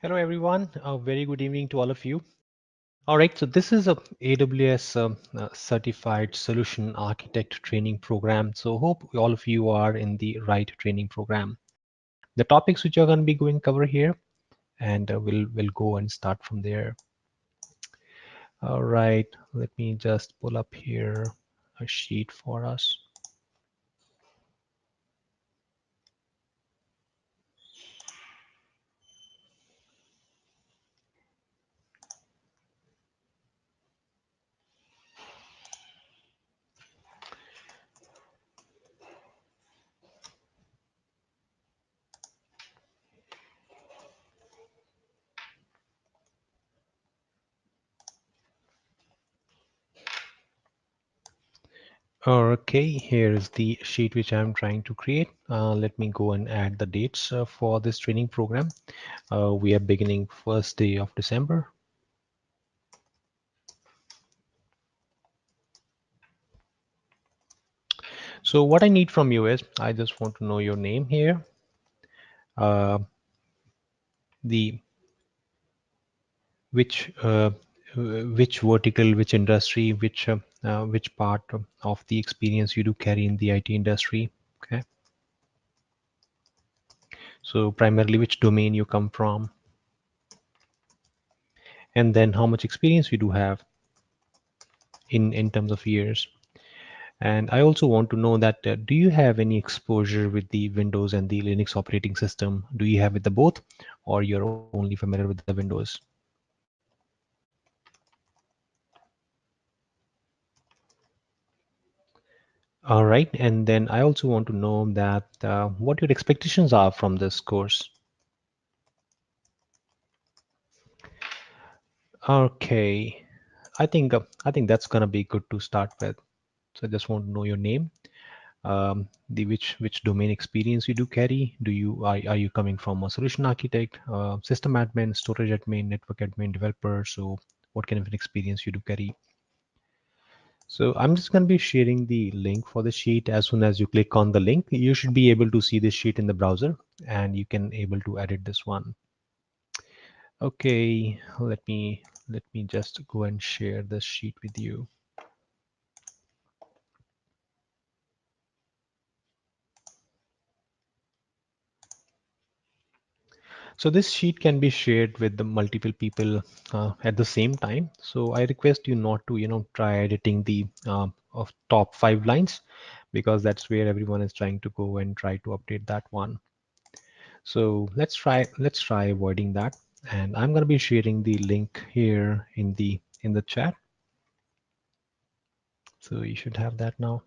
Hello, everyone. A very good evening to all of you. All right, so this is a AWS certified solution architect training program. So hope all of you are in the right training program. The topics which are going to be going cover here, and we'll go and start from there. All right, let me just pull up here a sheet for us. Okay, here is the sheet which I'm trying to create. Let me go and add the dates for this training program. We are beginning first day of December. So what I need from you is I just want to know your name here, uh, the which uh, which vertical, which industry, which part of the experience you do carry in the IT industry. Okay, so primarily which domain you come from, and then how much experience you do have in terms of years. And I also want to know that do you have any exposure with the Windows and the Linux operating system? Do you have with the both, or you're only familiar with the Windows? All right, and then I also want to know that what your expectations are from this course. Okay, I think that's gonna be good to start with. So I just want to know your name, the which domain experience you do carry. Are you coming from a solution architect, system admin, storage admin, network admin, developer? So what kind of an experience you do carry? So I'm just going to be sharing the link for the sheet. As soon as you click on the link, you should be able to see this sheet in the browser and you can able to edit this one. Okay, let me just go and share this sheet with you. So this sheet can be shared with the multiple people at the same time. So I request you not to, try editing the of top 5 lines because that's where everyone is trying to go and try to update that one. So let's try avoiding that. And I'm going to be sharing the link here in the chat. So you should have that now.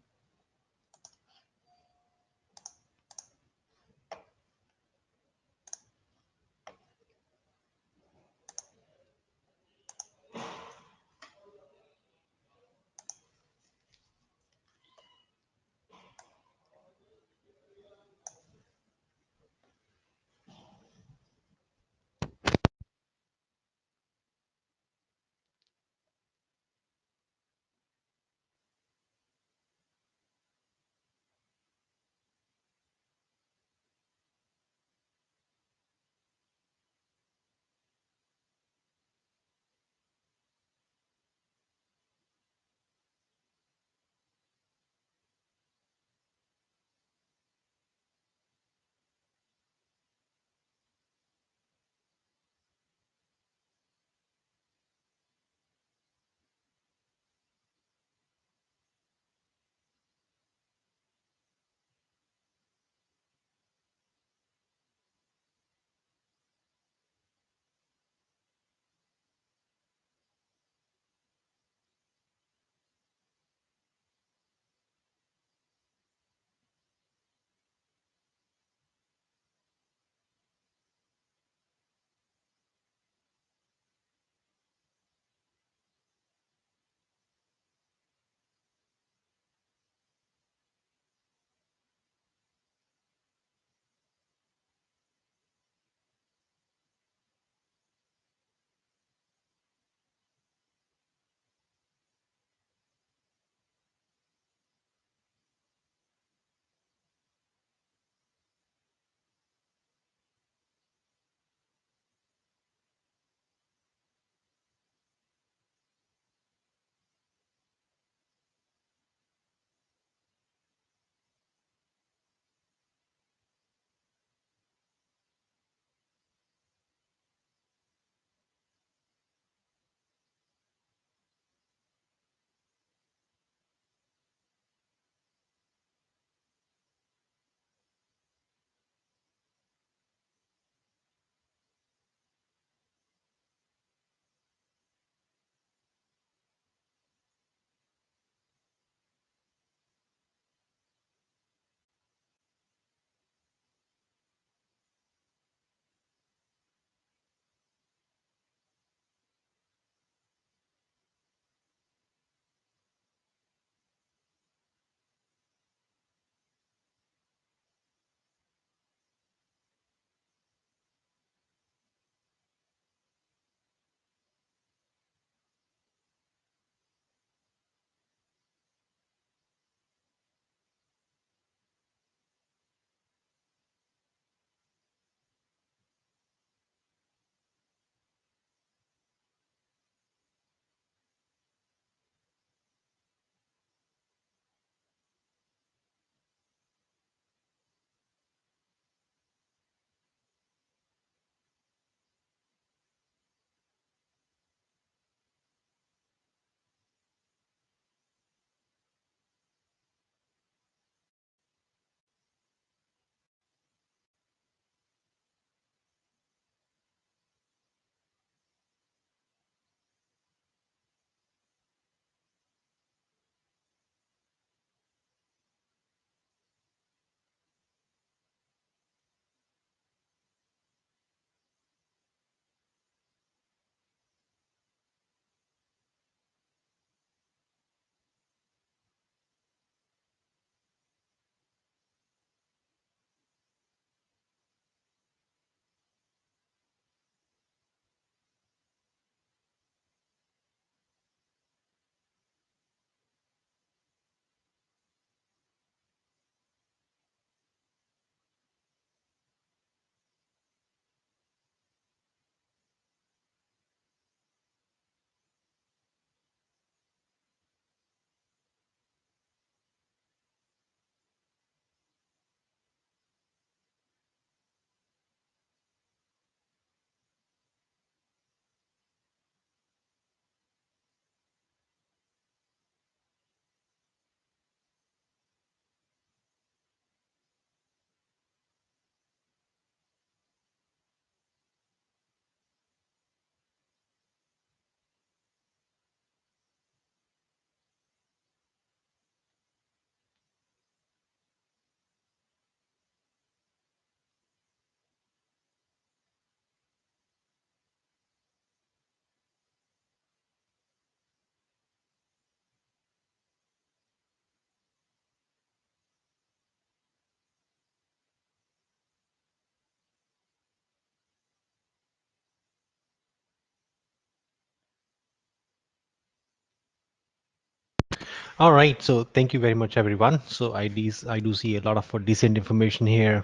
All right, so thank you very much, everyone. So I do see a lot of decent information here.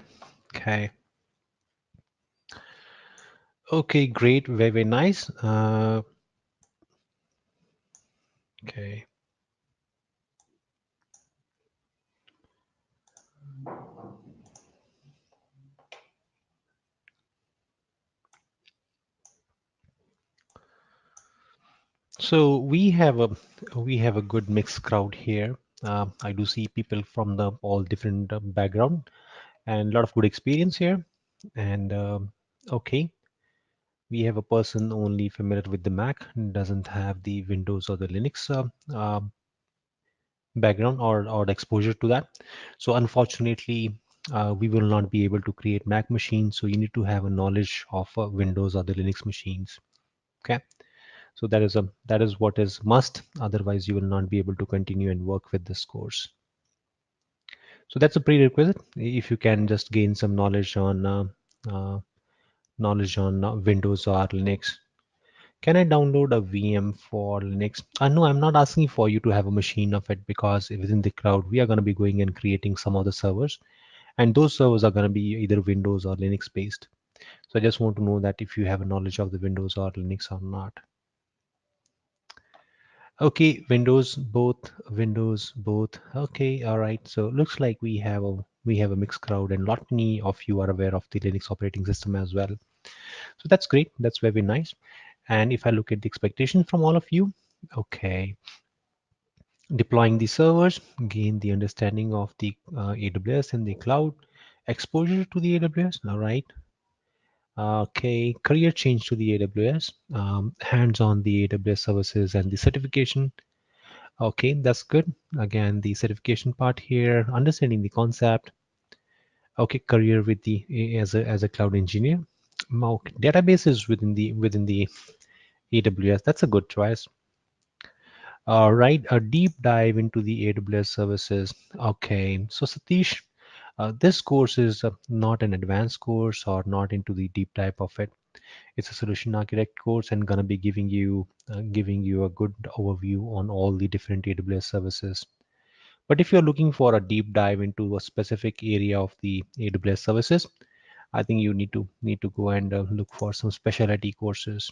Okay, okay, great, very very nice. Okay, so we have a good mixed crowd here. I do see people from the all different background and a lot of good experience here. And okay, we have a person only familiar with the Mac, doesn't have the Windows or the Linux background or the exposure to that. So unfortunately, we will not be able to create Mac machines. So you need to have a knowledge of Windows or the Linux machines. Okay, so that is what is must. Otherwise, you will not be able to continue and work with this course. So that's a prerequisite. If you can just gain some uh, knowledge on Windows or Linux. Can I download a VM for Linux? No, I'm not asking for you to have a machine of it because within the cloud, we are going to be going and creating some of the servers, and those servers are going to be either Windows or Linux based. So I just want to know that if you have a knowledge of the Windows or Linux or not. Okay, Windows, both. Okay, all right. So looks like we have a mixed crowd, and lot many of you are aware of the Linux operating system as well. So that's great. That's very nice. And if I look at the expectation from all of you, okay, deploying the servers, gain the understanding of the AWS and the cloud, exposure to the AWS. All right. Okay, career change to the AWS, hands on the AWS services and the certification. Okay, that's good. Again, the certification part here, understanding the concept. Okay, career with the as a cloud engineer. Okay, databases within the AWS. That's a good choice. All right, a deep dive into the AWS services. Okay, so Satish, this course is not an advanced course or not into the deep dive of it. It's a solution architect course and gonna be giving you a good overview on all the different AWS services. But if you're looking for a deep dive into a specific area of the AWS services, I think you need to go and look for some specialty courses.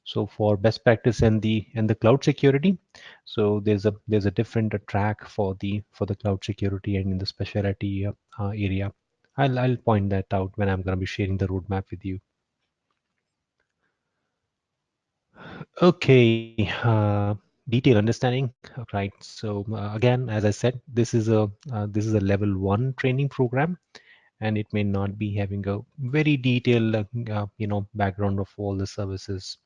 So for best practice and the cloud security, so there's a different track for the cloud security and in the specialty area. I'll point that out when I'm going to be sharing the roadmap with you. Okay, detailed understanding. Right. So again, as I said, this is a level one training program, and it may not be having a very detailed background of all the services.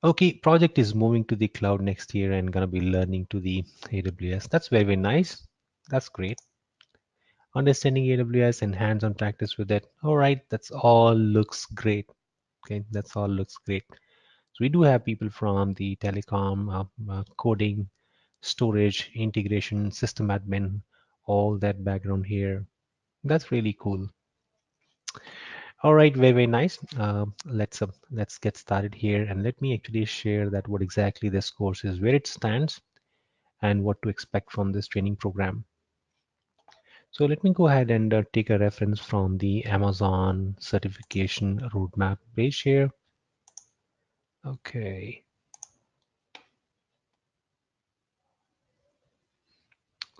Okay, project is moving to the cloud next year and gonna be learning to the AWS. That's very, very nice. That's great. Understanding AWS and hands-on practice with it. All right, that's all looks great. Okay, that's all looks great. So we do have people from the telecom, coding, storage, integration, system admin, all that background here. That's really cool. All right, very, very nice. Let's get started here, and let me actually share that what exactly this course is, where it stands, and what to expect from this training program. So let me go ahead and take a reference from the Amazon certification roadmap page here. Okay,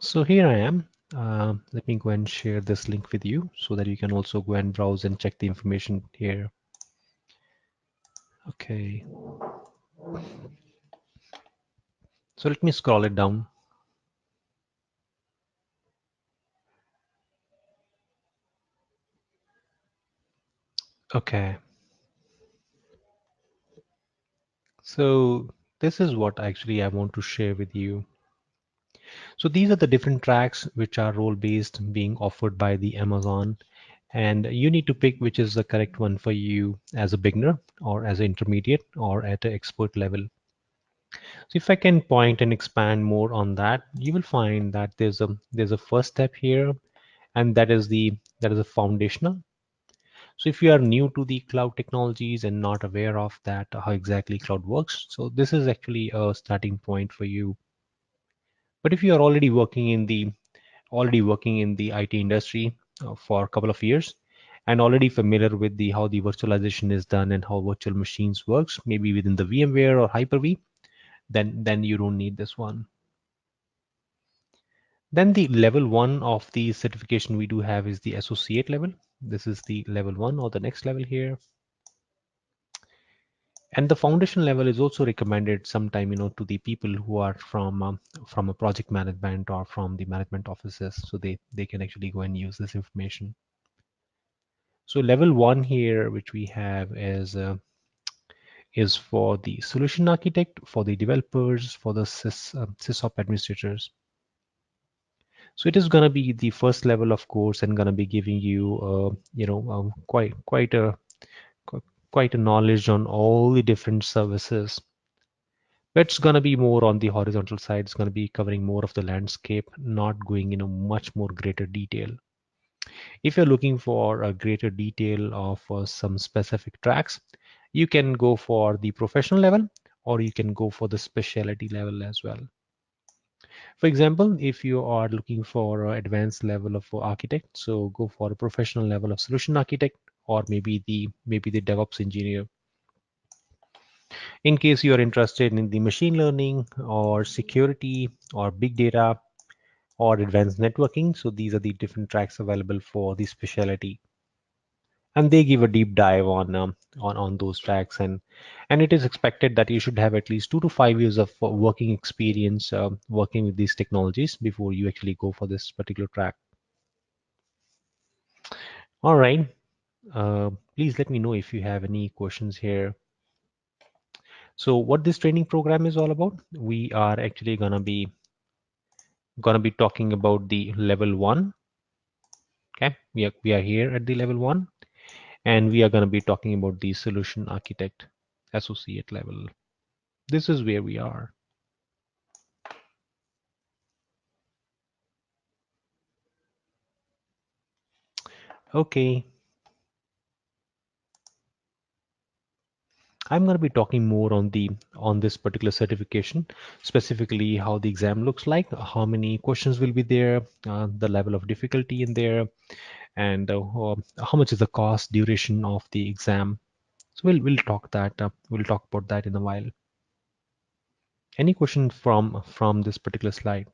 so here I am. Let me go and share this link with you so that you can also go and browse and check the information here. Okay, so let me scroll it down. Okay, so this is what actually I want to share with you. So these are the different tracks which are role based being offered by the Amazon, and you need to pick which is the correct one for you as a beginner or as an intermediate or at an expert level. So if I can point and expand more on that, you will find that there's a first step here, and that is a foundational. So if you are new to the cloud technologies and not aware of that, how exactly cloud works, so this is actually a starting point for you. But if you are already working in the IT industry for a couple of years and already familiar with the how the virtualization is done and how virtual machines works, maybe within the VMware or Hyper-V, then you don't need this one. Then the level one of the certification we do have is the associate level. This is the level one or the next level here. And the foundation level is also recommended sometime, to the people who are from a project management or from the management offices, so they can actually go and use this information. So level one here, which we have is for the solution architect, for the developers, for the sysop administrators. So it is going to be the first level of course and going to be giving you qu- quite a knowledge on all the different services. But it's going to be more on the horizontal side. It's going to be covering more of the landscape, not going much more greater detail. If you're looking for a greater detail of some specific tracks, you can go for the professional level or you can go for the specialty level as well. For example, if you are looking for an advanced level of architect, so go for a professional level of solution architect or maybe the DevOps engineer. In case you are interested in the machine learning or security or big data or advanced networking, so these are the different tracks available for the specialty, and they give a deep dive on those tracks, and it is expected that you should have at least 2 to 5 years of working experience working with these technologies before you actually go for this particular track. All right, please let me know if you have any questions here. So what this training program is all about, we are actually gonna be talking about the level one. Okay, we are here at the level one, and we are going to be talking about the solution architect associate level. This is where we are. Okay, I'm going to be talking more on this particular certification, specifically how the exam looks like, how many questions will be there, the level of difficulty in there, and how much is the cost, duration of the exam. So we'll talk about that in a while. Any question from this particular slide?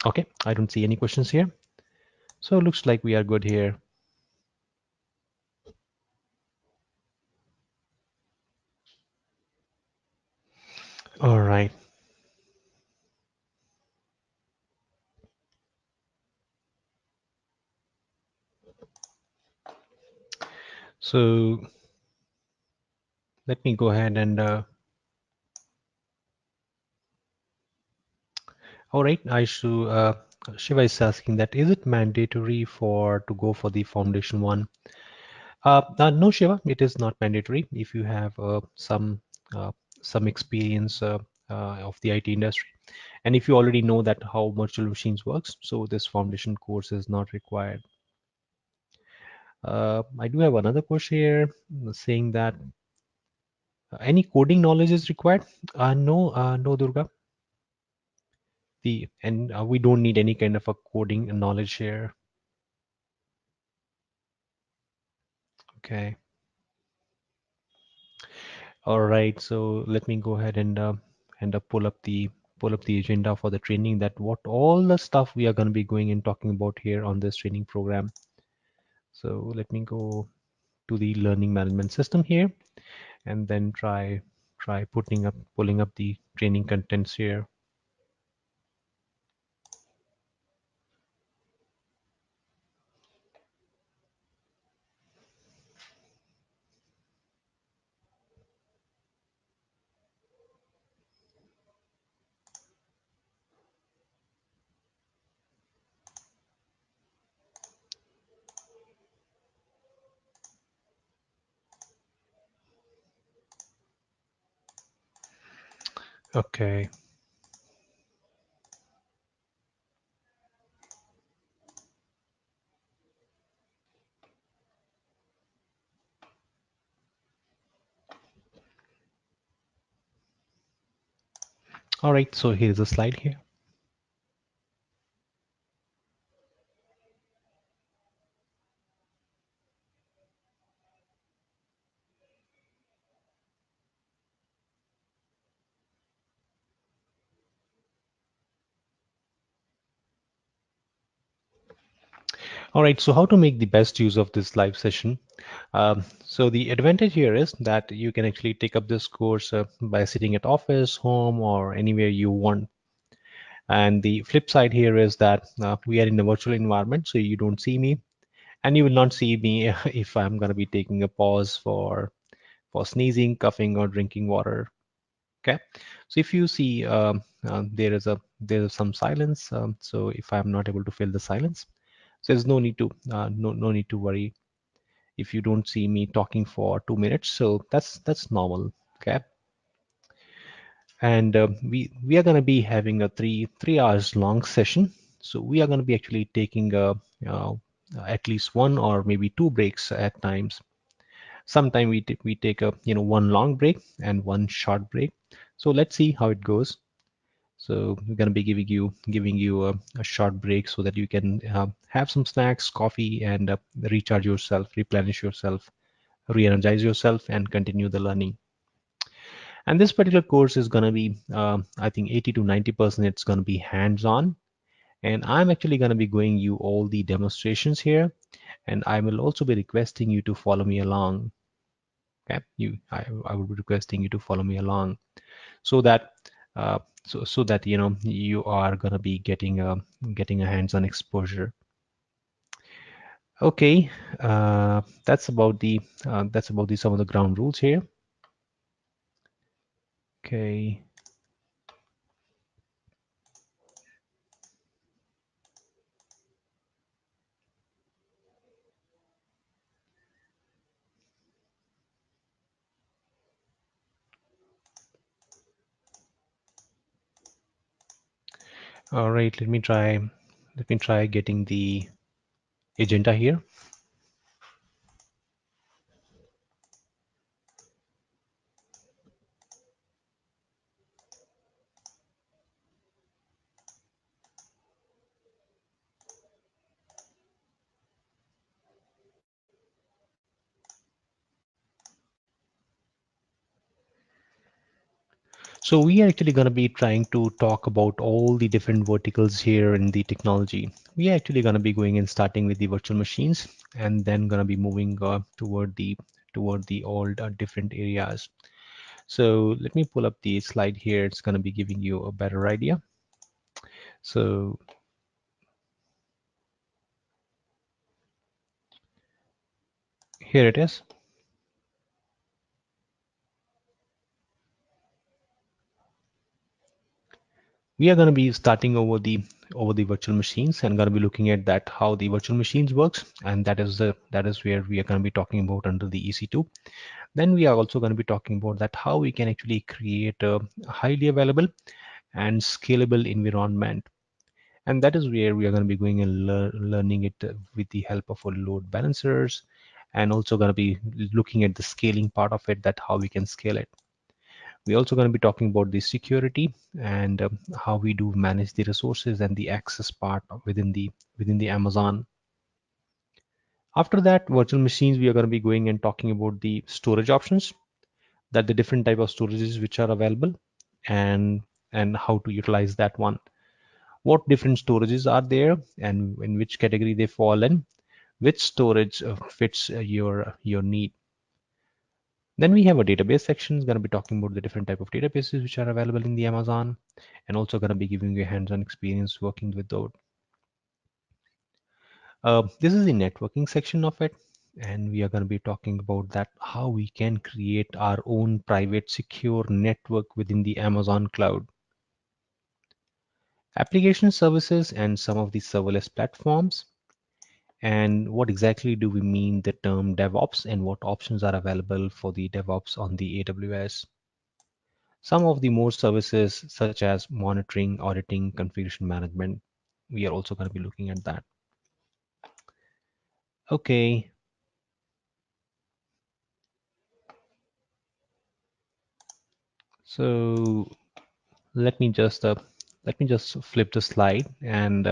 Okay, I don't see any questions here. So it looks like we are good here. All right. So let me go ahead and all right, Shiva is asking that is it mandatory for to go for the foundation one? No, Shiva, it is not mandatory. If you have uh, some experience of the IT industry, and if you already know that how virtual machines works, so this foundation course is not required. I do have another question here saying that any coding knowledge is required. No, Durga. We don't need any kind of a coding knowledge here. Okay. All right. So let me go ahead and pull up the agenda for the training. That what all the stuff we are going to be going and talking about here on this training program. So let me go to the learning management system here, and then try pulling up the training contents here. Okay. All right, so here's a slide here. All right, so how to make the best use of this live session? So the advantage here is that you can actually take up this course by sitting at office, home, or anywhere you want. And the flip side here is that we are in a virtual environment, so you don't see me, and you will not see me if I'm going to be taking a pause for sneezing, coughing, or drinking water. Okay, so if you see there is some silence, so if I'm not able to fill the silence, so there's no need to no need to worry if you don't see me talking for 2 minutes. So that's normal. Okay, and we are going to be having a three hours long session. So we are going to be actually taking uh, at least one or maybe two breaks at times. Sometime we take a one long break and one short break. So let's see how it goes. So we're going to be giving you a short break so that you can have some snacks, coffee, and recharge yourself, replenish yourself, re-energize yourself, and continue the learning. And this particular course is going to be, I think, 80 to 90%. It's going to be hands-on, and I'm actually going to be going you all the demonstrations here, and I will also be requesting you to follow me along. Okay, I will be requesting you to follow me along so that so that you are going to be getting a hands-on exposure. Okay, that's about the some of the ground rules here. Okay. All right, let me try getting the agenda here. So we are actually going to be trying to talk about all the different verticals here in the technology. We are actually going to be going and starting with the virtual machines, and then going to be moving toward the all different areas. So let me pull up the slide here. It's going to be giving you a better idea. So here it is. We are going to be starting over the virtual machines and going to be looking at that how the virtual machines works, and that is where we are going to be talking about under the EC2. Then we are also going to be talking about that how we can actually create a highly available and scalable environment, and that is where we are going to be going and learning it with the help of our load balancers, and also going to be looking at the scaling part of it, that how we can scale it. We're also going to be talking about the security and how we do manage the resources and the access part within the Amazon. After that, virtual machines, we are going to be going and talking about the storage options, that the different type of storages which are available, and how to utilize that one. What different storages are there, and in which category they fall in, which storage fits your need. Then we have a database section. It's going to be talking about the different type of databases which are available in the Amazon, and also going to be giving you a hands-on experience working with those. This is the networking section of it, and we are going to be talking about that how we can create our own private secure network within the Amazon cloud. Application services and some of the serverless platforms, and what exactly do we mean the term DevOps, and what options are available for the DevOps on the AWS. Some of the more services such as monitoring, auditing, configuration management, we are also going to be looking at that. Okay, so let me just flip the slide and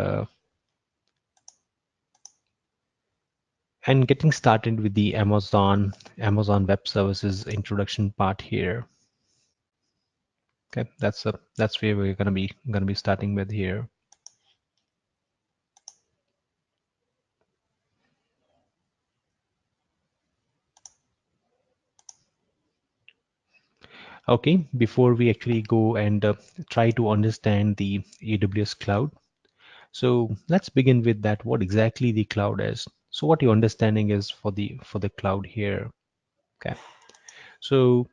getting started with the Amazon Web Services introduction part here. Okay, that's where we're gonna be starting with here. Okay, before we actually go and try to understand the AWS cloud, so let's begin with that. What exactly the cloud is? So what your understanding is for the cloud here? Okay, so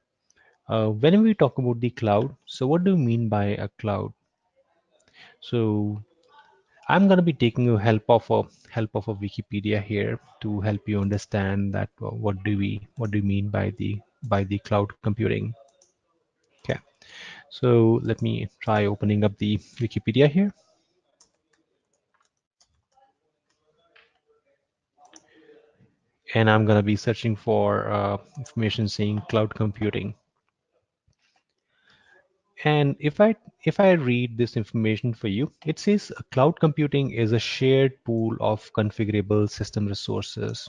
whenever we talk about the cloud, so what do you mean by a cloud? So I'm going to be taking a help of a Wikipedia here to help you understand that what do we mean by the cloud computing. Okay, so let me try opening up the Wikipedia here, and I'm going to be searching for information saying cloud computing. And if I read this information for you, it says cloud computing is a shared pool of configurable system resources.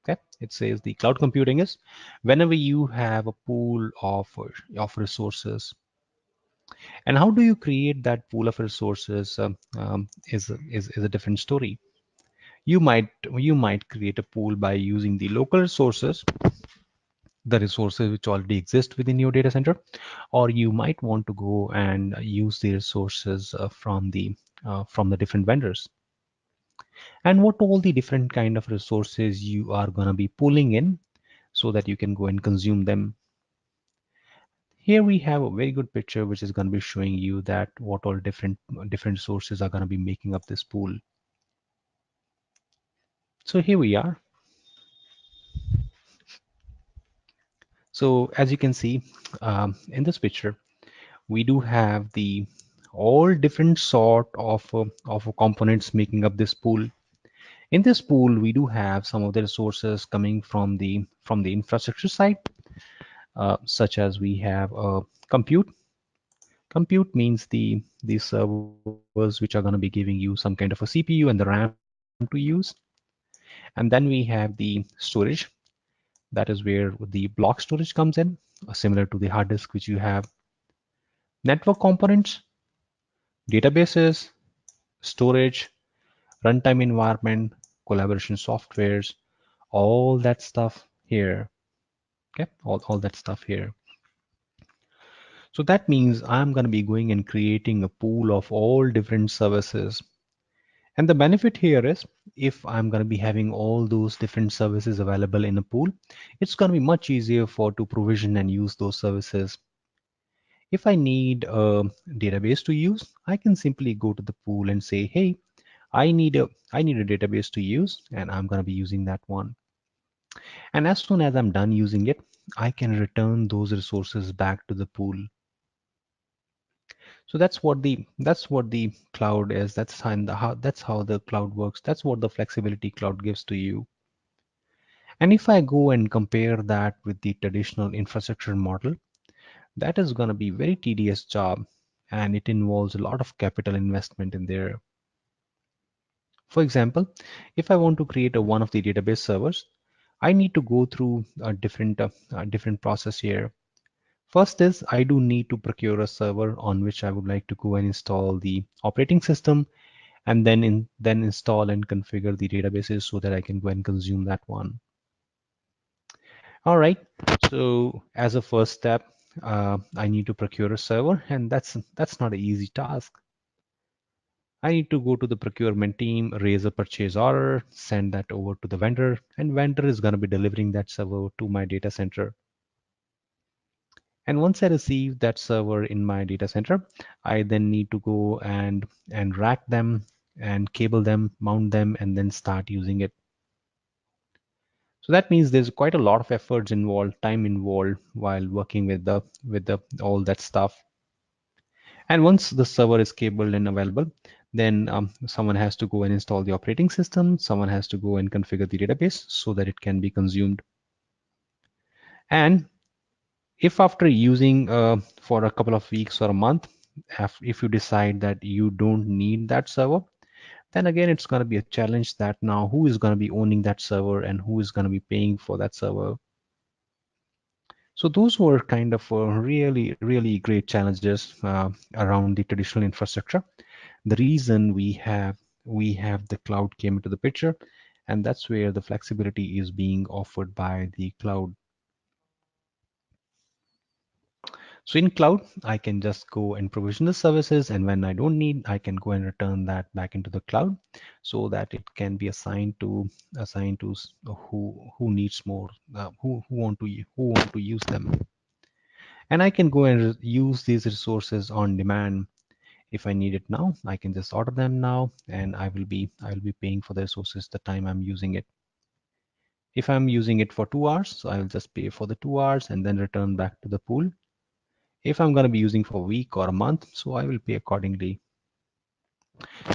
Okay, it says the cloud computing is whenever you have a pool of resources. And how do you create that pool of resources is a different story. You might create a pool by using the local resources, the resources which already exist within your data center, or you might want to go and use the resources from the different vendors. And what all the different kind of resources you are going to be pulling in so that you can go and consume them. Here we have a very good picture which is going to be showing you that what all different sources are going to be making up this pool. So here we are. So as you can see in this picture, we do have the all different sort of components making up this pool. In this pool, we do have some of the resources coming from the infrastructure side, such as we have compute. Compute means the servers which are going to be giving you some kind of a CPU and the RAM to use. And then we have the storage. That is where the block storage comes in, similar to the hard disk which you have. Network components, databases, storage, runtime environment, collaboration softwares, all that stuff here. Okay, all that stuff here. So that means I'm going to be going and creating a pool of all different services. And the benefit here is if I'm going to be having all those different services available in a pool, it's going to be much easier for to provision and use those services. If I need a database to use, I can simply go to the pool and say, hey, I need a database to use, and I'm going to be using that one. And as soon as I'm done using it, I can return those resources back to the pool. So that's what the cloud is. That's how the cloud works. That's what the flexibility cloud gives to you. And if I go and compare that with the traditional infrastructure model, that is going to be very tedious job, and it involves a lot of capital investment in there. For example, if I want to create a one of the database servers, I need to go through a different process here. First is I do need to procure a server on which I would like to go and install the operating system, and then install and configure the databases so that I can go and consume that one. All right. So as a first step, I need to procure a server, and that's not an easy task. I need to go to the procurement team, raise a purchase order, send that over to the vendor, and vendor is going to be delivering that server to my data center. And once I receive that server in my data center, I then need to go and rack them and cable them, mount them, and then start using it. So that means there's quite a lot of efforts involved, time involved while working with the all that stuff. And once the server is cabled and available, then someone has to go and install the operating system. Someone has to go and configure the database so that it can be consumed. And if after using for a couple of weeks or a month, if you decide that you don't need that server, then again it's going to be a challenge that now who is going to be owning that server and who is going to be paying for that server. So those were kind of really great challenges around the traditional infrastructure. The reason we have the cloud came into the picture, and that's where the flexibility is being offered by the cloud. So in cloud, I can just go and provision the services, and when I don't need, I can go and return that back into the cloud, so that it can be assigned to who needs more, who want to use them, and I can go and use these resources on demand. If I need it now, I can just order them now, and I will be paying for the resources the time I'm using it. If I'm using it for 2 hours, so I will just pay for the 2 hours and then return back to the pool. If I'm going to be using for a week or a month, so I will pay accordingly.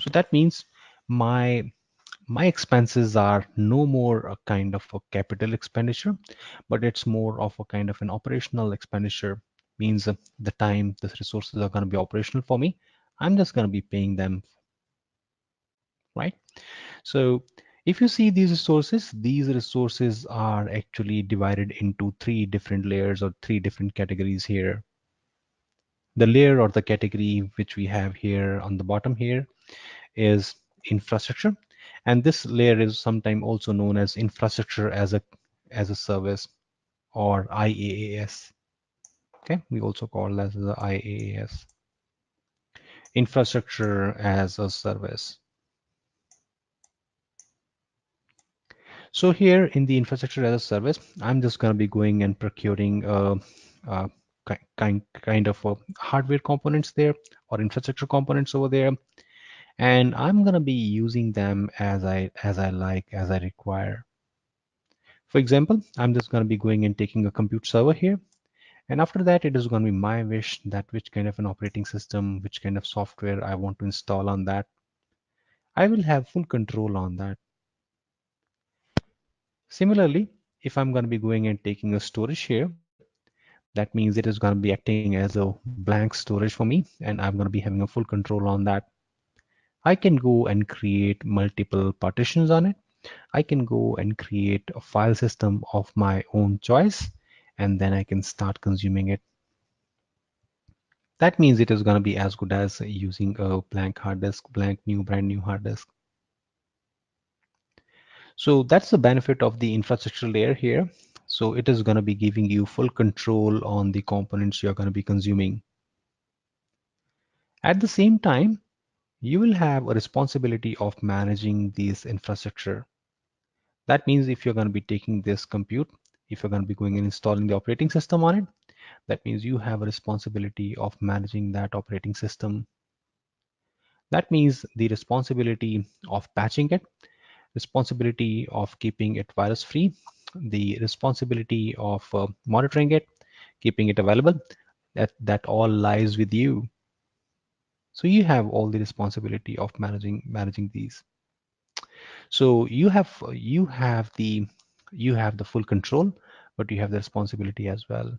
So that means my my expenses are no more a kind of a capital expenditure, but it's more of a kind of an operational expenditure. Means the time the resources are going to be operational for me, I'm just going to be paying them, right? So if you see these resources are actually divided into three different layers or three different categories here. The layer or the category which we have here on the bottom here is infrastructure, and this layer is sometimes also known as infrastructure as a service, or IaaS. Okay, we also call that as the IaaS, infrastructure as a service. So here in the infrastructure as a service, I'm just going to be going and procuring uh, kind of hardware components there, or infrastructure components over there, and I'm going to be using them as I like, as I require. For example, I'm just going to be going and taking a compute server here, and after that it is going to be my wish that which kind of an operating system, which kind of software I want to install on that. I will have full control on that. Similarly, if I'm going to be going and taking a storage here, that means it is going to be acting as a blank storage for me, and I'm going to be having a full control on that. I can go and create multiple partitions on it. I can go and create a file system of my own choice, and then I can start consuming it. That means it is going to be as good as using a blank hard disk, brand new hard disk. So that's the benefit of the infrastructure layer here. So it is going to be giving you full control on the components you're going to be consuming. At the same time, you will have a responsibility of managing this infrastructure. That means if you're going to be taking this compute, if you're going to be going and installing the operating system on it, that means you have a responsibility of managing that operating system. That means the responsibility of patching it, responsibility of keeping it virus free, the responsibility of monitoring it, keeping it available, that all lies with you. So you have all the responsibility of managing these. So you have the full control, but you have the responsibility as well.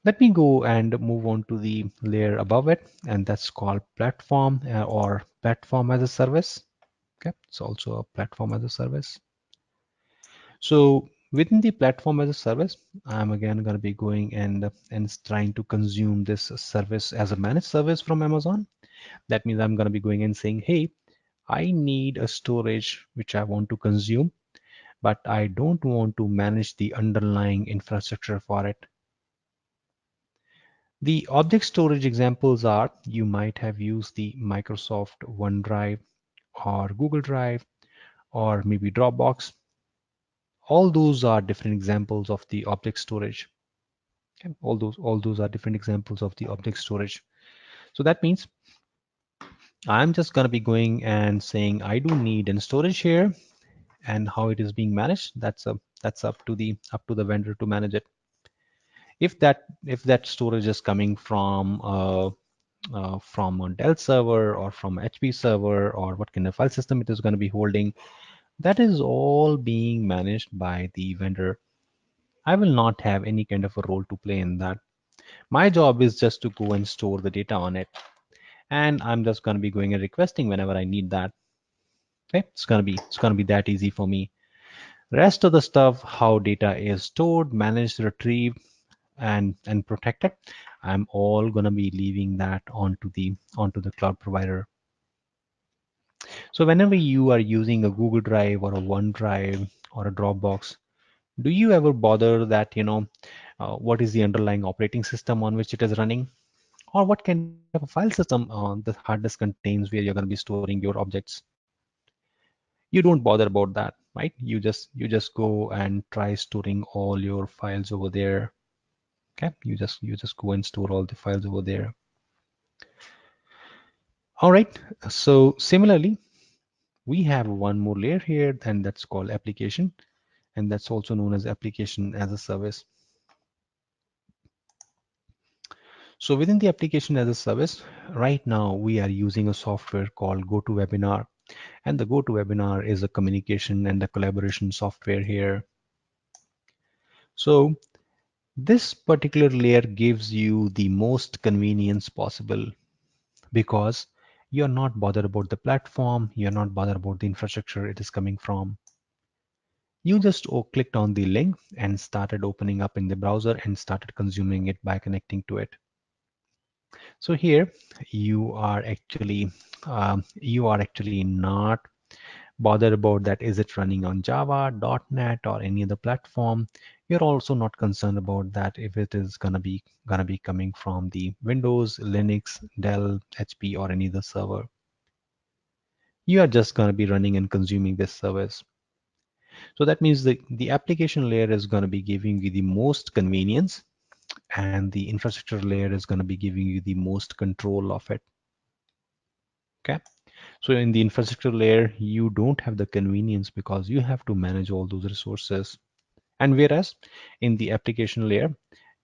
Let me go and move on to the layer above it, and that's called platform, or platform as a service. Okay, it's also a platform as a service. So within the platform as a service, I'm again going to be going and trying to consume this service as a managed service from Amazon. That means I'm going to be going and saying, hey, I need a storage which I want to consume, but I don't want to manage the underlying infrastructure for it. The object storage examples are, you might have used the Microsoft OneDrive or Google Drive or maybe Dropbox. All those are different examples of the object storage. Okay? All those are different examples of the object storage. So that means I'm just going to be going and saying I do need an storage here, and how it is being managed, that's up to the vendor to manage it. If that storage is coming from a Dell server or from HP server, or what kind of file system it is going to be holding, that is all being managed by the vendor. I will not have any kind of a role to play in that. My job is just to go and store the data on it. And I'm just going to be going and requesting whenever I need that. Okay, it's gonna be that easy for me. Rest of the stuff, how data is stored, managed, retrieved, and protected, I'm all gonna be leaving that onto the cloud provider. So whenever you are using a Google Drive or a OneDrive or a Dropbox, do you ever bother that what is the underlying operating system on which it is running, or what kind of a file system the hard disk contains where you're going to be storing your objects? You don't bother about that, right? You just go and try storing all your files over there. Okay, you just go and store all the files over there. All right, so similarly, we have one more layer here, and that's called application, and that's also known as application as a service. So within the application as a service, right now we are using a software called GoToWebinar, and the GoToWebinar is a communication and a collaboration software here. So this particular layer gives you the most convenience possible because you're not bothered about the platform, you're not bothered about the infrastructure it is coming from. You just clicked on the link and started opening up in the browser and started consuming it by connecting to it. So here you are actually not bothered about that is it running on Java, .NET or any other platform. You're also not concerned about that if it is gonna be coming from the Windows, Linux, Dell, HP or any other server. You are just gonna be running and consuming this service. So that means the application layer is gonna be giving you the most convenience and the infrastructure layer is gonna be giving you the most control of it. Okay. So in the infrastructure layer, you don't have the convenience because you have to manage all those resources. And whereas in the application layer,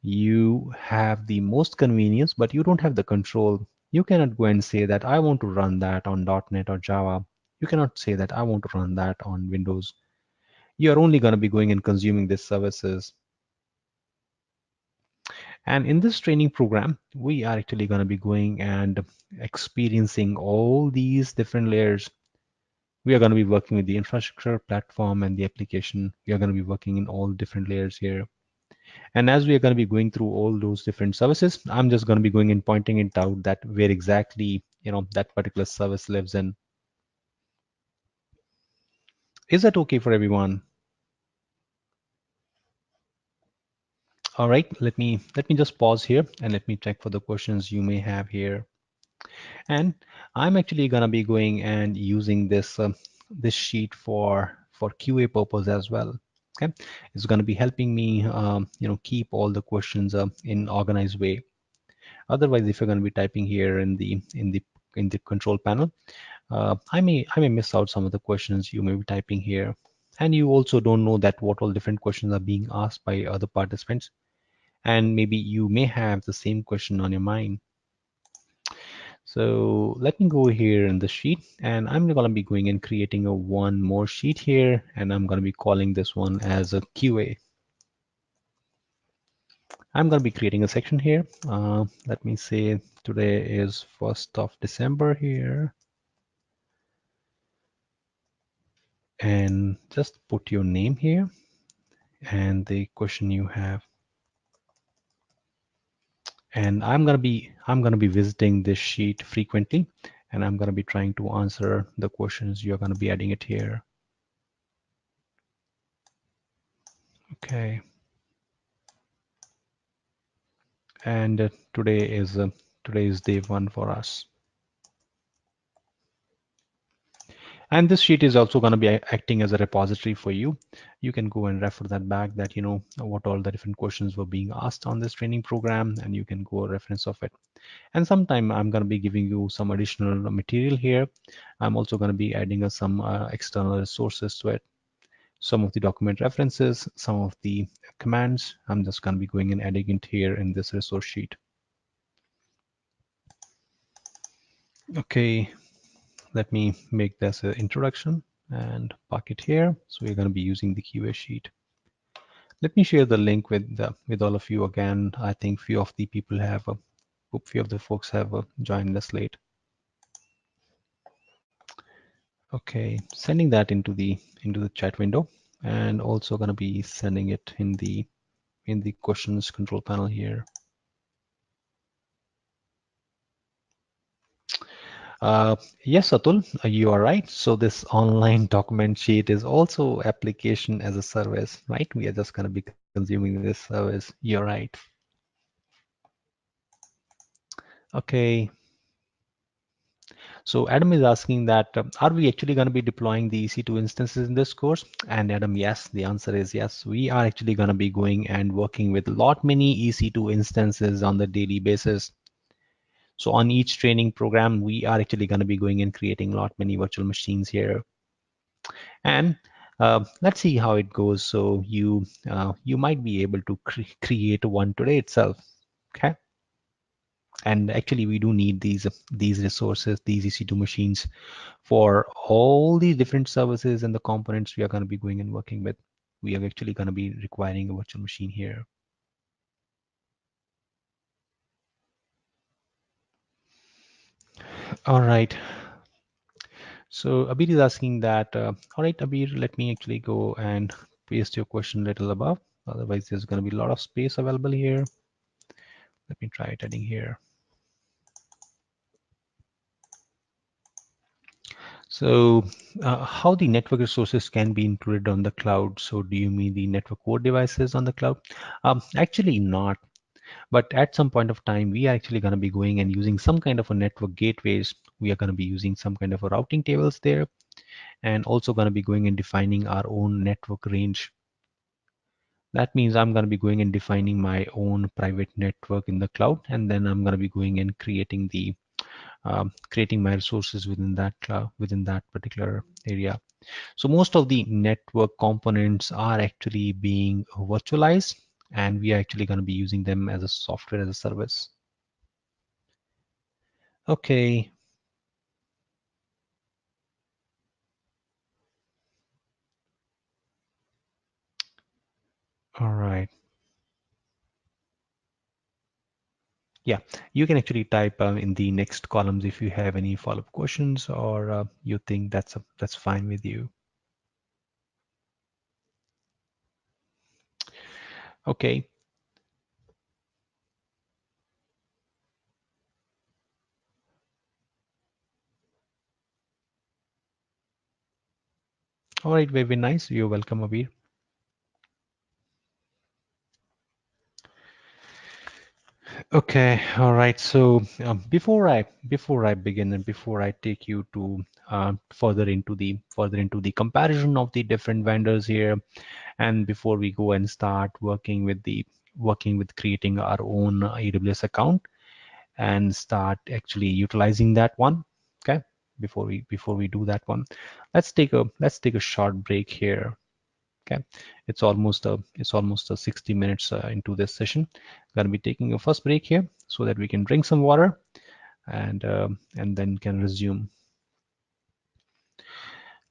you have the most convenience, but you don't have the control. You cannot go and say that I want to run that on .NET or Java. You cannot say that I want to run that on Windows. You are only going to be going and consuming these services. And in this training program, we are actually going to be going and experiencing all these different layers. We are going to be working with the infrastructure, platform, and the application. We are going to be working in all different layers here. And as we are going to be going through all those different services, I'm just going to be going and pointing it out that where exactly, that particular service lives in. Is that okay for everyone? All right, let me just pause here and let me check for the questions you may have here. And I'm actually going to be going and using this sheet for QA purpose as well. Okay, it's going to be helping me keep all the questions in organized way. Otherwise, if you're going to be typing here in the control panel, I may miss out some of the questions you may be typing here, and you also don't know that what all different questions are being asked by other participants, and maybe you may have the same question on your mind. So let me go here in the sheet, and I'm going to be going and creating a one more sheet here, and I'm going to be calling this one as a QA. I'm going to be creating a section here. Let me say today is 1st of December here, and just put your name here and the question you have. And I'm gonna be visiting this sheet frequently, and I'm gonna be trying to answer the questions. You're gonna be adding it here. Okay. And today is day one for us. And this sheet is also going to be acting as a repository for you. You can go and refer that back, that what all the different questions were being asked on this training program, and you can go a reference of it. And sometime I'm going to be giving you some additional material here. I'm also going to be adding some external resources to it, some of the document references, some of the commands. I'm just going to be going and adding it here in this resource sheet. Okay, let me make this an introduction and park it here. So we're going to be using the QA sheet. Let me share the link with all of you again. I think few of the people have, hope few of the folks have joined us late. Okay, sending that into the chat window, and also going to be sending it in the questions control panel here. Yes, Atul, you are right. So this online document sheet is also application as a service, right? We are just going to be consuming this service. You're right. Okay. So Adam is asking that, are we actually going to be deploying the EC2 instances in this course? And Adam, yes, the answer is yes. We are actually going to be going and working with a lot many EC2 instances on the daily basis. So on each training program, we are actually going to be going and creating a lot many virtual machines here. And let's see how it goes. So you might be able to create one today itself. Okay. And actually, we do need these resources, these EC2 machines, for all these different services and the components we are going to be going and working with. We are actually going to be requiring a virtual machine here. All right. So Abir is asking that, all right, Abir, let me actually go and paste your question a little above. Otherwise, there's going to be a lot of space available here. Let me try it adding here. So how the network resources can be included on the cloud? So do you mean the network core devices on the cloud? Actually not. But at some point of time, we are actually going to be going and using some kind of a network gateways. We are going to be using some kind of a routing tables there, and also going to be going and defining our own network range. That means I'm going to be going and defining my own private network in the cloud, and then I'm going to be going and creating the creating my resources within that cloud, within that particular area. So most of the network components are actually being virtualized, and we are actually going to be using them as a software as a service. Okay. All right. Yeah, you can actually type in the next columns if you have any follow-up questions, or you think that's fine with you. Okay. All right. Very, very nice. You're welcome, Abir. Okay. All right. So before I begin and before I take you to further into the comparison of the different vendors here, and before we go and start working with creating our own AWS account and start actually utilizing that one. Okay, before we do that one, let's take a short break here. Okay, it's almost a 60 minutes into this session. Gonna be taking a first break here so that we can drink some water and then can resume.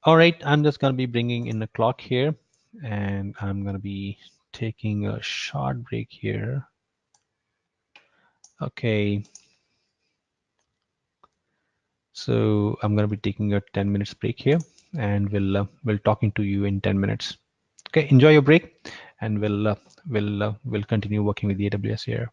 All right, I'm just gonna be bringing in the clock here, and I'm gonna be taking a short break here. Okay, so I'm going to be taking a 10 minutes break here, and we'll talking to you in 10 minutes. Okay, enjoy your break, and we'll continue working with the AWS here.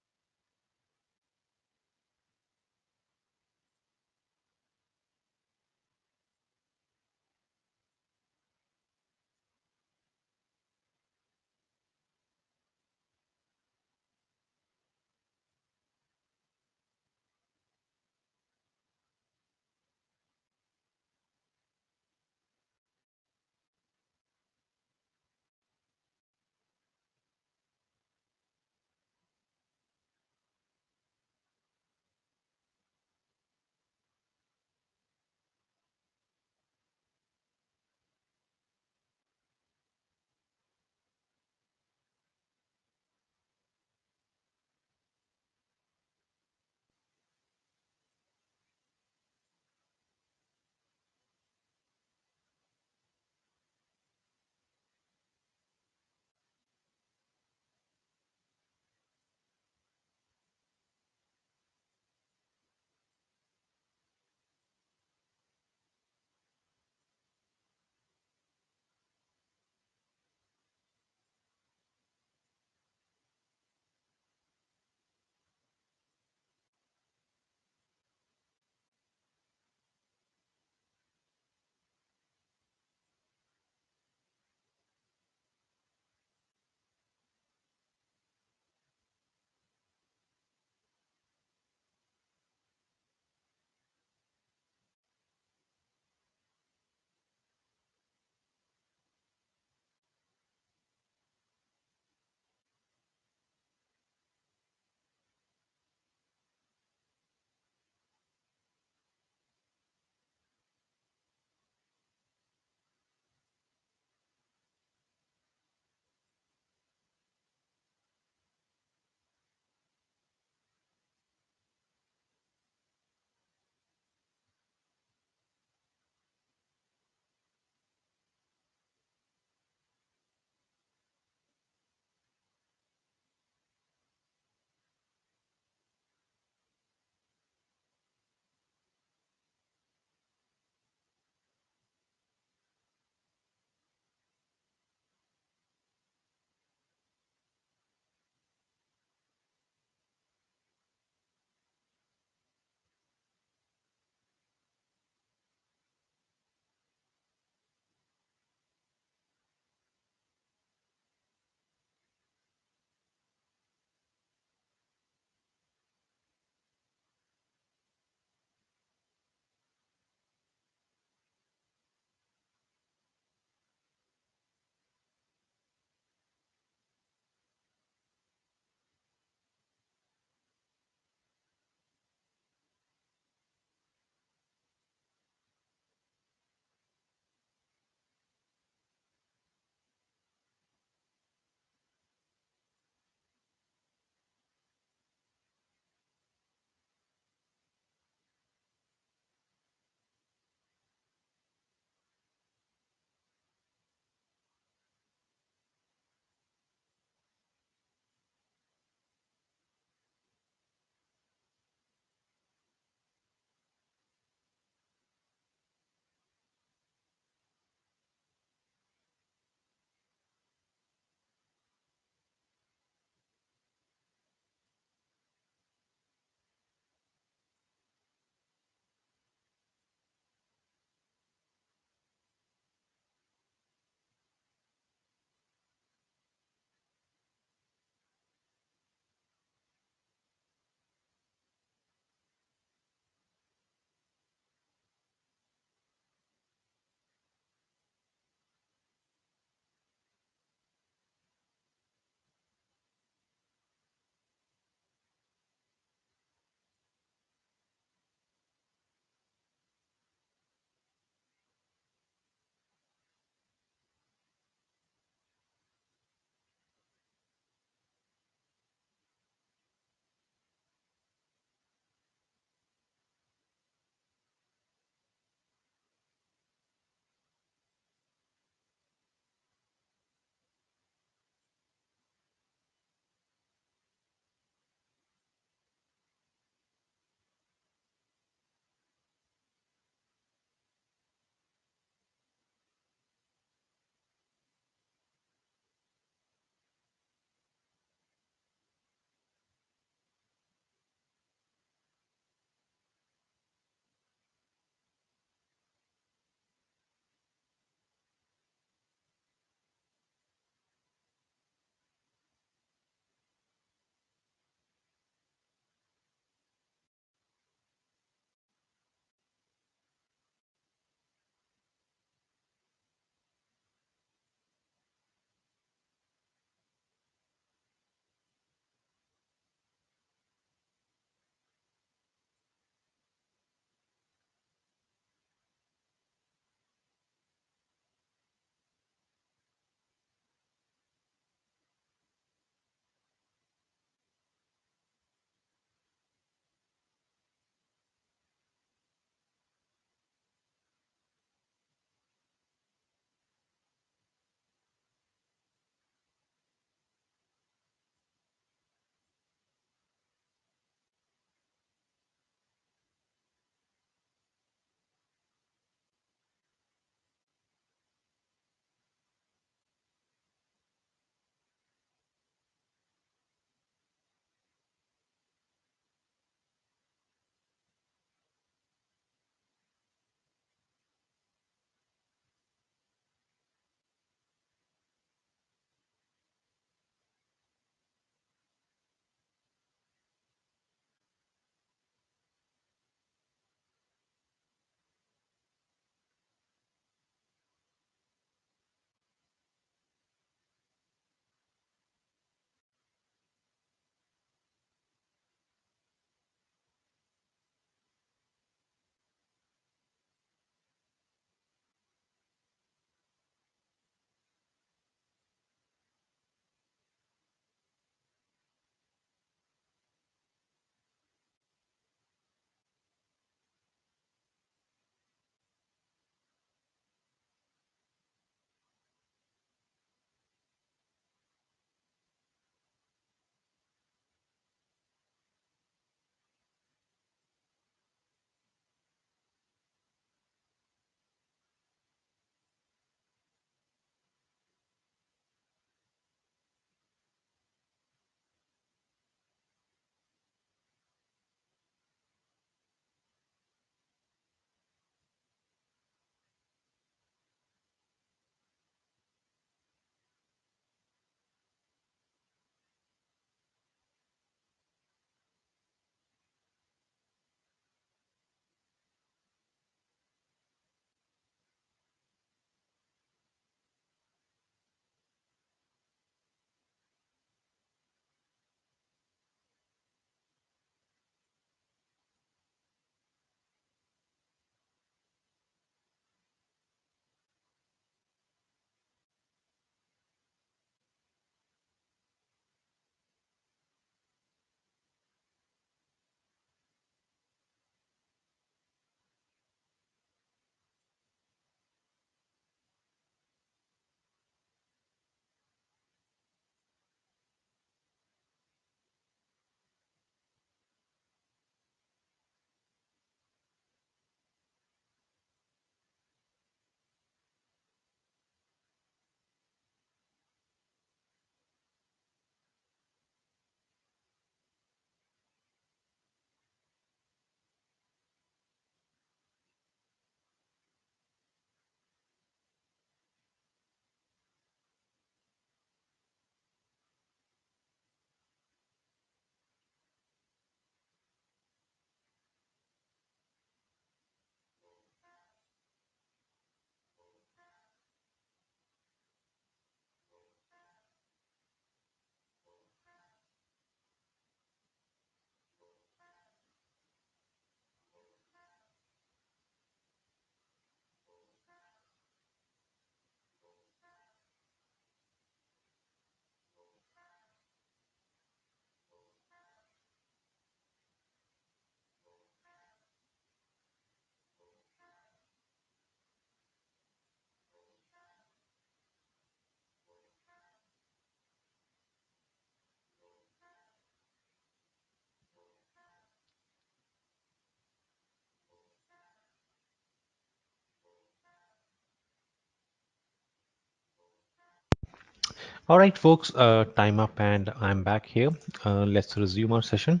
All right, folks, time up and I'm back here. Let's resume our session.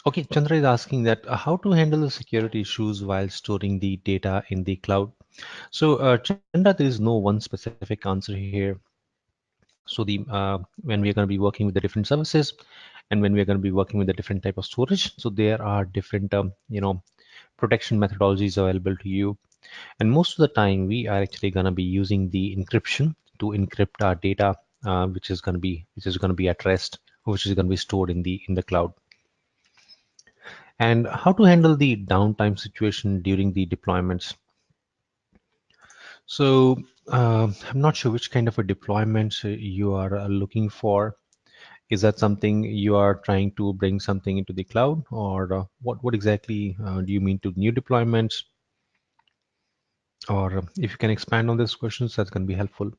Okay, Chandra is asking that how to handle the security issues while storing the data in the cloud. So, Chandra, there is no one specific answer here. So when we are going to be working with the different services, and when we are going to be working with the different type of storage, so there are different protection methodologies available to you. And most of the time, we are actually going to be using the encryption to encrypt our data, which is going to be at rest, which is going to be stored in the cloud. And how to handle the downtime situation during the deployments. So I'm not sure which kind of a deployment you are looking for. Is that something you are trying to bring something into the cloud, or what exactly do you mean to new deployments? Or if you can expand on these questions, that's going to be helpful.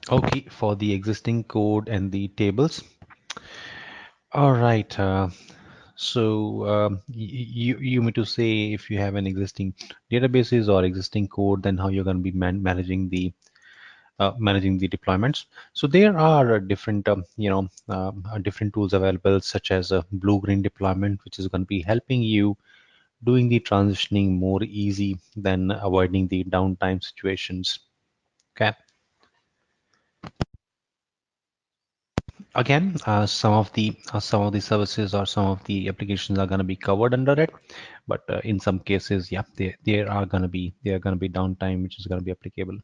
Okay, for the existing code and the tables. All right. So you mean to say if you have an existing databases or existing code, then how you're going to be managing the deployments. So there are different different tools available, such as a blue-green deployment, which is going to be helping you doing the transitioning more easy than avoiding the downtime situations. Okay. Again, some of the services or some of the applications are going to be covered under it, but in some cases, yeah, there are going to be downtime which is going to be applicable.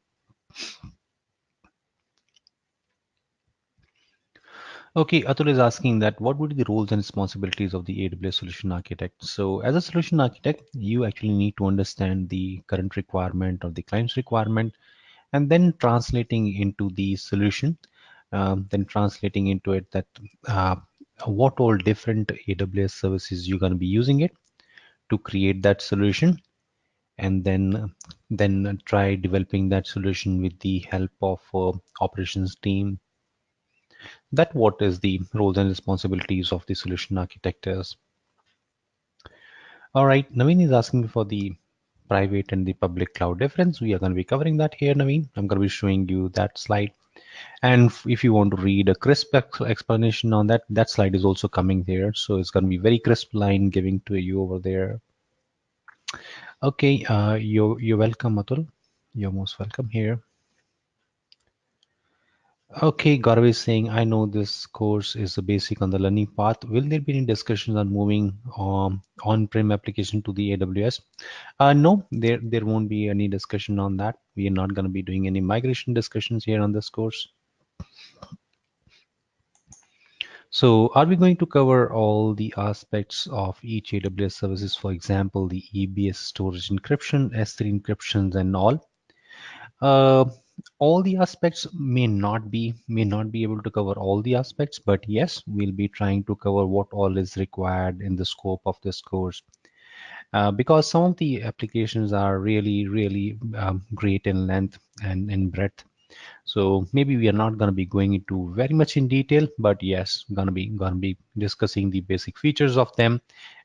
Okay, Atul is asking that what would be the roles and responsibilities of the AWS solution architect? So as a solution architect, you actually need to understand the current requirement or the client's requirement, and then translating into the solution, then translating into it that uh, what all different AWS services you're going to be using it to create that solution, and then try developing that solution with the help of operations team. That what is the roles and responsibilities of the solution architect is. All right, Naveen is asking for the private and the public cloud difference. We are going to be covering that here, Naveen. I'm going to be showing you that slide. And if you want to read a crisp explanation on that, that slide is also coming there. So it's going to be very crisp line giving to you over there. Okay, you're welcome, Atul. You're most welcome here. Okay, Gaurav is saying, I know this course is the basic on the learning path. Will there be any discussions on moving on-prem application to the AWS? No, there won't be any discussion on that. We are not going to be doing any migration discussions here on this course. So are we going to cover all the aspects of each AWS services, for example, the EBS storage encryption, S3 encryptions, and all? Uh, all the aspects may not be able to cover all the aspects, but yes, we'll be trying to cover what all is required in the scope of this course. Because some of the applications are really great in length and in breadth. So maybe we are not going to be going into very much in detail, but yes, gonna be discussing the basic features of them,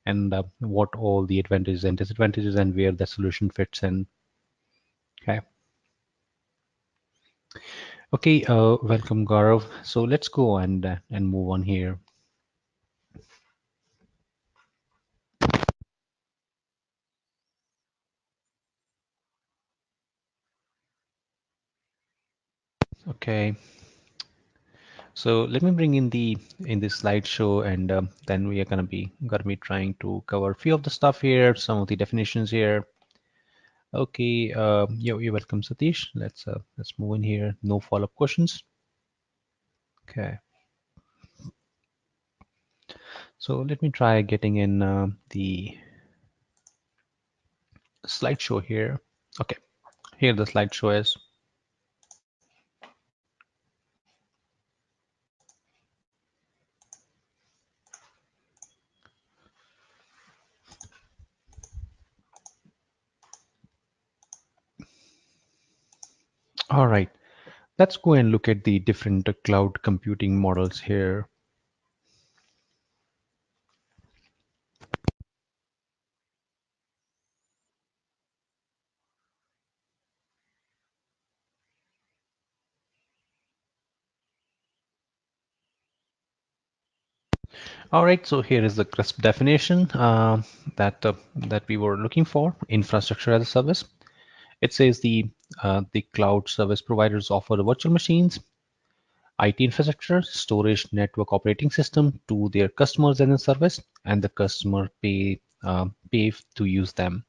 and what all the advantages and disadvantages and where the solution fits in. Okay. Okay, welcome Gaurav. So let's go and move on here. Okay, so let me bring in the slideshow, and then we are gonna be trying to cover a few of the stuff here, some of the definitions here. Okay, you're welcome, Satish. Let's move in here. No follow-up questions. Okay. So let me try getting in the slideshow here. Okay, here the slideshow is. All right, let's go and look at the different cloud computing models here. All right, so here is the crisp definition that we were looking for: infrastructure as a service. It says the cloud service providers offer the virtual machines, IT infrastructure, storage, network operating system to their customers as a service, and the customer pay to use them.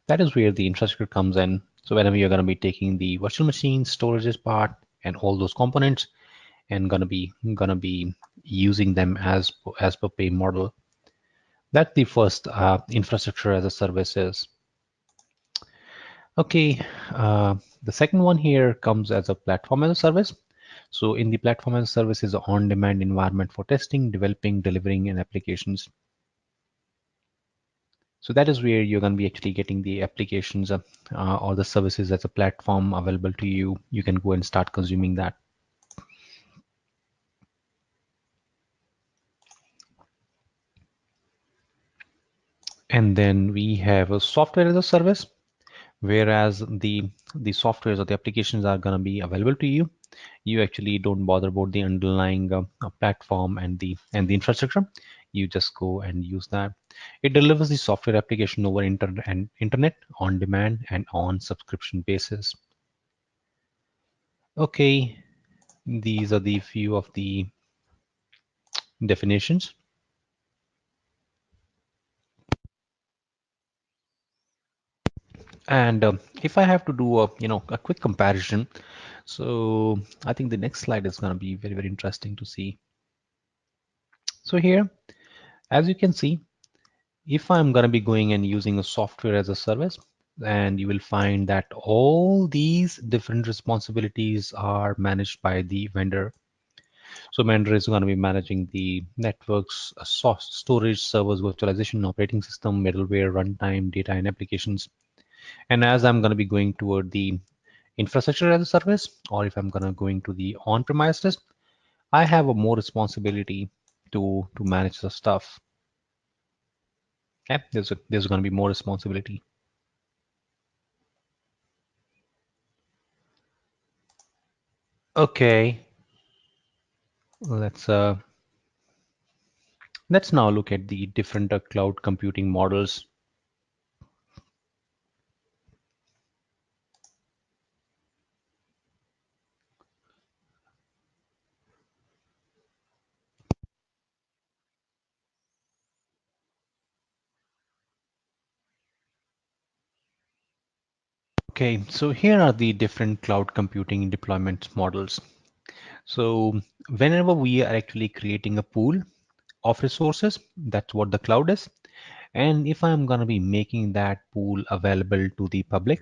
That is where the infrastructure comes in. So whenever you're going to be taking the virtual machine, storages part, and all those components, and gonna be using them as per pay model. That's the first infrastructure as a service is. Okay, the second one here comes as a platform as a service. So in the platform as a service is an on-demand environment for testing, developing, delivering, and applications. So that is where you're going to be actually getting the applications or the services as a platform available to you. You can go and start consuming that. And then we have a software as a service, whereas the softwares or the applications are going to be available to you. You actually don't bother about the underlying platform and the infrastructure. You just go and use that. It delivers the software application over internet on demand and on subscription basis. Okay, these are the few of the definitions. And if I have to do a quick comparison, so I think the next slide is going to be very interesting to see. So here, as you can see, if I'm going to be going and using a software as a service, and you will find that all these different responsibilities are managed by the vendor. So vendor is going to be managing the networks, storage, servers, virtualization, operating system, middleware, runtime, data, and applications. And as I'm going to be going toward the infrastructure as a service, or if I'm going to going to the on-premises, I have a more responsibility to manage the stuff. Okay, there's going to be more responsibility. Okay, let's now look at the different cloud computing models. Okay, so here are the different cloud computing deployment models. So whenever we are actually creating a pool of resources, that's what the cloud is. And if I'm going to be making that pool available to the public,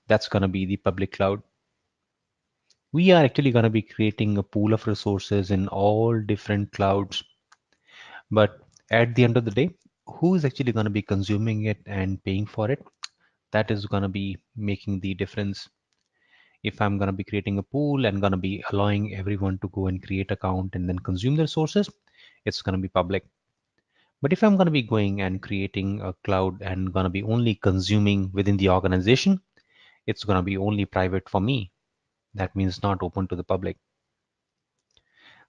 that's going to be the public cloud. We are actually going to be creating a pool of resources in all different clouds. But at the end of the day, who is actually going to be consuming it and paying for it? That is going to be making the difference. If I'm going to be creating a pool and going to be allowing everyone to go and create account and then consume the resources, it's going to be public. But if I'm going to be going and creating a cloud and going to be only consuming within the organization, it's going to be only private for me. That means not open to the public.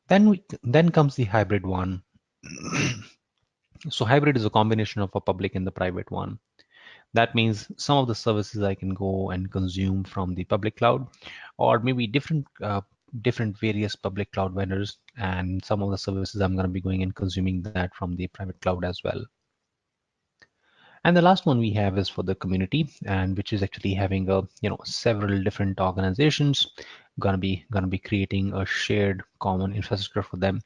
Then comes the hybrid one. So hybrid is a combination of a public and the private one. That means some of the services I can go and consume from the public cloud, or maybe different various public cloud vendors, and some of the services I'm going to be going and consuming that from the private cloud as well. And the last one we have is for the community, and which is actually having a several different organizations gonna be creating a shared common infrastructure for them.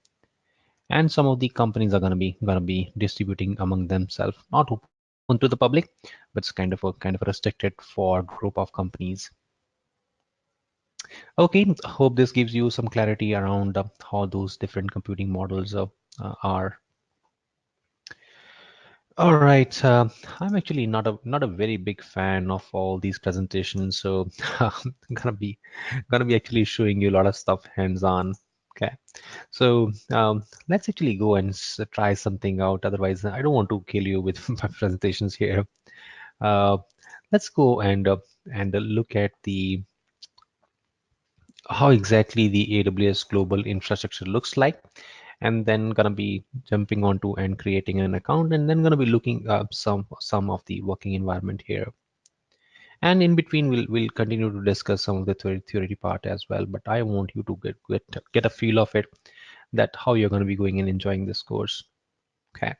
and some of the companies are going to be distributing among themselves, not open to the public, but it's kind of restricted for group of companies. Okay, hope this gives you some clarity around how those different computing models are. All right, I'm actually not a very big fan of all these presentations, so I'm gonna be actually showing you a lot of stuff hands-on. Okay, so let's actually go and try something out. Otherwise, I don't want to kill you with my presentations here. Uh, let's go and look at the how exactly the AWS global infrastructure looks like, and then gonna be jumping onto and creating an account, and then gonna be looking up some of the working environment here. And in between, we'll continue to discuss some of the theory part as well. But I want you to get a feel of it, that how you're gonna be going and enjoying this course. Okay.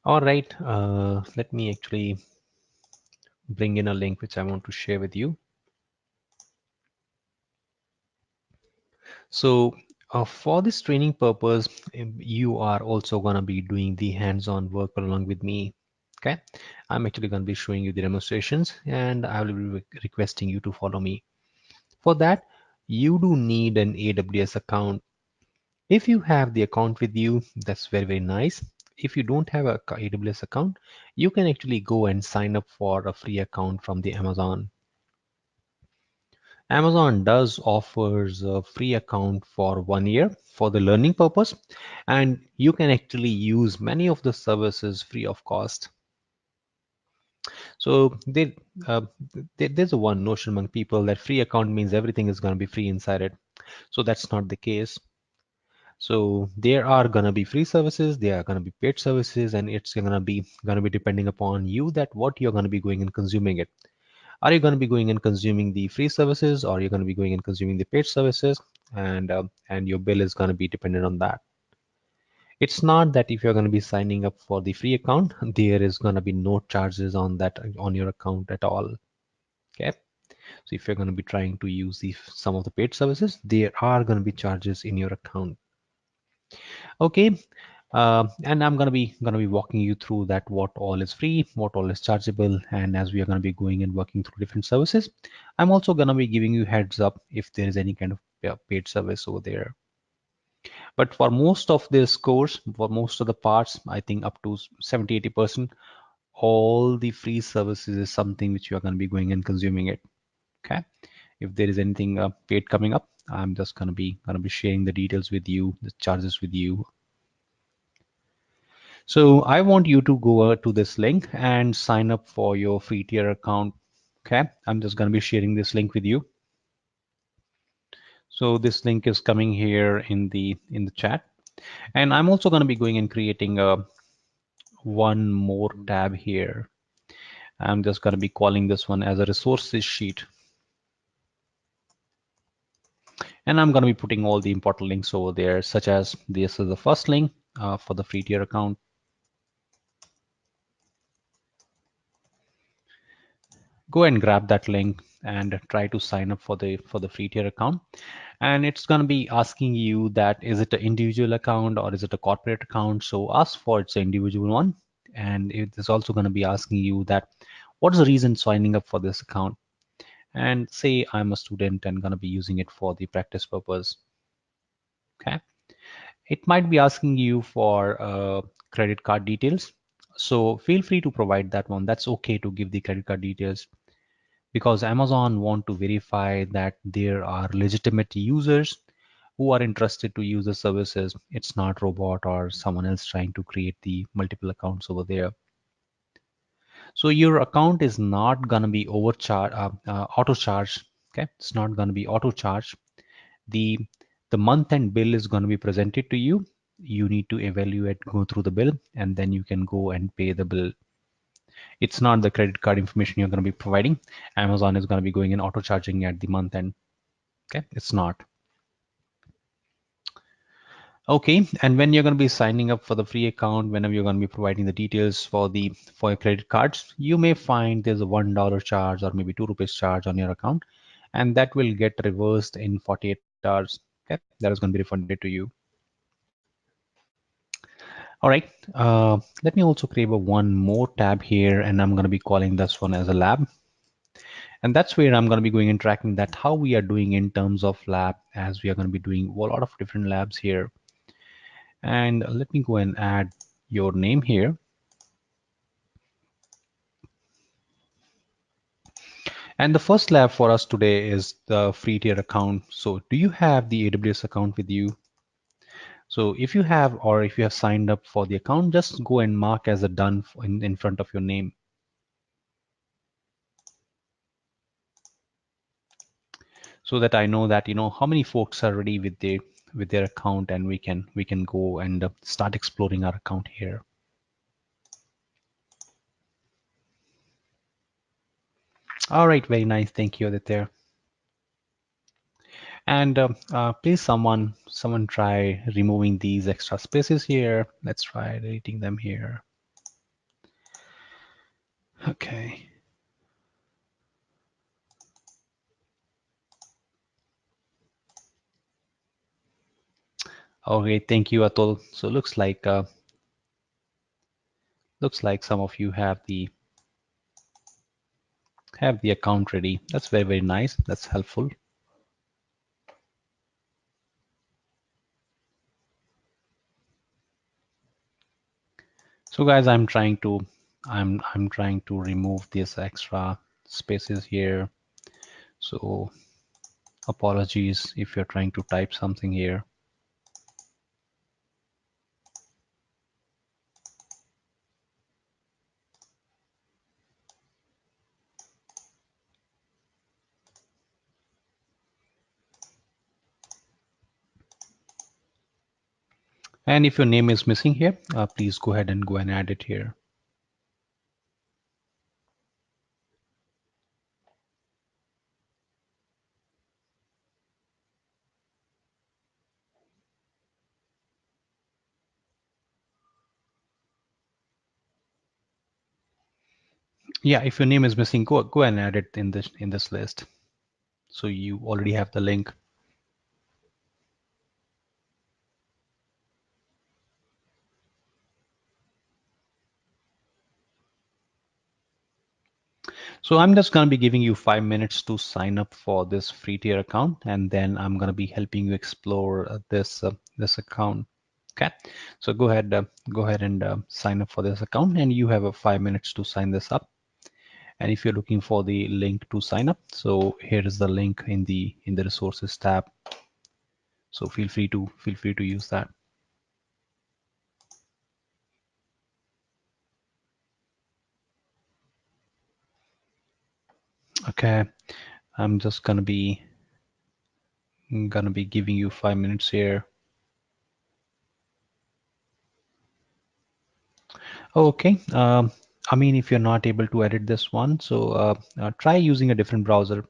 All right. Let me actually bring in a link which I want to share with you. So for this training purpose, you are also going to be doing the hands-on work along with me. Okay, I'm actually going to be showing you the demonstrations, and I will be requesting you to follow me. For that, you do need an AWS account. If you have the account with you, that's very nice. If you don't have a AWS account, you can actually go and sign up for a free account from the Amazon. Amazon does offers a free account for 1 year for the learning purpose, and you can actually use many of the services free of cost. So uh, there's a one notion among people that free account means everything is going to be free inside it. So that's not the case. So there are going to be free services, there are going to be paid services, and it's going to be depending upon you that what you're going to be going and consuming it. Are you going to be going and consuming the free services, or are you going to be going and consuming the paid services? And your bill is going to be dependent on that. It's not that if you're going to be signing up for the free account, there is going to be no charges on that on your account at all. Okay. So if you're going to be trying to use some of the paid services, there are going to be charges in your account. Okay. And I'm gonna be walking you through that what all is free, what all is chargeable, and as we are gonna be going and working through different services, I'm also gonna be giving you heads up if there is any kind of paid service over there. But for most of this course, for most of the parts, I think up to 70-80%, all the free services is something which you are gonna be going and consuming it. Okay. If there is anything paid coming up, I'm just gonna be sharing the details with you, the charges with you. So I want you to go to this link and sign up for your free tier account. Okay, I'm just going to be sharing this link with you. So this link is coming here in the chat, and I'm also going to be going and creating one more tab here. I'm just going to be calling this one as a resources sheet, and I'm going to be putting all the important links over there, such as this is the first link for the free tier account. Go and grab that link and try to sign up for the free tier account, and it's going to be asking you that is it an individual account or is it a corporate account. So ask for it's an individual one, and it is also going to be asking you that what is the reason signing up for this account, and say I'm a student and going to be using it for the practice purpose. Okay, it might be asking you for credit card details, so feel free to provide that one. That's okay to give the credit card details, because Amazon want to verify that there are legitimate users who are interested to use the services. It's not robot or someone else trying to create the multiple accounts over there. So your account is not gonna be overcharged, auto charged. Okay, it's not gonna be auto charged. The the month end bill is gonna be presented to you. You need to evaluate, go through the bill, and then you can go and pay the bill. It's not the credit card information you're going to be providing. Amazon is going to be going and auto charging at the month end. Okay, it's not. Okay, and when you're going to be signing up for the free account, whenever you're going to be providing the details for your credit cards, you may find there's a $1 charge or maybe 2 rupees charge on your account, and that will get reversed in 48 hours. Okay, that is going to be refunded to you. All right, let me also create a one more tab here, and I'm going to be calling this one as a lab. And that's where I'm going to be going and tracking that how we are doing in terms of lab, as we are going to be doing a lot of different labs here. And let me go and add your name here. And the first lab for us today is the free tier account. So do you have the AWS account with you? So if you have, or if you have signed up for the account, just go and mark as a done in front of your name, so that I know that, you know, how many folks are ready with their account, and we can go and start exploring our account here. All right, very nice. Thank you, Aditya. And please, someone try removing these extra spaces here. Let's try deleting them here. Okay. Okay, thank you, Atul. So looks like some of you have the account ready. That's very, very nice. That's helpful. So guys, I'm trying to remove these extra spaces here. So apologies if you're trying to type something here. And if your name is missing here, please go ahead and go and add it here. Yeah, if your name is missing, go and add it in this list. So you already have the link. So I'm just going to be giving you 5 minutes to sign up for this free tier account, and then I'm going to be helping you explore this account. Okay, so go ahead and sign up for this account, and you have 5 minutes to sign this up. And if you're looking for the link to sign up, so here is the link in the resources tab. So feel free to use that. Okay, I'm just gonna be giving you 5 minutes here. Okay. I mean, if you're not able to edit this one, so try using a different browser,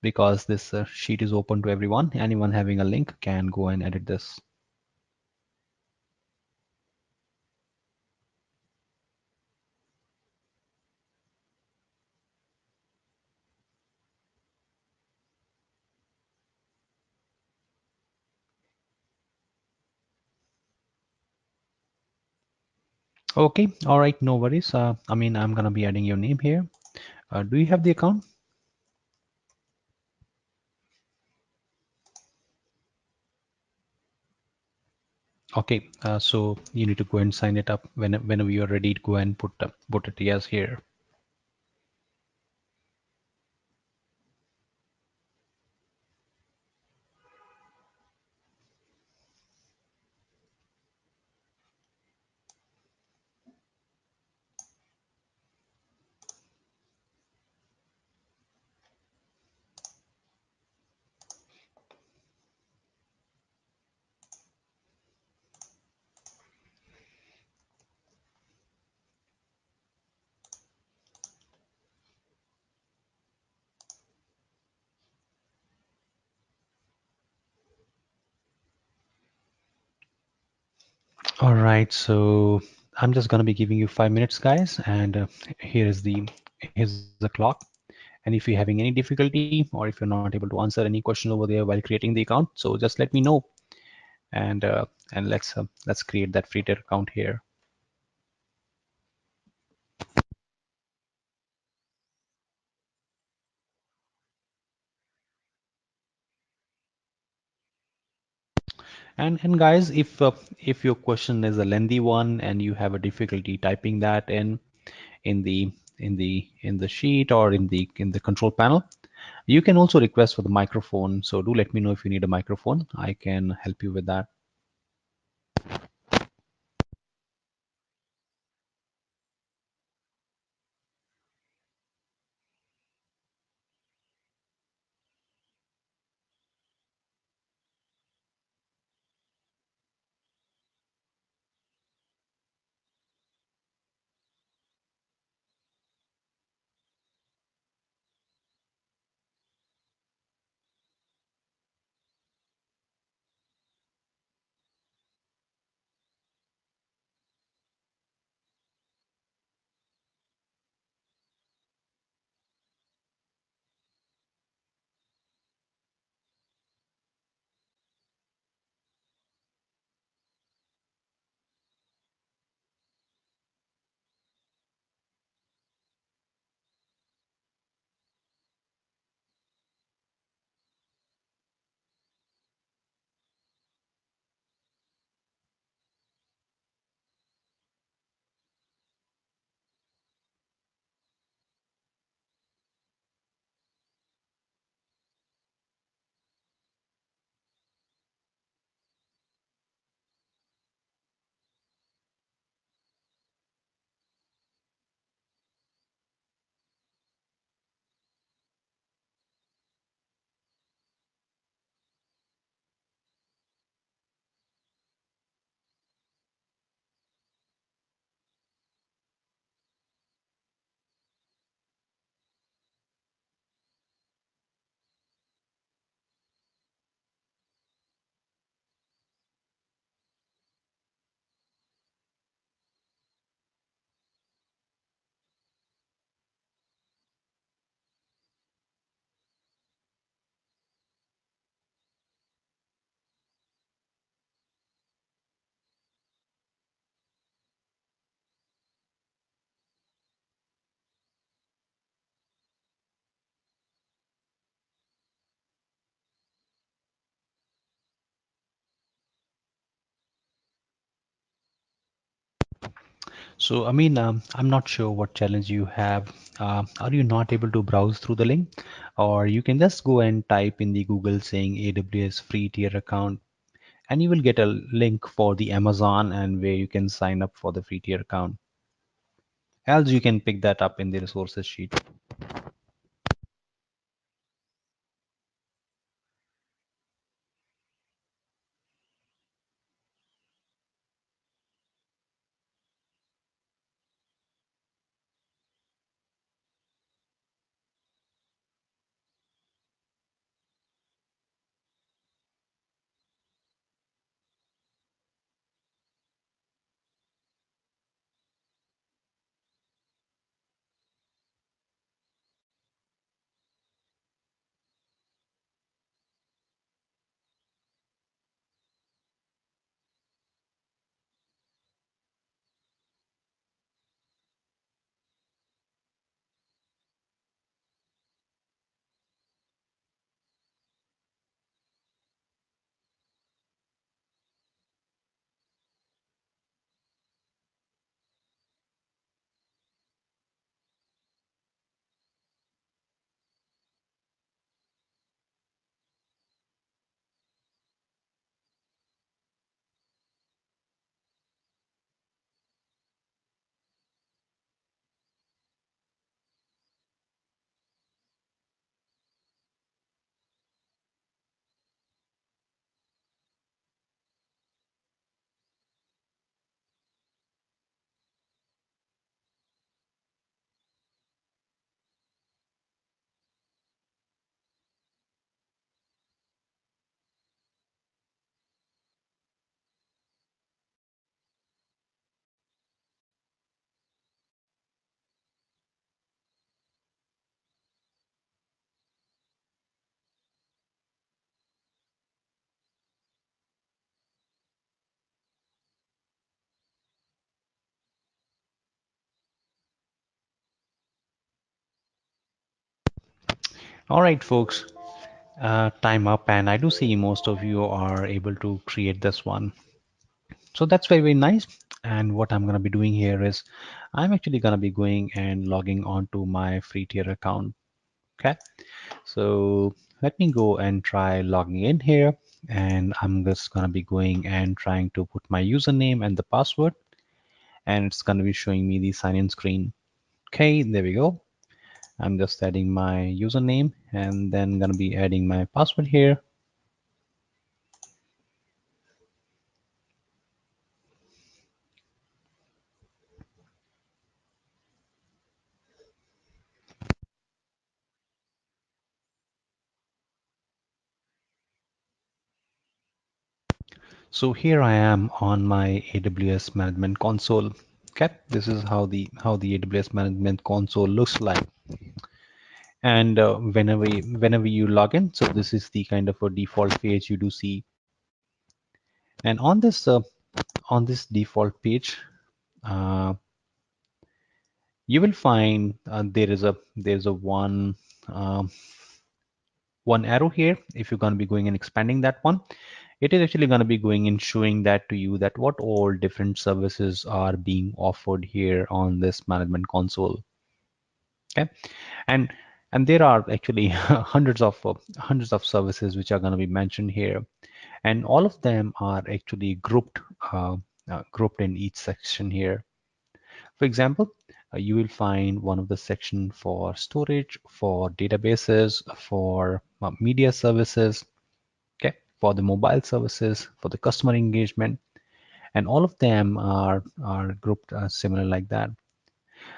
because this sheet is open to everyone. Anyone having a link can go and edit this. Okay. All right. No worries. I mean, I'm gonna be adding your name here. Do you have the account? Okay. So you need to go and sign it up whenever you're ready to go and put it yes here. All right, so I'm just gonna be giving you 5 minutes, guys, and here's the clock. And if you're having any difficulty, or if you're not able to answer any question over there while creating the account, so just let me know, and let's create that free tier account here. And guys, if your question is a lengthy one and you have a difficulty typing that in the in the sheet or in the control panel, you can also request for the microphone. So do let me know if you need a microphone. I can help you with that. So, I mean, I'm not sure what challenge you have. Are you not able to browse through the link? Or you can just go and type in the Google saying AWS free tier account, and you will get a link for the Amazon and where you can sign up for the free tier account. Else, you can pick that up in the resources sheet. All right, folks, time up, and I do see most of you are able to create this one. So that's very, very nice. And what I'm going to be doing here is I'm actually going to be going and logging onto my free tier account. Okay. So let me go and try logging in here. And I'm just going to be going and trying to put my username and the password. And it's going to be showing me the sign in screen. Okay, there we go. I'm just adding my username and then going to be adding my password here. So here I am on my AWS Management Console. Okay, this is how the AWS Management Console looks like. And whenever you log in, so this is the kind of a default page you do see. And on this default page, uh, you will find there is a um, one arrow here. If you're going to be going and expanding that one, it is actually going to be going and showing that to you that what all different services are being offered here on this management console. Okay, and and there are actually hundreds of services which are going to be mentioned here, and all of them are actually grouped in each section here. For example, you will find one of the section for storage, for databases, for media services, okay, for the mobile services, for the customer engagement, and all of them are grouped similar like that.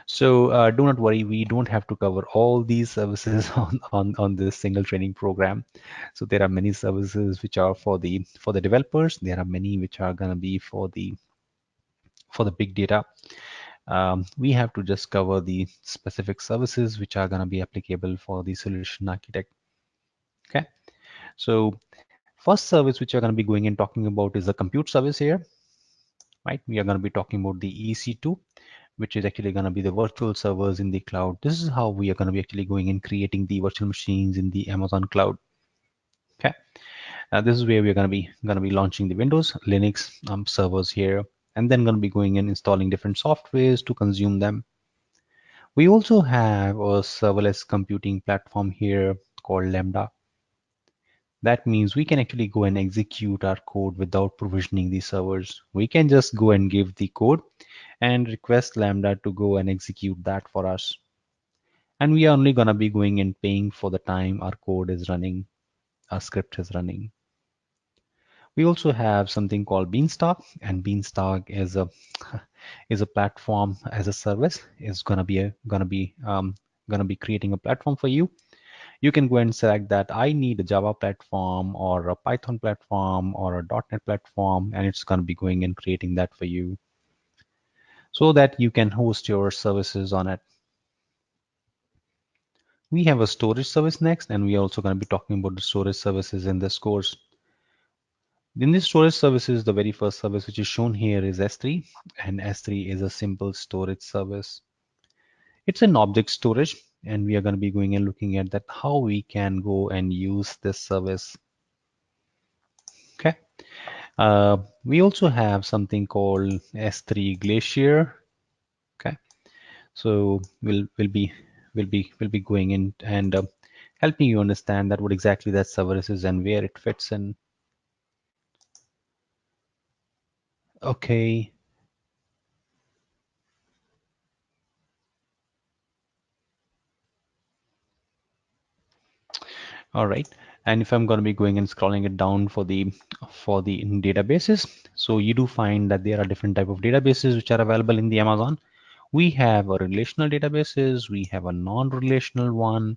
So do not worry, we don't have to cover all these services on this single training program. So there are many services which are for the developers. There are many which are going to be for the big data. We have to just cover the specific services which are going to be applicable for the solution architect. Okay, so first service which we're going to be going and talking about is the compute service here, right? We are going to be talking about the EC2, which is actually going to be the virtual servers in the cloud. This is how we are going to be actually going and creating the virtual machines in the Amazon cloud. Okay, this is where we're going to be launching the Windows, Linux servers here, and then going to be going and installing different softwares to consume them. We also have a serverless computing platform here called Lambda. That means we can actually go and execute our code without provisioning the servers. We can just go and give the code and request Lambda to go and execute that for us. And we are only going to be going and paying for the time our code is running, our script is running. We also have something called Beanstalk, and Beanstalk is a is a platform as a service. It's gonna be creating a platform for you. You can go and select that I need a Java platform or a Python platform or a .NET platform, and it's gonna be going and creating that for you so that you can host your services on it. We have a storage service next, and we are also going to be talking about the storage services in this course. In this storage services, the very first service which is shown here is S3, and S3 is a simple storage service. It's an object storage, and we are going to be going and looking at that how we can go and use this service. Okay. We also have something called S3 Glacier. Okay. So we'll be going in and helping you understand that what exactly that service is and where it fits in. Okay. All right. And if I'm going to be going and scrolling it down for the databases, so you do find that there are different type of databases which are available in the Amazon. We have a relational databases, we have a non-relational one,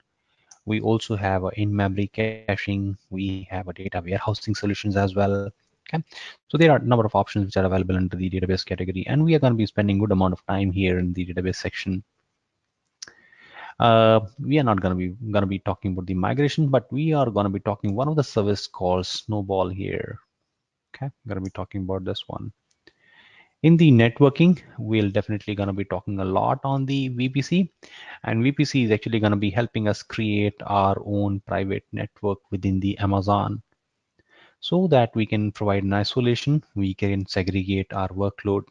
we also have a in-memory caching, we have a data warehousing solutions as well. Okay, so there are a number of options which are available under the database category, and we are going to be spending good amount of time here in the database section. We are not going to be talking about the migration, but we are going to be talking one of the service called Snowball here. Okay, I'm going to be talking about this one. In the networking, we're definitely going to be talking a lot on the VPC, and VPC is actually going to be helping us create our own private network within the Amazon so that we can provide an isolation, we can segregate our workload.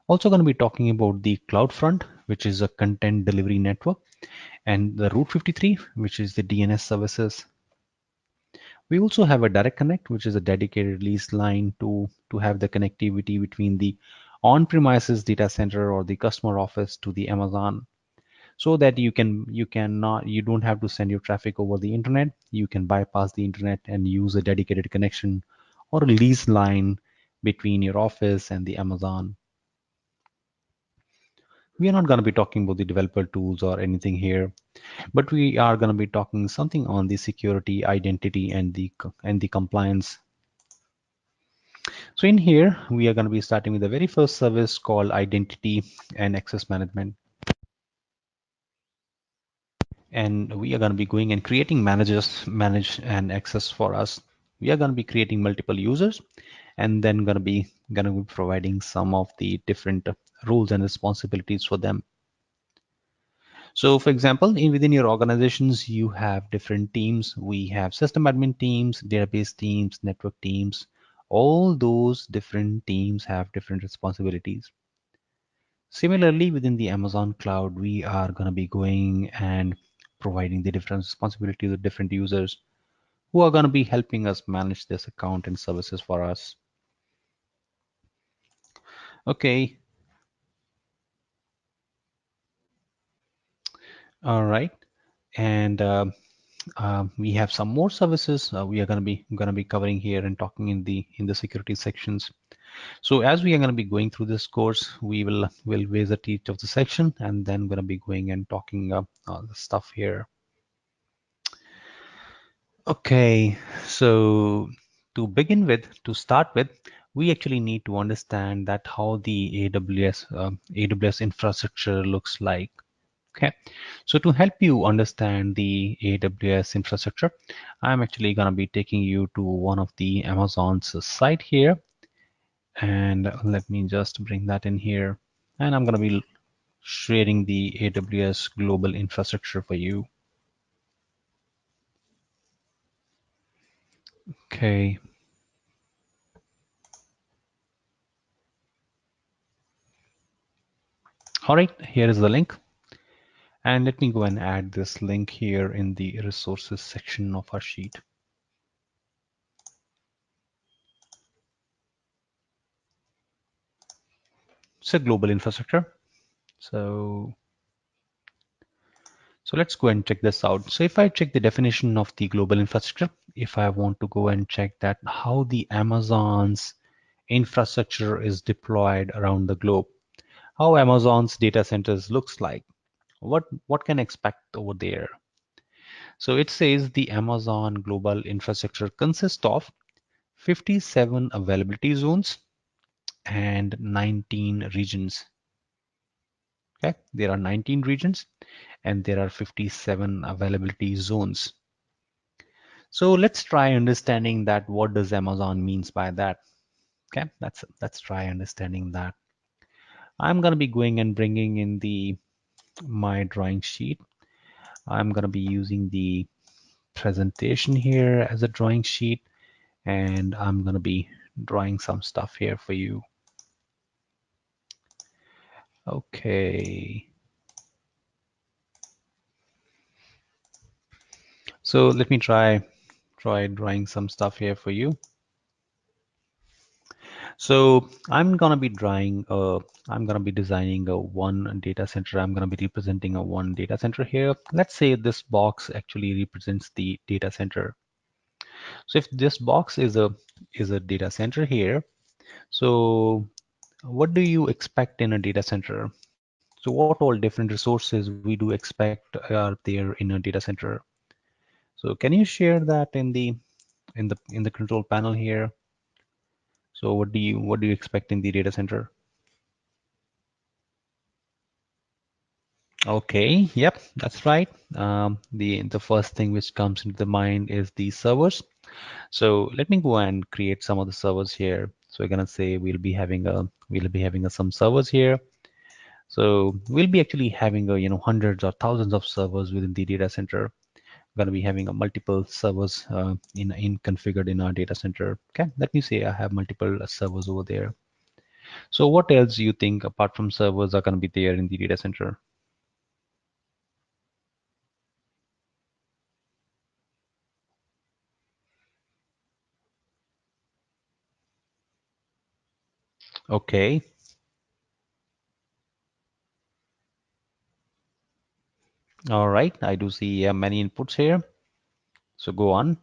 Also going to be talking about the CloudFront, which is a content delivery network, and the Route 53, which is the DNS services. We also have a direct connect, which is a dedicated lease line to have the connectivity between the on-premises data center or the customer office to the Amazon, so that you don't have to send your traffic over the internet. You can bypass the internet and use a dedicated connection or a lease line between your office and the Amazon. We are not going to be talking about the developer tools or anything here, but we are going to be talking something on the security, identity, and the compliance. So in here, we are going to be starting with the very first service called identity and access management. And we are going to be going and creating manage and access for us. We are going to be creating multiple users and then going to be providing some of the different roles and responsibilities for them. So for example, within your organizations, you have different teams. We have system admin teams, database teams, network teams. All those different teams have different responsibilities. Similarly, within the Amazon cloud, we are going to be going and providing the different responsibilities of different users who are going to be helping us manage this account and services for us. Okay, all right. And we have some more services we are going to be covering here and talking in the security sections. So as we are going to be going through this course, will visit each of the section and then going to be going and talking the stuff here. Okay, so to start with, we actually need to understand that how the AWS infrastructure looks like. Okay, so to help you understand the AWS infrastructure, I'm actually going to be taking you to one of the Amazon's site here, and let me just bring that in here, and I'm going to be sharing the AWS global infrastructure for you. Okay, all right, here is the link. And let me go and add this link here in the resources section of our sheet. It's a global infrastructure. So, so let's go and check this out. So if I check the definition of the global infrastructure, if I want to go and check that how the Amazon's infrastructure is deployed around the globe, how Amazon's data centers looks like, what can I expect over there? So it says the Amazon global infrastructure consists of 57 availability zones and 19 regions. Okay, there are 19 regions and there are 57 availability zones. So let's try understanding that what does Amazon means by that. Okay, let's try understanding that. I'm going to be going and bringing in the my drawing sheet. I'm going to be using the presentation here as a drawing sheet, and I'm going to be drawing some stuff here for you. Okay. So let me try drawing some stuff here for you. So I'm gonna be designing a one data center. I'm gonna be representing a one data center here. Let's say this box actually represents the data center. So if this box is a data center here, so what do you expect in a data center? So what all different resources we do expect are there in a data center? So can you share that in the control panel here? So what do you expect in the data center? Okay, yep, that's right. The first thing which comes into the mind is the servers. So let me go and create some of the servers here. So we're gonna say we'll be having some servers here. So we'll be actually having hundreds or thousands of servers within the data center. Going to be having a multiple servers in configured in our data center. Okay, let me say I have multiple servers over there. So what else do you think apart from servers are going to be there in the data center? Okay, all right. I do see many inputs here. So go on.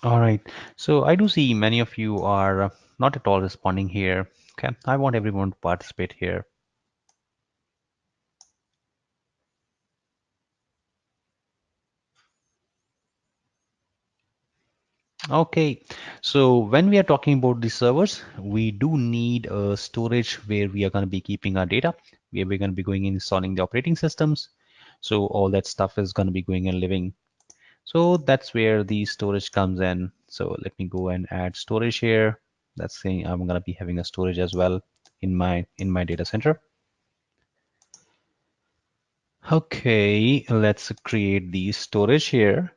All right. So I do see many of you are not at all responding here. Okay, I want everyone to participate here. Okay, so when we are talking about the servers, we do need a storage where we are going to be keeping our data, where we're going to be going and installing the operating systems. So all that stuff is going to be going and living. So that's where the storage comes in. So let me go and add storage here. That's saying I'm going to be having a storage as well in my data center. Okay, let's create the storage here.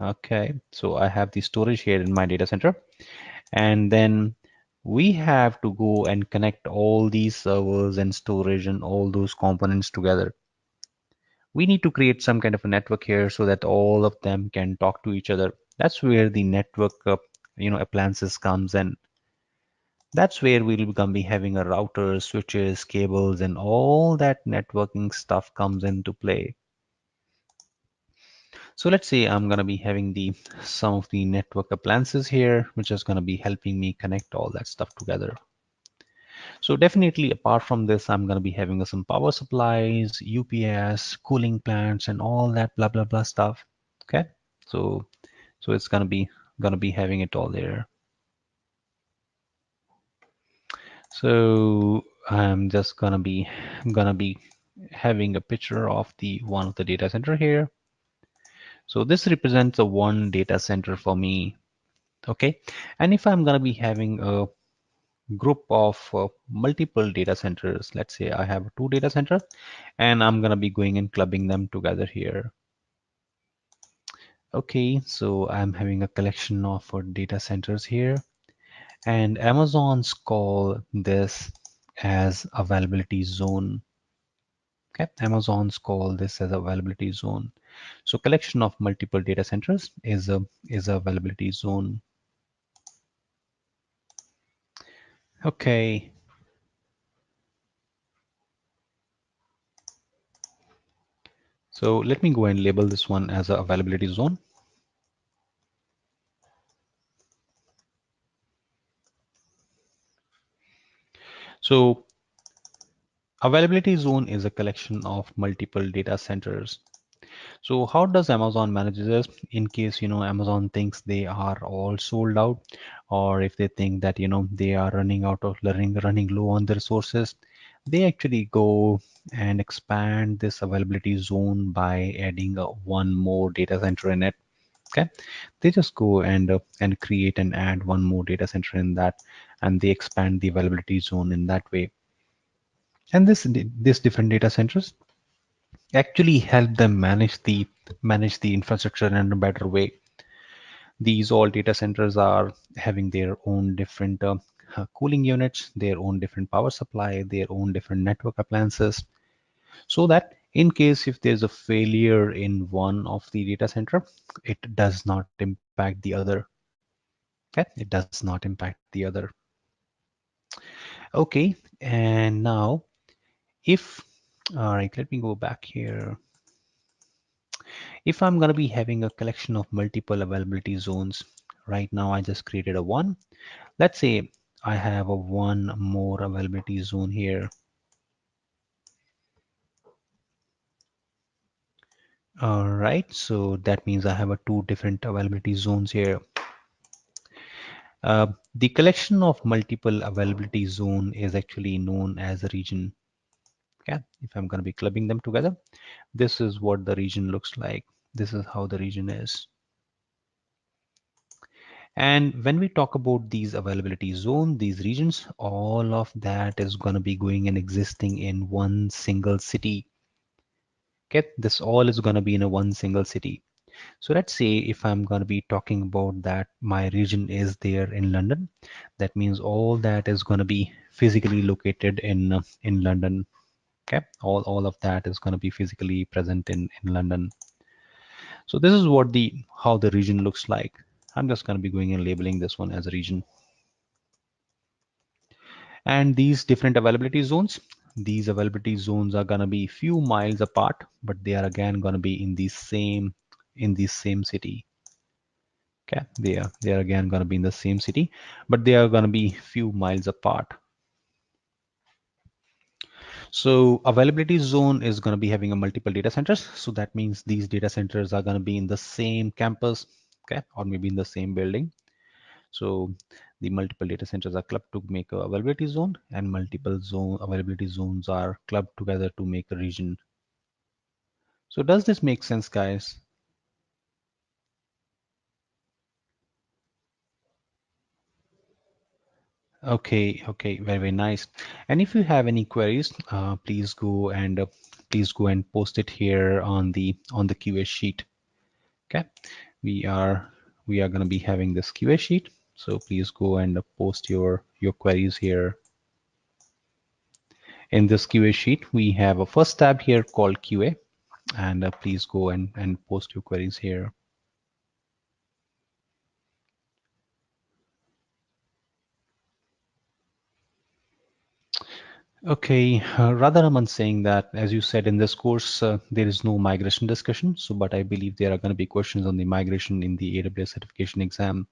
Okay, so I have the storage here in my data center. And then we have to go and connect all these servers and storage and all those components together. We need to create some kind of a network here so that all of them can talk to each other. That's where the network appliances comes in. That's where we'll be having a router, switches, cables, and all that networking stuff comes into play. So let's say I'm going to be having the some of the network appliances here, which is going to be helping me connect all that stuff together. So definitely apart from this, I'm going to be having some power supplies, UPS, cooling plants, and all that blah blah blah stuff. Okay, so it's going to be having it all there. So I'm just gonna be having a picture of the one of the data center here. So this represents a one data center for me. Okay, and if I'm gonna be having a group of multiple data centers, let's say I have two data centers and I'm gonna be going and clubbing them together here. Okay, so I'm having a collection of data centers here, and Amazon's call this as availability zone. Okay, Amazon's call this as availability zone. So collection of multiple data centers is a availability zone. Okay, so let me go and label this one as a availability zone. So availability zone is a collection of multiple data centers. So how does Amazon manage this in case Amazon thinks they are all sold out, or if they think that they are running out of running low on their resources, they actually go and expand this availability zone by adding one more data center in it. Okay, they just go and create and add one more data center in that, and they expand the availability zone in that way. And this different data centers actually help them manage the infrastructure in a better way. These all data centers are having their own different cooling units, their own different power supply, their own different network appliances, so that in case if there's a failure in one of the data center, it does not impact the other. Okay, it does not impact the other. Okay, and now if all right, let me go back here. If I'm going to be having a collection of multiple availability zones, right now I just created a one. Let's say I have a one more availability zone here. All right, so that means I have a two different availability zones here. The collection of multiple availability zone is actually known as a region. Okay, if I'm going to be clubbing them together, this is what the region looks like. This is how the region is. And when we talk about these availability zone, these regions, all of that is going to be going and existing in one single city. Okay, this all is going to be in a one single city. So let's say if I'm going to be talking about that my region is there in London, that means all that is going to be physically located in London. Okay, all of that is going to be physically present in London. So this is what the how the region looks like. I'm just going to be going and labeling this one as a region. And these different these availability zones are going to be few miles apart, but they are again going to be in the same city. Okay, they are again going to be in the same city, but they are going to be few miles apart. So availability zone is going to be having a multiple data centers. So that means these data centers are going to be in the same campus, okay, or maybe in the same building. So the multiple data centers are clubbed to make a availability zone, and multiple zone availability zones are clubbed together to make a region. So does this make sense, guys? Okay, okay, very, very nice. And if you have any queries, please go and post it here on the QA sheet. Okay, we are we are going to be having this QA sheet, so please go and post your queries here. In this QA sheet, we have a first tab here called QA, and please go and post your queries here. Okay, Radharaman saying that, as you said in this course, there is no migration discussion. So, but I believe there are going to be questions on the migration in the AWS certification exam.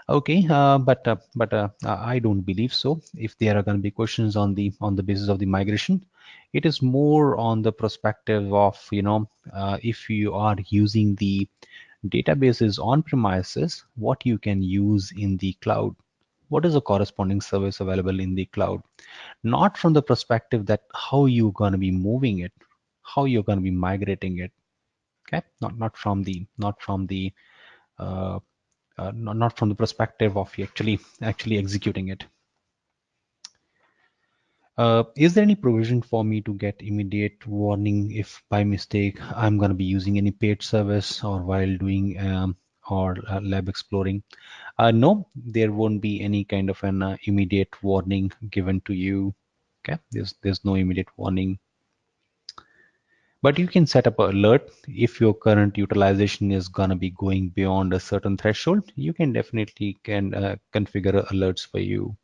Okay, but I don't believe so. If there are going to be questions on the basis of the migration, it is more on the perspective of, if you are using the databases on premises, what you can use in the cloud. What is the corresponding service available in the cloud? Not from the perspective that how you're going to be moving it, how you're going to be migrating it. Okay, not from the uh, not from the perspective of actually executing it. Is there any provision for me to get immediate warning if by mistake I'm going to be using any paid service or while doing or lab exploring? No, there won't be any kind of an immediate warning given to you. Okay, there's no immediate warning, but you can set up an alert if your current utilization is gonna be going beyond a certain threshold. You can definitely can configure alerts for you.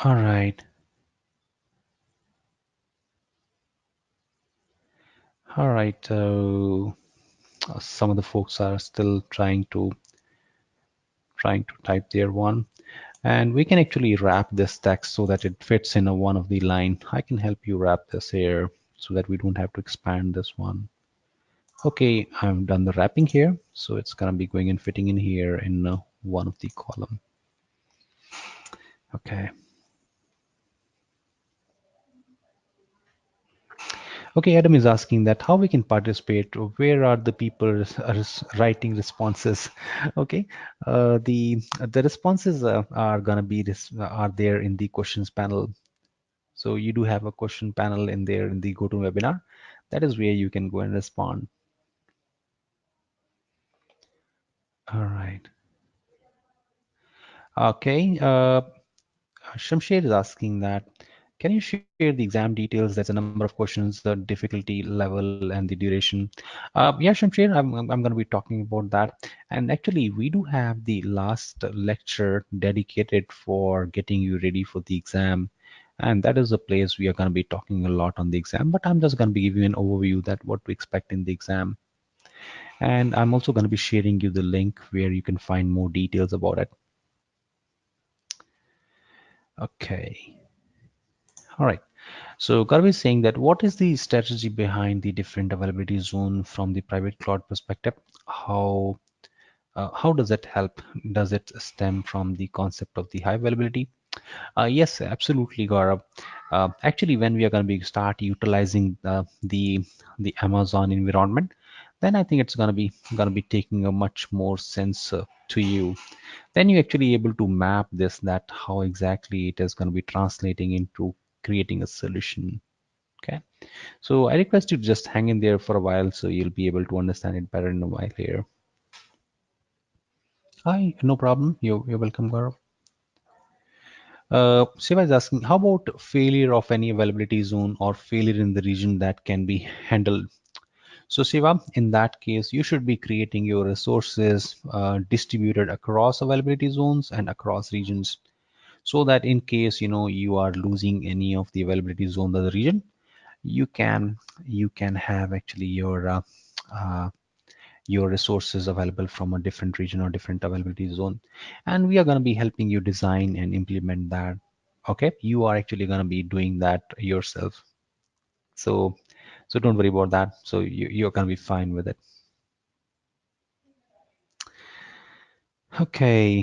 All right, all right. Some of the folks are still trying to type their one, and we can actually wrap this text so that it fits in a one of the line. I can help you wrap this here so that we don't have to expand this one. Okay, I've done the wrapping here, so it's gonna be going and fitting in here in one of the column. Okay. Okay, Adam is asking that how we can participate. Where are the people writing responses? Okay, the responses are gonna be are there in the questions panel. So you do have a question panel in there in the GoToWebinar. That is where you can go and respond. All right. Okay. Shamsher is asking that, can you share the exam details? That's a number of questions, the difficulty level and the duration. Yeah, Shamsher, I'm going to be talking about that. And actually, we do have the last lecture dedicated for getting you ready for the exam. And that is a place we are going to be talking a lot on the exam, but I'm just going to be giving you an overview that what to expect in the exam. And I'm also going to be sharing you the link where you can find more details about it. Okay. All right. So Garvey is saying that what is the strategy behind the different availability zone from the private cloud perspective? How How does it help? Does it stem from the concept of the high availability? Yes, absolutely, Gaurav. Actually, when we are going to be start utilizing the Amazon environment, then I think it's going to be taking a much more sense to you. Then you actually able to map this, that how exactly it is going to be translating into creating a solution. Okay, so I request you to just hang in there for a while, so you'll be able to understand it better in a while here. Hi, no problem. You're welcome, Gaurav. Shiva is asking, how about failure of any availability zone or failure in the region that can be handled? So Shiva, in that case, you should be creating your resources distributed across availability zones and across regions, so that in case you are losing any of the availability zone of the region, you can you can have actually uh, your resources available from a different region or different availability zone, and we are going to be helping you design and implement that. Okay, you are actually going to be doing that yourself, so don't worry about that. So you're going to be fine with it. Okay,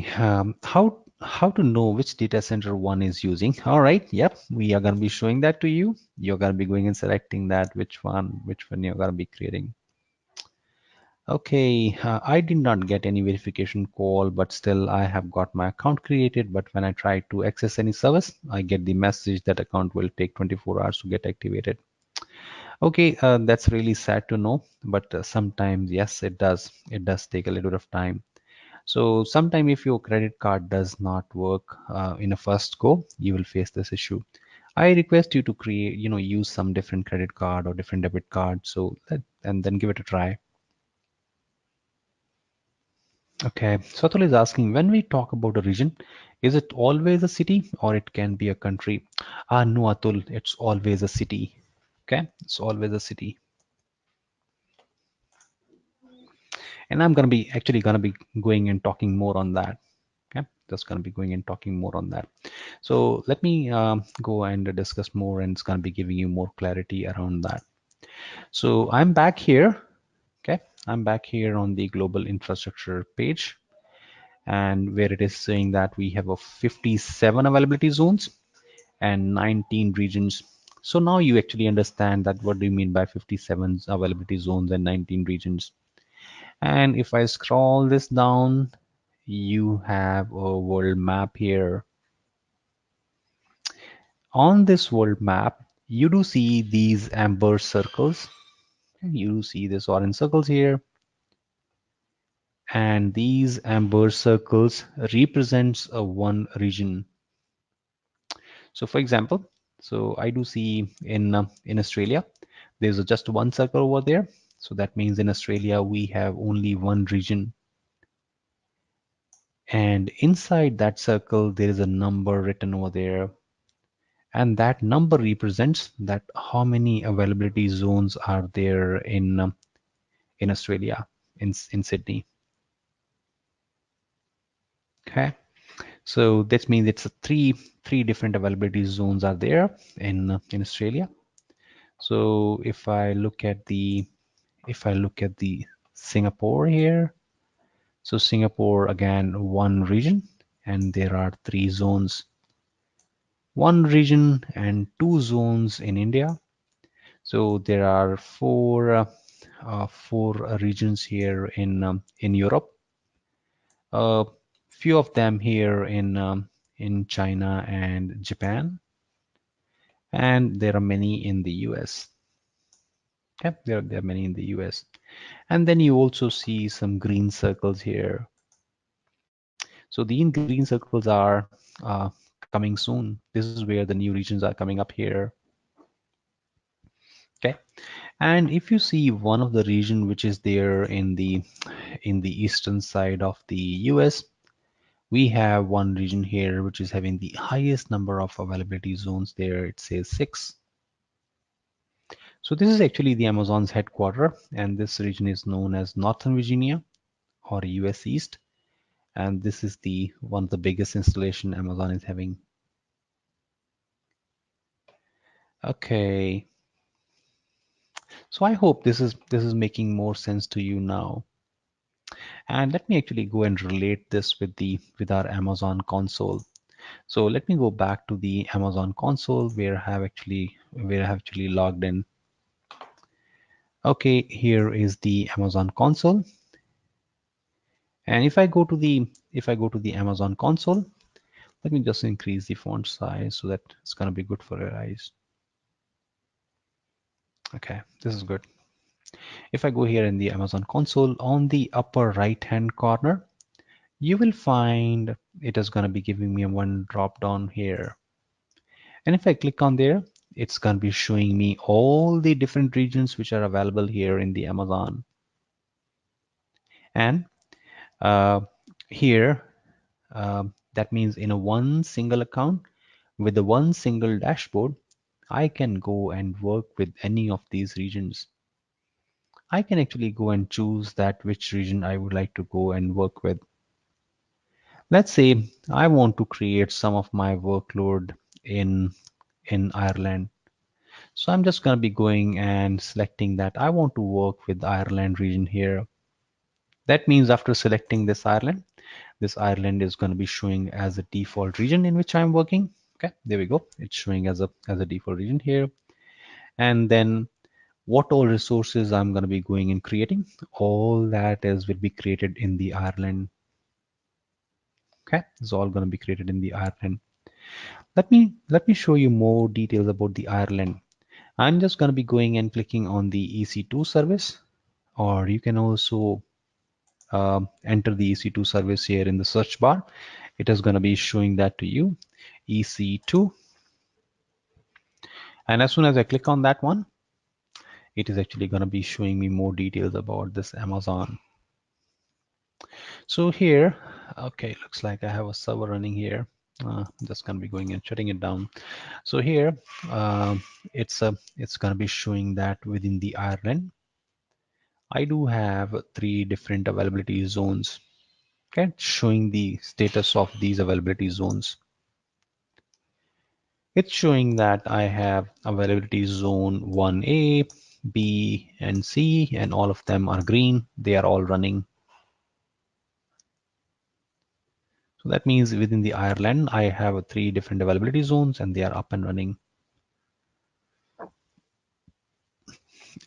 how to know which data center one is using? All right, yep, we are going to be showing that to you. You're going to be going and selecting that which one you're going to be creating. Okay, I did not get any verification call, but still I have got my account created. But when I try to access any service, I get the message that account will take 24 hours to get activated. Okay, that's really sad to know, but sometimes yes, it does. It does take a little bit of time. So sometime if your credit card does not work in a first go, you will face this issue. I request you to create, use some different credit card or different debit card. And then give it a try. Okay, so Atul is asking, when we talk about a region, is it always a city or it can be a country? No, Atul, it's always a city. Okay, it's always a city. And I'm gonna be actually gonna be going and talking more on that. Okay, just gonna be going and talking more on that. So let me go and discuss more, and it's gonna be giving you more clarity around that. So I'm back here. Okay, I'm back here on the global infrastructure page, and where it is saying that we have a 57 availability zones and 19 regions. So now you actually understand that what do you mean by 57 availability zones and 19 regions. And if I scroll this down, you have a world map here. On this world map, you do see these amber circles. You see this orange circles here, and these amber circles represents a one region. So for example, so I do see in Australia, there's just one circle over there. So that means in Australia we have only one region, and inside that circle there is a number written over there, and that number represents that how many availability zones are there in Australia, in Sydney. Okay, so that means it's a three different availability zones are there in Australia. So if I look at the Singapore here, so Singapore again one region, and there are three zones, one region and two zones in India. So there are four regions here in Europe, a few of them here in China and Japan, and there are many in the US. Okay, there are many in the US. And then you also see some green circles here. So these green circles are coming soon. This is where the new regions are coming up here. Okay, and if you see one of the region which is there in the eastern side of the US, we have one region here which is having the highest number of availability zones there. It says 6. So this is actually the Amazon's headquarter, and this region is known as Northern Virginia or US East, and this is the one of the biggest installation Amazon is having. Okay, so I hope this is making more sense to you now. And let me actually go and relate this with our Amazon console. So let me go back to the Amazon console where I have actually logged in. Okay, here is the Amazon console. And if I go to the Amazon console, let me just increase the font size so that it's going to be good for your eyes. Okay, this is good. If I go here in the Amazon console, on the upper right hand corner, you will find it is going to be giving me one drop down here. And if I click on there, it's going to be showing me all the different regions which are available here in the Amazon. And uh, here, that means in a one single account with the one single dashboard, I can go and work with any of these regions. I can actually go and choose that which region I would like to go and work with. Let's say I want to create some of my workload in Ireland. So I'm just going to be going and selecting that I want to work with Ireland region here. That means after selecting this Ireland is going to be showing as a default region in which I'm working. Okay, there we go. It's showing as a default region here. And then what all resources I'm going to be going and creating, all that is will be created in the Ireland. Okay, it's all going to be created in the Ireland. Let me show you more details about the Ireland. I'm just going to be going and clicking on the EC2 service, or you can also enter the EC2 service here in the search bar. It is going to be showing that to you, EC2. And as soon as I click on that one, it is actually going to be showing me more details about this Amazon. So here, okay, looks like I have a server running here. I'm just going to be going and shutting it down. So here, it's going to be showing that within the Ireland, I do have three different availability zones. Okay, showing the status of these availability zones. It's showing that I have availability zone 1A, B, and C, and all of them are green. They are all running. So that means within the Ireland, I have three different availability zones and they are up and running.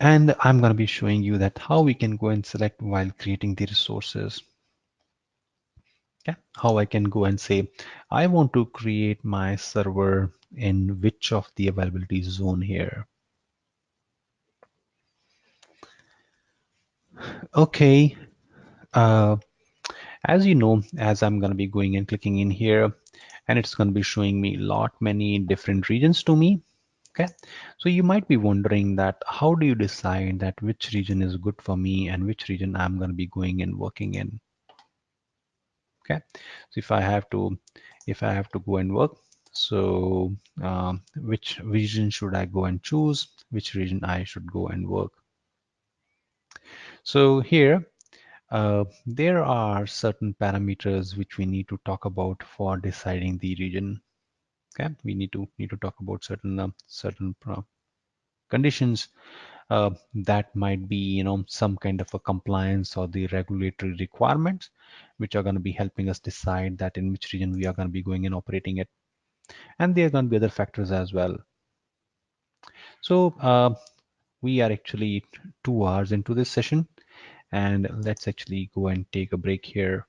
And I'm going to be showing you that how we can go and select while creating the resources. Okay, how I can go and say, I want to create my server in which of the availability zone here. Okay, uh, as you know, as I'm going to be going and clicking in here, and it's going to be showing me lot many different regions to me. Okay, so you might be wondering that how do you decide that which region is good for me and which region I'm going to be going and working in. Okay, so if I have to go and work, so which region should I go and choose, which region I should go and work. So here there are certain parameters which we need to talk about for deciding the region. Okay, we need to talk about certain conditions that might be, you know, some kind of a compliance or the regulatory requirements which are going to be helping us decide that in which region we are going to be going and operating it. And there are going to be other factors as well. So we are actually 2 hours into this session, and let's actually go and take a break here.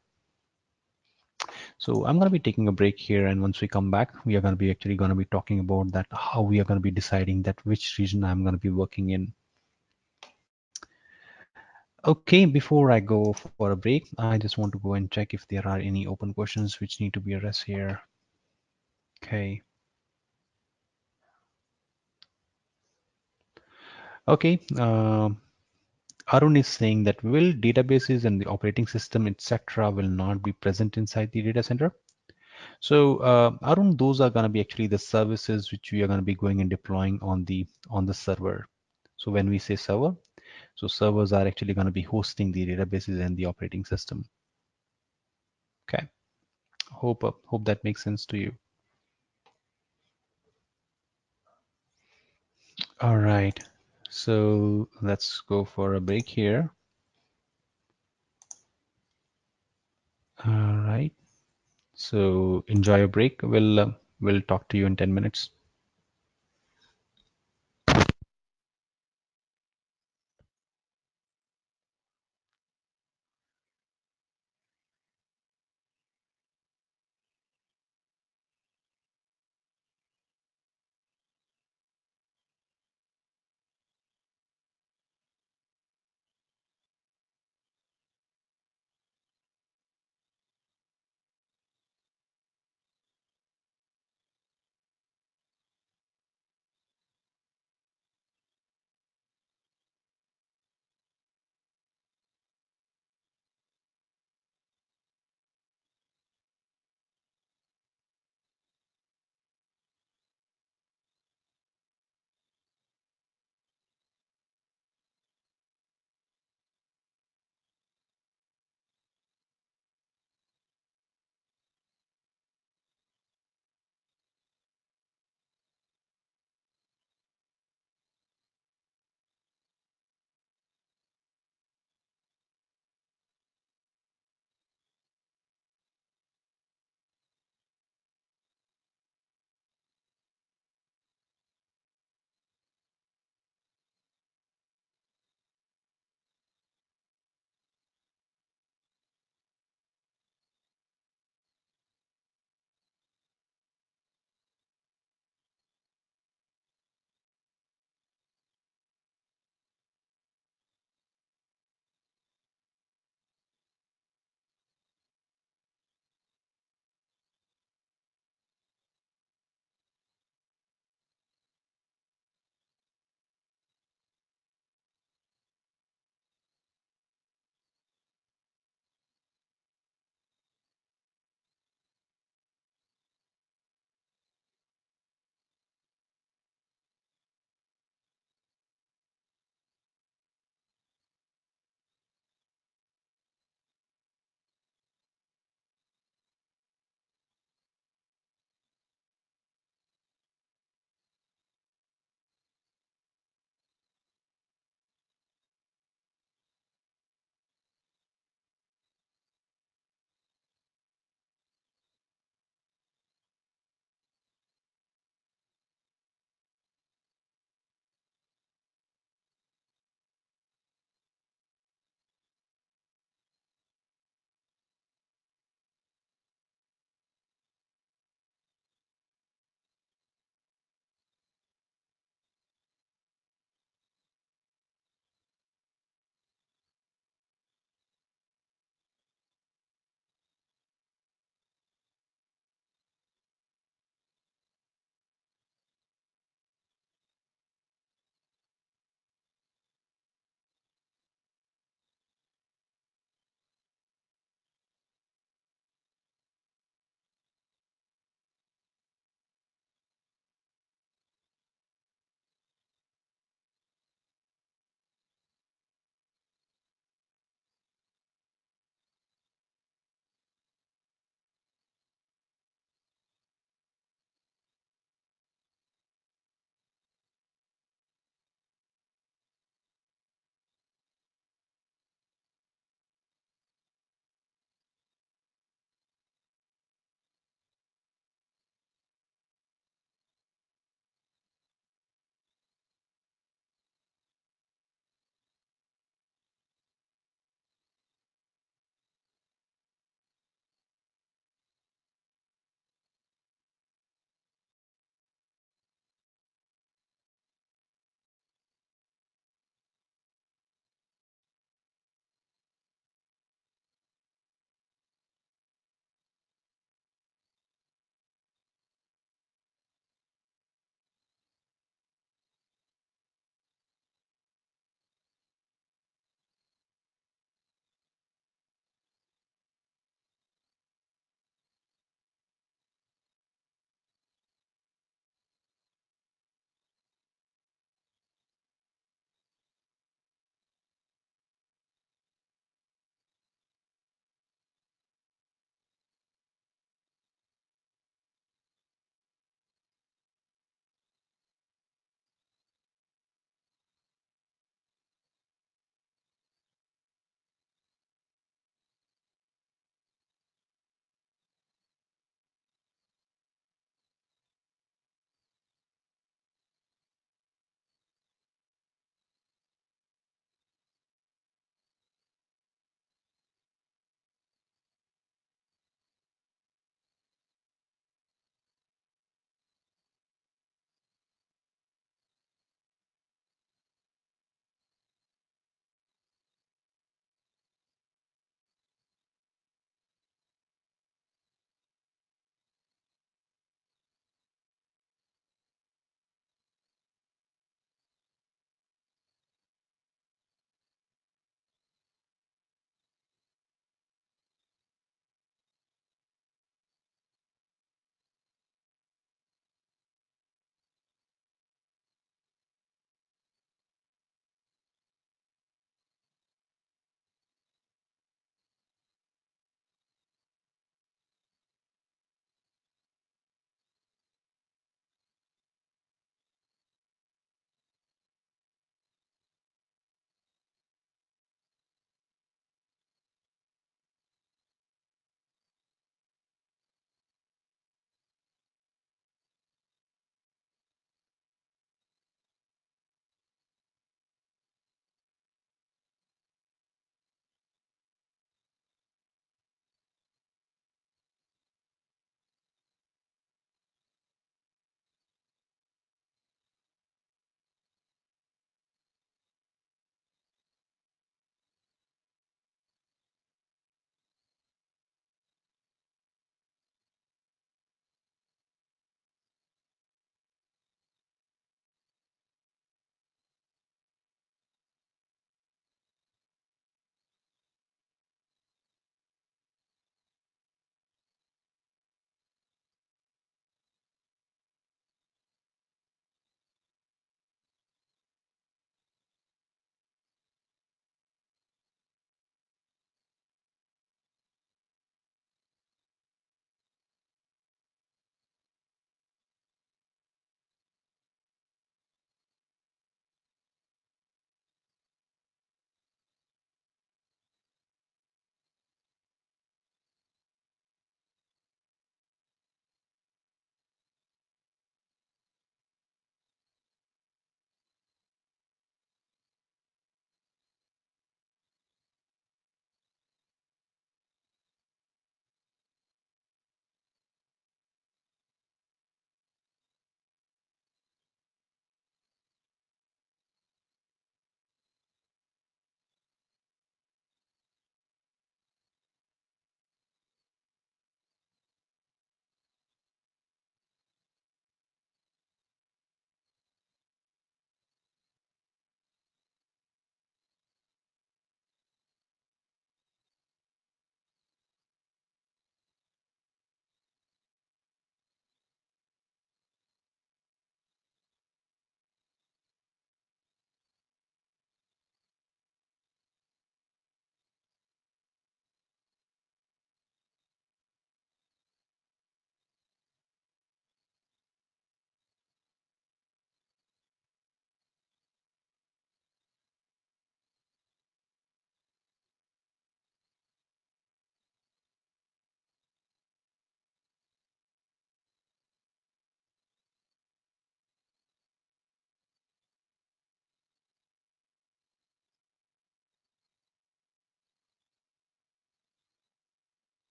So I'm going to be taking a break here, and once we come back, we are going to be actually going to be talking about that how we are going to be deciding that which region I'm going to be working in. Okay, before I go for a break, I just want to go and check if there are any open questions which need to be addressed here. Okay. Okay. Arun is saying that will databases and the operating system, etc., will not be present inside the data center. So Arun, those are going to be actually the services which we are going to be going and deploying on the server. So when we say server, so servers are actually going to be hosting the databases and the operating system. Okay. Hope that makes sense to you. All right. So let's go for a break here. All right. So enjoy your break. We'll talk to you in 10 minutes.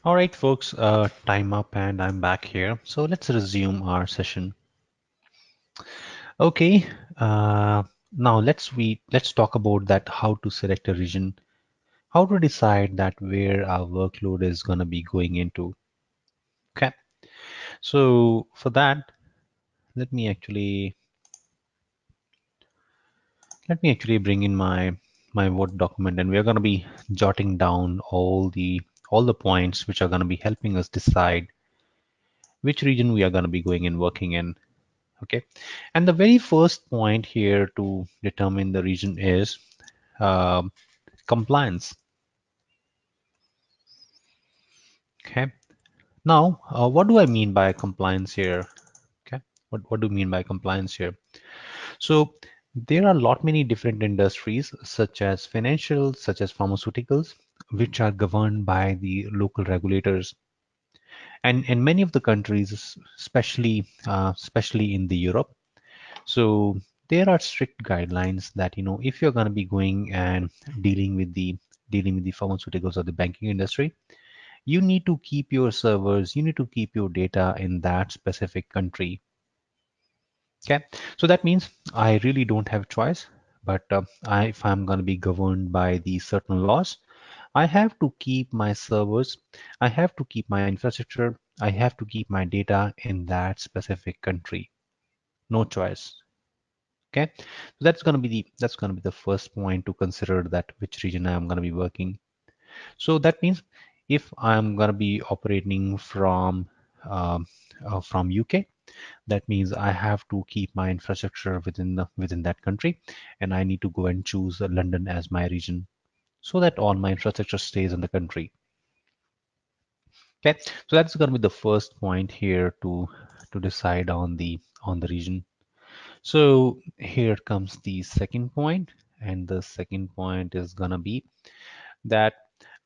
All right, folks, time up and I'm back here. So let's resume our session. Okay, uh, now let's talk about that how to select a region, how to decide that where our workload is gonna be going into. Okay, so for that, let me actually let me actually bring in my Word document, and we're gonna be jotting down all the points which are gonna be helping us decide which region we are gonna be going and working in. Okay, and the very first point here to determine the region is um, compliance. Okay, now what do I mean by compliance here? Okay, what do you mean by compliance here? So there are a lot many different industries such as financial, such as pharmaceuticals, which are governed by the local regulators. And in many of the countries, especially in the Europe, so there are strict guidelines that if you're going to be going and dealing with the pharmaceuticals or the banking industry, you need to keep your servers, you need to keep your data in that specific country. Okay, so that means I really don't have a choice, but if I'm going to be governed by the certain laws, I have to keep my servers, I have to keep my infrastructure, I have to keep my data in that specific country. No choice. Okay, so that's going to be the first point to consider, that which region I'm going to be working. So that means if I'm going to be operating um, from UK, that means I have to keep my infrastructure within that country, and I need to go and choose London as my region so that all my infrastructure stays in the country. Okay, so that's going to be the first point here to decide on the region. So here comes the second point, and the second point is gonna be that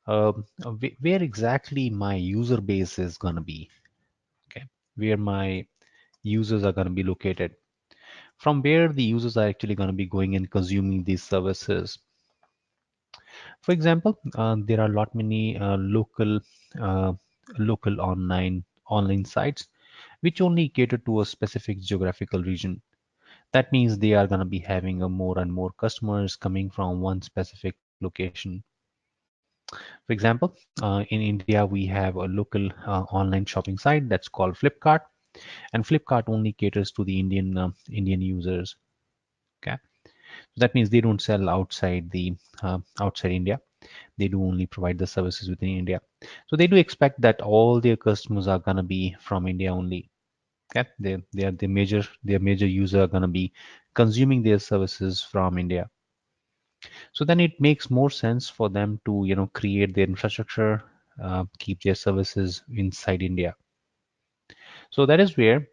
where exactly my user base is gonna be. Okay, where my users are gonna be located, from where the users are actually gonna be going and consuming these services. For example, there are a lot many uh, local online sites which only cater to a specific geographical region. That means they are going to be having a more and more customers coming from one specific location. For example, in India, we have a local online shopping site that's called Flipkart, and Flipkart only caters to the Indian users. Okay, so that means they don't sell outside India. They do only provide the services within India. So they do expect that all their customers are going to be from India only. Okay, they are their major user are going to be consuming their services from India. So then it makes more sense for them to create their infrastructure, keep their services inside India. So that is where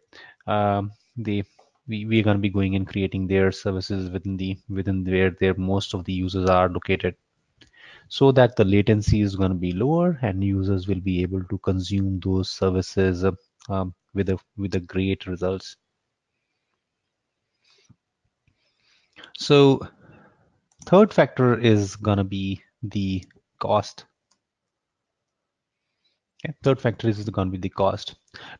they we are going to be going and creating their services within where their most of the users are located, so that the latency is going to be lower and users will be able to consume those services with a great results. So third factor is going to be the cost. Okay, third factor is going to be the cost.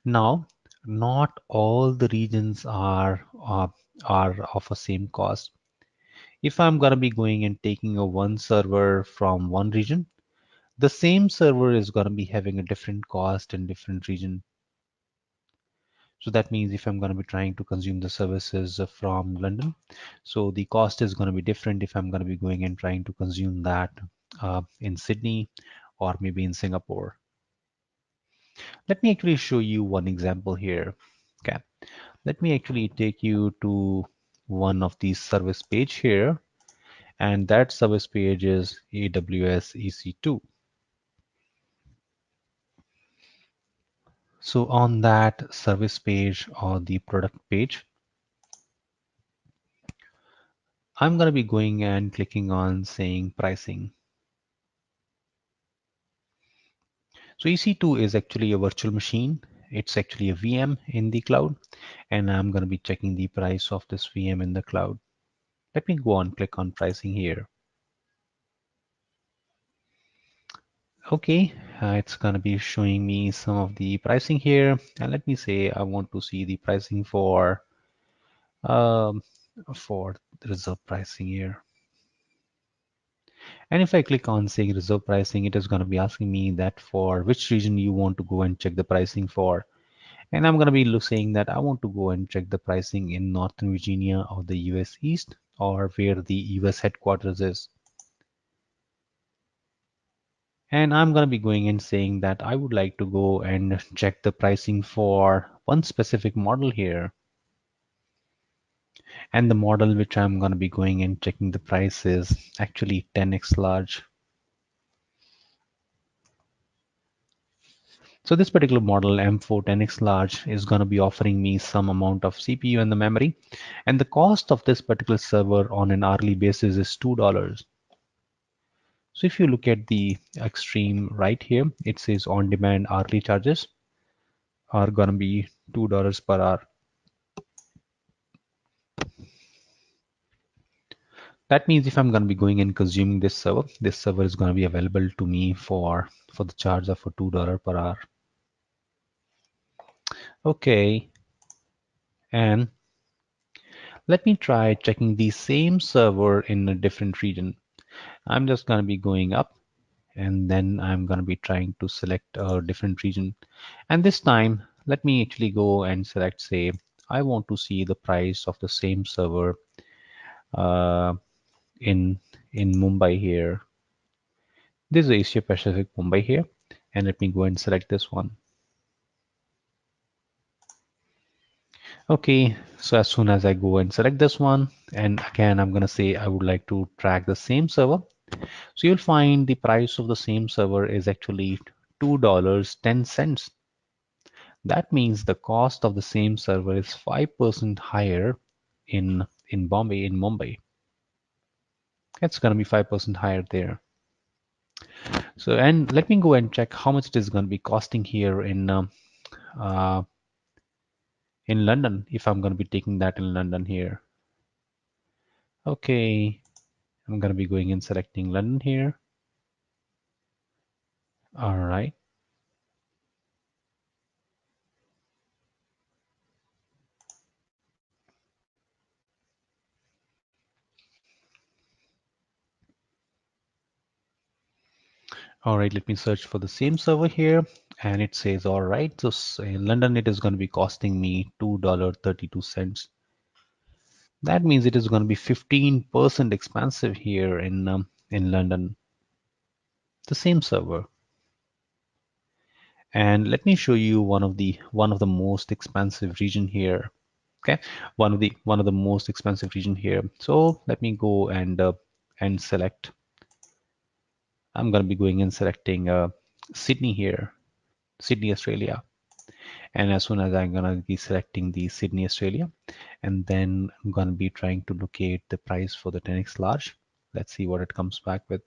Now, not all the regions are of a same cost. If I'm going to be going and taking a one server from one region, the same server is going to be having a different cost in different region. So that means if I'm going to be trying to consume the services from London, so the cost is going to be different if I'm going to be going and trying to consume that in Sydney or maybe in Singapore. Let me actually show you one example here. Okay, let me actually take you to one of these service page here, and that service page is AWS EC2. So on that service page or the product page, I'm going to be going and clicking on saying pricing. So EC2 is actually a virtual machine. It's actually a VM in the cloud, and I'm going to be checking the price of this VM in the cloud. Let me go on, click on pricing here. Okay, it's going to be showing me some of the pricing here. And let me say I want to see the pricing um, for the reserve pricing here. And if I click on saying reserve pricing, it is going to be asking me that for which region you want to go and check the pricing for. And I'm going to be saying that I want to go and check the pricing in Northern Virginia or the US East, or where the US headquarters is. And I'm going to be going and saying that I would like to go and check the pricing for one specific model here. And the model which I'm going to be going and checking the price is actually 10x large. So this particular model M4 10x large is going to be offering me some amount of CPU and the memory. And the cost of this particular server on an hourly basis is $2. So if you look at the extreme right here, it says on demand hourly charges are going to be $2 per hour. That means if I'm going to be going and consuming this server is going to be available to me for the charge of $2 per hour. Okay, and let me try checking the same server in a different region. I'm just going to be going up, and then I'm going to be trying to select a different region. And this time, let me actually go and select, say, I want to see the price of the same server uh, in Mumbai here. This is Asia Pacific Mumbai here, and let me go and select this one. Okay, so as soon as I go and select this one, and again I'm gonna say I would like to track the same server. So you'll find the price of the same server is actually $2.10. That means the cost of the same server is 5% higher in Bombay, in Mumbai. It's gonna be 5% higher there. So, and let me go and check how much it is going to be costing here uh, in London, if I'm going to be taking that in London here. Okay, I'm going to be going and selecting London here. All right. All right, let me search for the same server here, and it says, all right, so in London, it is going to be costing me $2.32. That means it is going to be 15% expensive here in London, the same server. And let me show you one of the most expensive region here. Okay, one of the most expensive region here. So let me go and select. I'm going to be going and selecting Sydney here, Sydney, Australia. And as soon as I'm going to be selecting the Sydney, Australia, and then I'm going to be trying to locate the price for the 10x large. Let's see what it comes back with.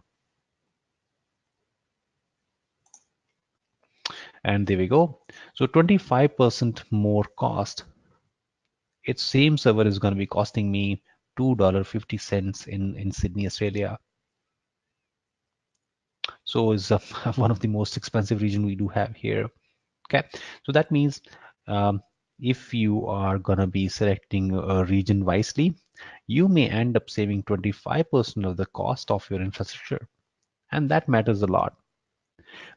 And there we go. So 25% more cost. Its same server is going to be costing me $2.50 in Sydney, Australia. So it's one of the most expensive region we do have here. Okay, so that means um, if you are gonna be selecting a region wisely, you may end up saving 25% of the cost of your infrastructure, and that matters a lot.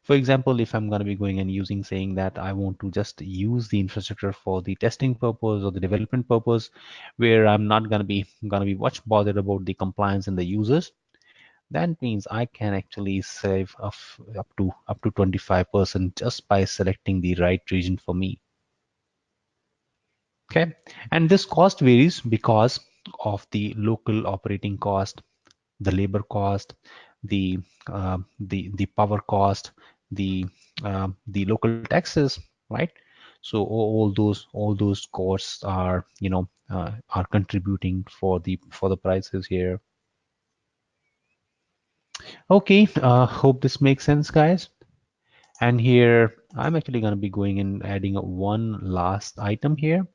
For example, if I'm going to be going and using saying that I want to just use the infrastructure for the testing purpose or the development purpose, where I'm not going to be much bothered about the compliance and the users, that means I can actually save up to 25% just by selecting the right region for me. Okay, and this cost varies because of the local operating cost, the labor cost, the power cost, the local taxes, right? So all those costs are are contributing for the prices here. Okay, hope this makes sense, guys. And here I'm actually going to be going and adding one last item here,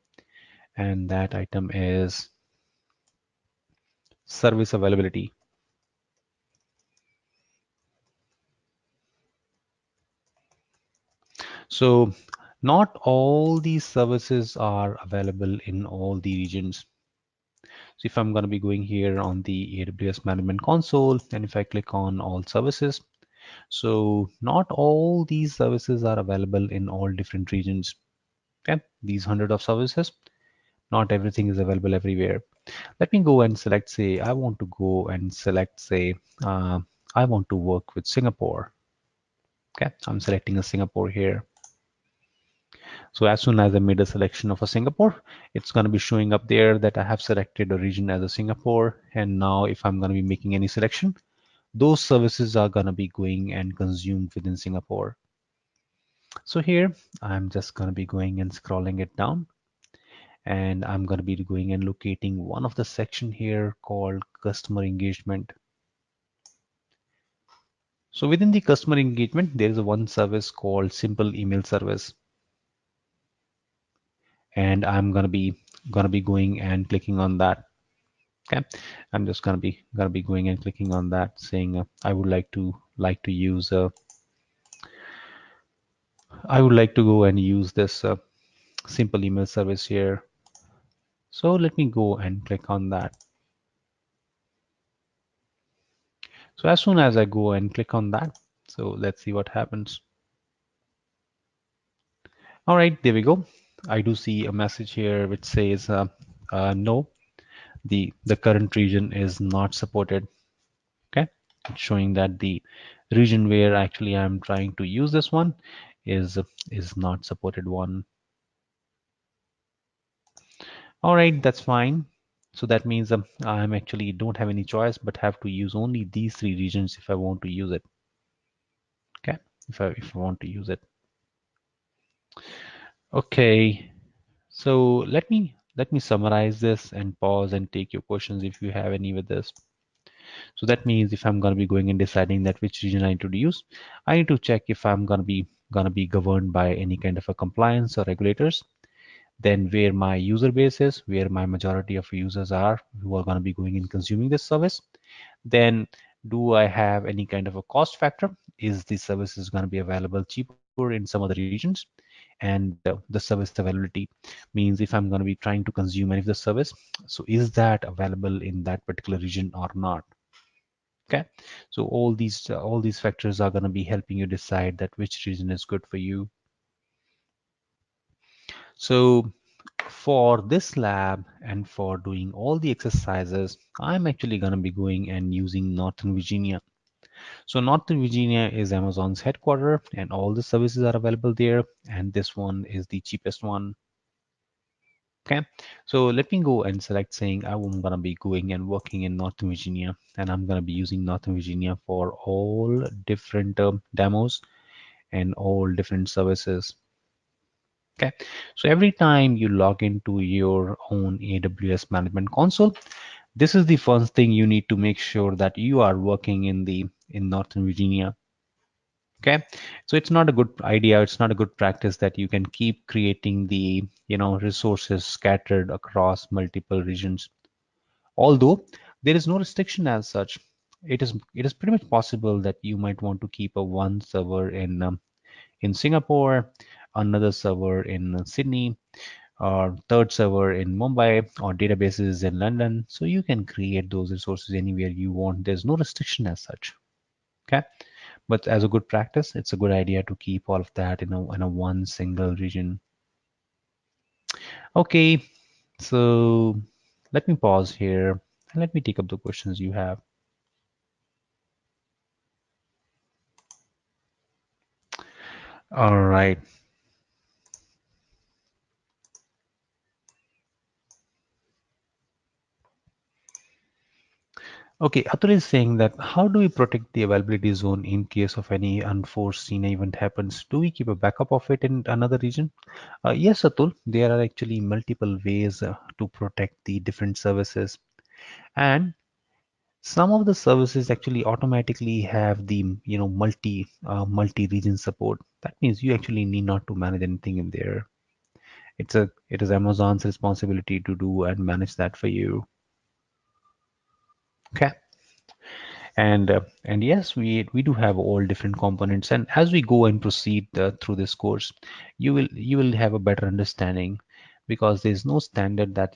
and that item is service availability. So not all these services are available in all the regions. So if I'm going to be going here on the AWS Management Console, and if I click on all services, so not all these services are available in all different regions. Okay, these hundred of services, not everything is available everywhere. Let me go and select, say, I want to go and select, say, uh, I want to work with Singapore. Okay, I'm selecting a Singapore here. So as soon as I made a selection of a Singapore, it's going to be showing up there that I have selected a region as a Singapore. And now if I'm going to be making any selection, those services are going to be going and consumed within Singapore. So here I'm just going to be going and scrolling it down, and I'm going to be going and locating one of the section here called customer engagement. So within the customer engagement, there is a one service called simple email service, and I'm going to be going and clicking on that. Okay, I'm just going to be going and clicking on that, saying I would like to use I would like to go and use this simple email service here. So let me go and click on that. So as soon as I go and click on that, so let's see what happens. All right, there we go. I do see a message here which says no, the current region is not supported. Okay, it's showing that the region where actually I'm trying to use this one is not supported one. All right, that's fine. So that means I'm actually don't have any choice but have to use only these three regions if I want to use it. Okay, if I want to use it. Okay, so let me summarize this and pause and take your questions if you have any with this. So that means if I'm going to be going and deciding that which region I need to use, I need to check if I'm going to be governed by any kind of a compliance or regulators. Then where my user base is, where my majority of users are who are going to be going and consuming this service. Then do I have any kind of a cost factor? Is the service is going to be available cheaper in some other regions? And the service availability means if I'm going to be trying to consume any of the service, so is that available in that particular region or not? Okay, so all these factors are going to be helping you decide that which region is good for you. So for this lab and for doing all the exercises, I'm actually going to be going and using Northern Virginia. So Northern Virginia is Amazon's headquarters and all the services are available there, and this one is the cheapest one. Okay, so let me go and select saying I'm gonna be going and working in Northern Virginia, and I'm gonna be using Northern Virginia for all different demos and all different services. Okay, so every time you log into your own AWS Management Console, this is the first thing you need to make sure that you are working in Northern Virginia. Okay, so it's not a good idea, it's not a good practice that you can keep creating the resources scattered across multiple regions. Although there is no restriction as such, it is pretty much possible that you might want to keep a one server in Singapore, another server in Sydney, or third server in Mumbai, or databases in London. So you can create those resources anywhere you want. There's no restriction as such. Okay, but as a good practice, it's a good idea to keep all of that in a one single region. Okay, so let me pause here and let me take up the questions you have. All right. Okay, Atul is saying that how do we protect the availability zone in case of any unforeseen event happens? Do we keep a backup of it in another region? Yes, Atul, there are actually multiple ways to protect the different services. And some of the services actually automatically have the multi region support. That means you actually need not to manage anything in there. It is Amazon's responsibility to do and manage that for you. Okay. And yes, we do have all different components. And as we go and proceed through this course, you will have a better understanding, because there's no standard that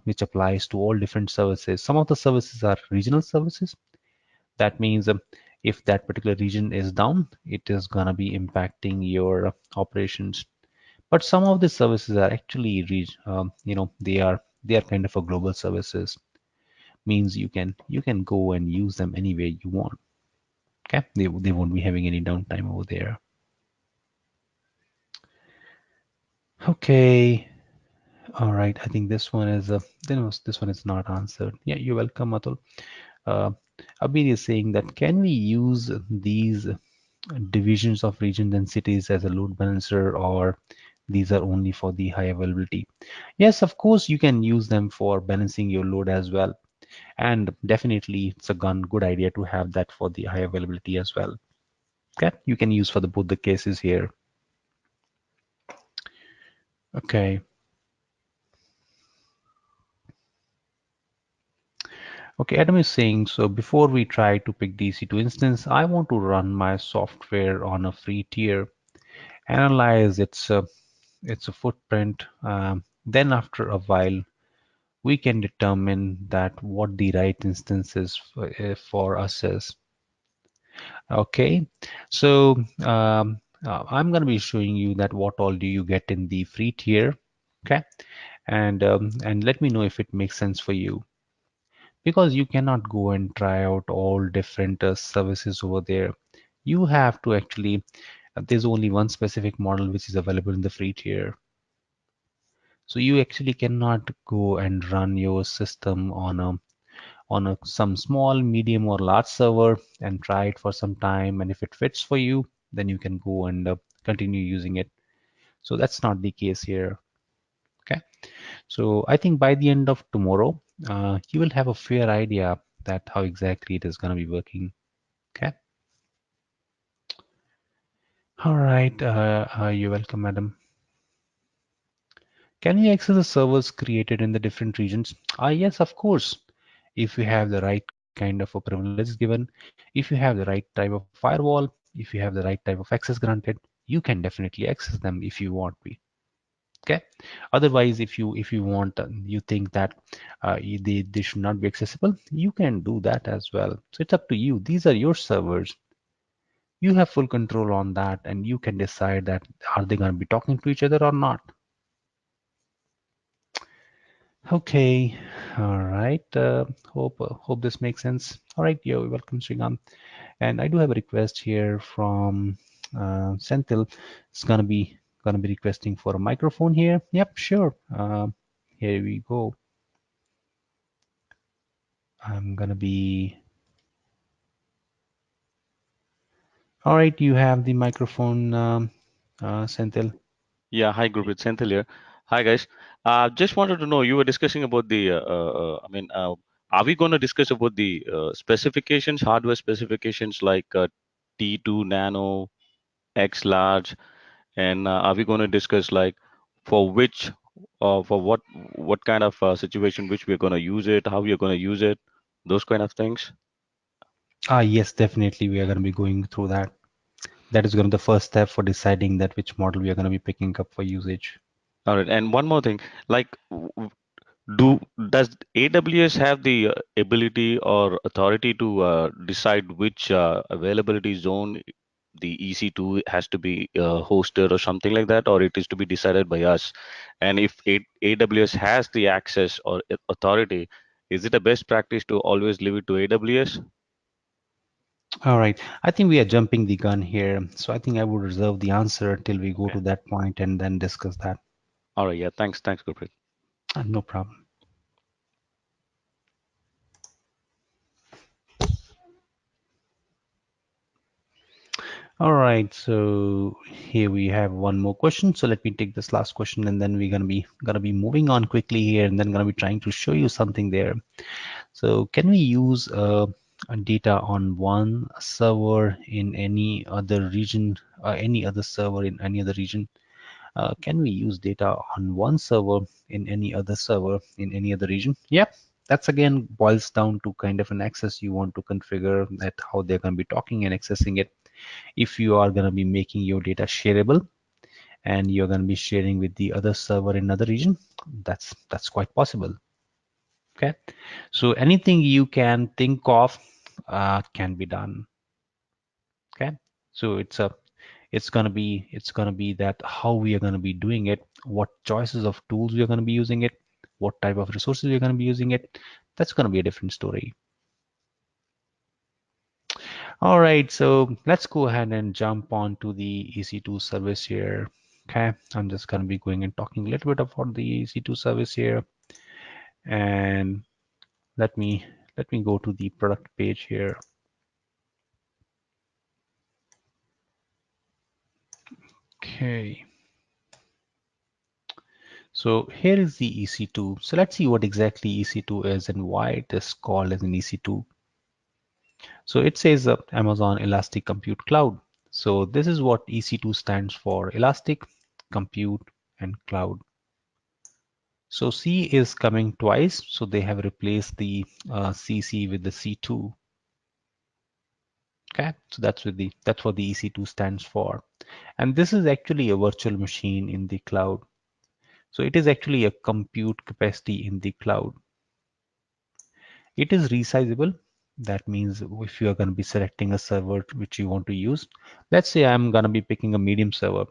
which applies to all different services. Some of the services are regional services. That means if that particular region is down, it is gonna be impacting your operations. But some of the services are actually they are kind of a global services. Means you can go and use them any way you want. Okay, they won't be having any downtime over there. Okay, all right. I think this one is this one is not answered. Yeah, you're welcome, Atul. Uh, Abir is saying that can we use these divisions of regions and cities as a load balancer, or these are only for the high availability? Yes, of course you can use them for balancing your load as well, and definitely it's a good idea to have that for the high availability as well. Okay, you can use for the both the cases here. Okay. Okay, Adam is saying, so before we try to pick the EC2 instance, I want to run my software on a free tier, analyze its a footprint. Then after a while, we can determine that what the right instance is for us is. Okay, so I'm going to be showing you that what all do you get in the free tier. Okay, and let me know if it makes sense for you, because you cannot go and try out all different services over there. You have to actually, there's only one specific model which is available in the free tier. So you actually cannot go and run your system on a some small, medium, or large server and try it for some time. And if it fits for you, then you can go and continue using it. So that's not the case here. Okay. So I think by the end of tomorrow, you will have a fair idea that how exactly it is going to be working. Okay. All right. You're welcome, madam. Can we access the servers created in the different regions? Yes, of course. If you have the right kind of a privilege given, if you have the right type of firewall, if you have the right type of access granted, you can definitely access them if you want to. Okay. Otherwise, if you want, you think that they should not be accessible, you can do that as well. So it's up to you. These are your servers. You have full control on that, and you can decide that are they going to be talking to each other or not. Okay, all right. Hope this makes sense. All right, you're welcome, Srigam. And I do have a request here from Senthil. It's gonna be requesting for a microphone here. Yep, sure. Here we go. I'm gonna be. All right, you have the microphone, Senthil. Yeah, hi group, it's Senthil here. Hi guys. Just wanted to know, you were discussing about are we going to discuss about the specifications, hardware specifications like T2 Nano, X Large, and are we going to discuss like for which, for what kind of situation which we're going to use it, how we're going to use it, those kind of things. Yes, definitely. We are gonna be going through that. That is gonna be the first step for deciding that which model we are gonna be picking up for usage. All right, and one more thing, like Do does AWS have the ability or authority to decide which availability zone the EC2 has to be hosted or something like that, or it is to be decided by us? And if AWS has the access or authority, is it a best practice to always leave it to AWS? All right. I think we are jumping the gun here. So I think I would reserve the answer till we go Okay. to that point and then discuss that. All right. Yeah. Thanks, Gurpreet. No problem. All right. So here we have one more question. So let me take this last question, and then we're gonna be moving on quickly here, and then gonna be trying to show you something there. So can we use data on one server in any other region, any other server in any other region? Can we use data on one server in any other server in any other region? Yep. that's again boils down to kind of an access you want to configure, that how they're going to be talking and accessing it. If you are going to be making your data shareable and you're going to be sharing with the other server in another region, that's quite possible. Okay, so anything you can think of can be done. Okay, so it's gonna be that how we are gonna be doing it, what choices of tools we are gonna be using it, what type of resources we're gonna be using it. That's gonna be a different story. All right, so let's go ahead and jump on to the EC2 service here. Okay, I'm just gonna be going and talking a little bit about the EC2 service here, and let me let me go to the product page here. Okay, so here is the EC2. So let's see what exactly EC2 is and why it is called as an EC2. So it says Amazon Elastic Compute Cloud. So this is what EC2 stands for: Elastic, Compute, and Cloud. So C is coming twice, so they have replaced the CC with the C2. Okay, so that's what the EC2 stands for. And this is actually a virtual machine in the cloud. So it is actually a compute capacity in the cloud. It is resizable. That means if you are going to be selecting a server which you want to use, let's say I'm going to be picking a medium server,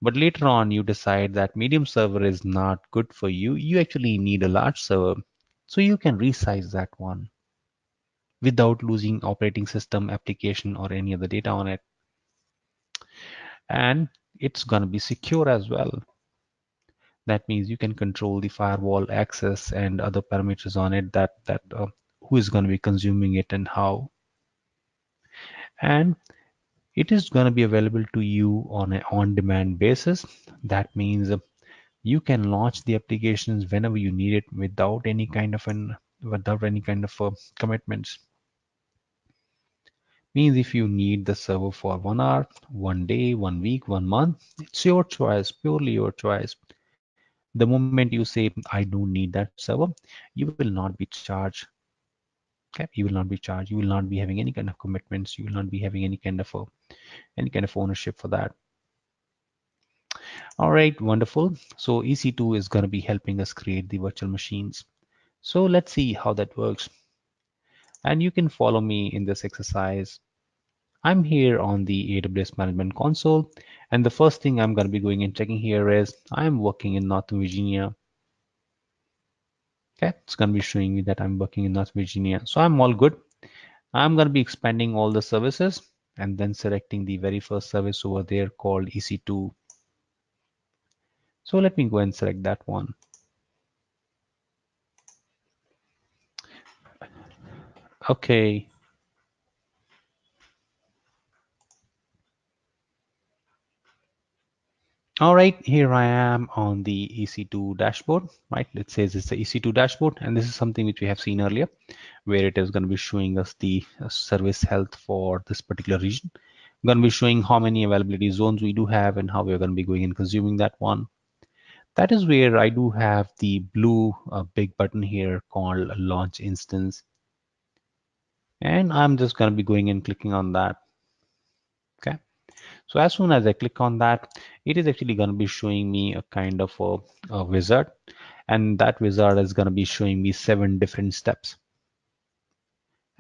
but later on you decide that medium server is not good for you. You actually need a large server. So you can resize that one without losing operating system, application, or any other data on it. And it's going to be secure as well. That means you can control the firewall access and other parameters on it, that who is going to be consuming it and how. And it is going to be available to you on an on-demand basis. That means you can launch the applications whenever you need it without any kind of commitments. Means if you need the server for 1 hour, 1 day, 1 week, 1 month, it's your choice, purely your choice. The moment you say I don't need that server, you will not be charged. Okay, you will not be charged. You will not be having any kind of commitments. You will not be having any kind of ownership for that. All right, wonderful. So EC2 is going to be helping us create the virtual machines. So let's see how that works. And you can follow me in this exercise. I'm here on the AWS Management Console, and the first thing I'm going to be going and checking here is I'm working in North Virginia. Okay, it's going to be showing me that I'm working in North Virginia. So I'm all good. I'm going to be expanding all the services and then selecting the very first service over there called EC2. So let me go and select that one. Okay. All right, here I am on the EC2 dashboard, right? It says it's the EC2 dashboard, and this is something which we have seen earlier, where it is going to be showing us the service health for this particular region. I'm going to be showing how many availability zones we do have and how we're going to be going and consuming that one. That is where I do have the blue big button here called launch instance. And I'm just going to be going and clicking on that. Okay. So as soon as I click on that, it is actually going to be showing me a kind of a wizard. And that wizard is going to be showing me 7 different steps.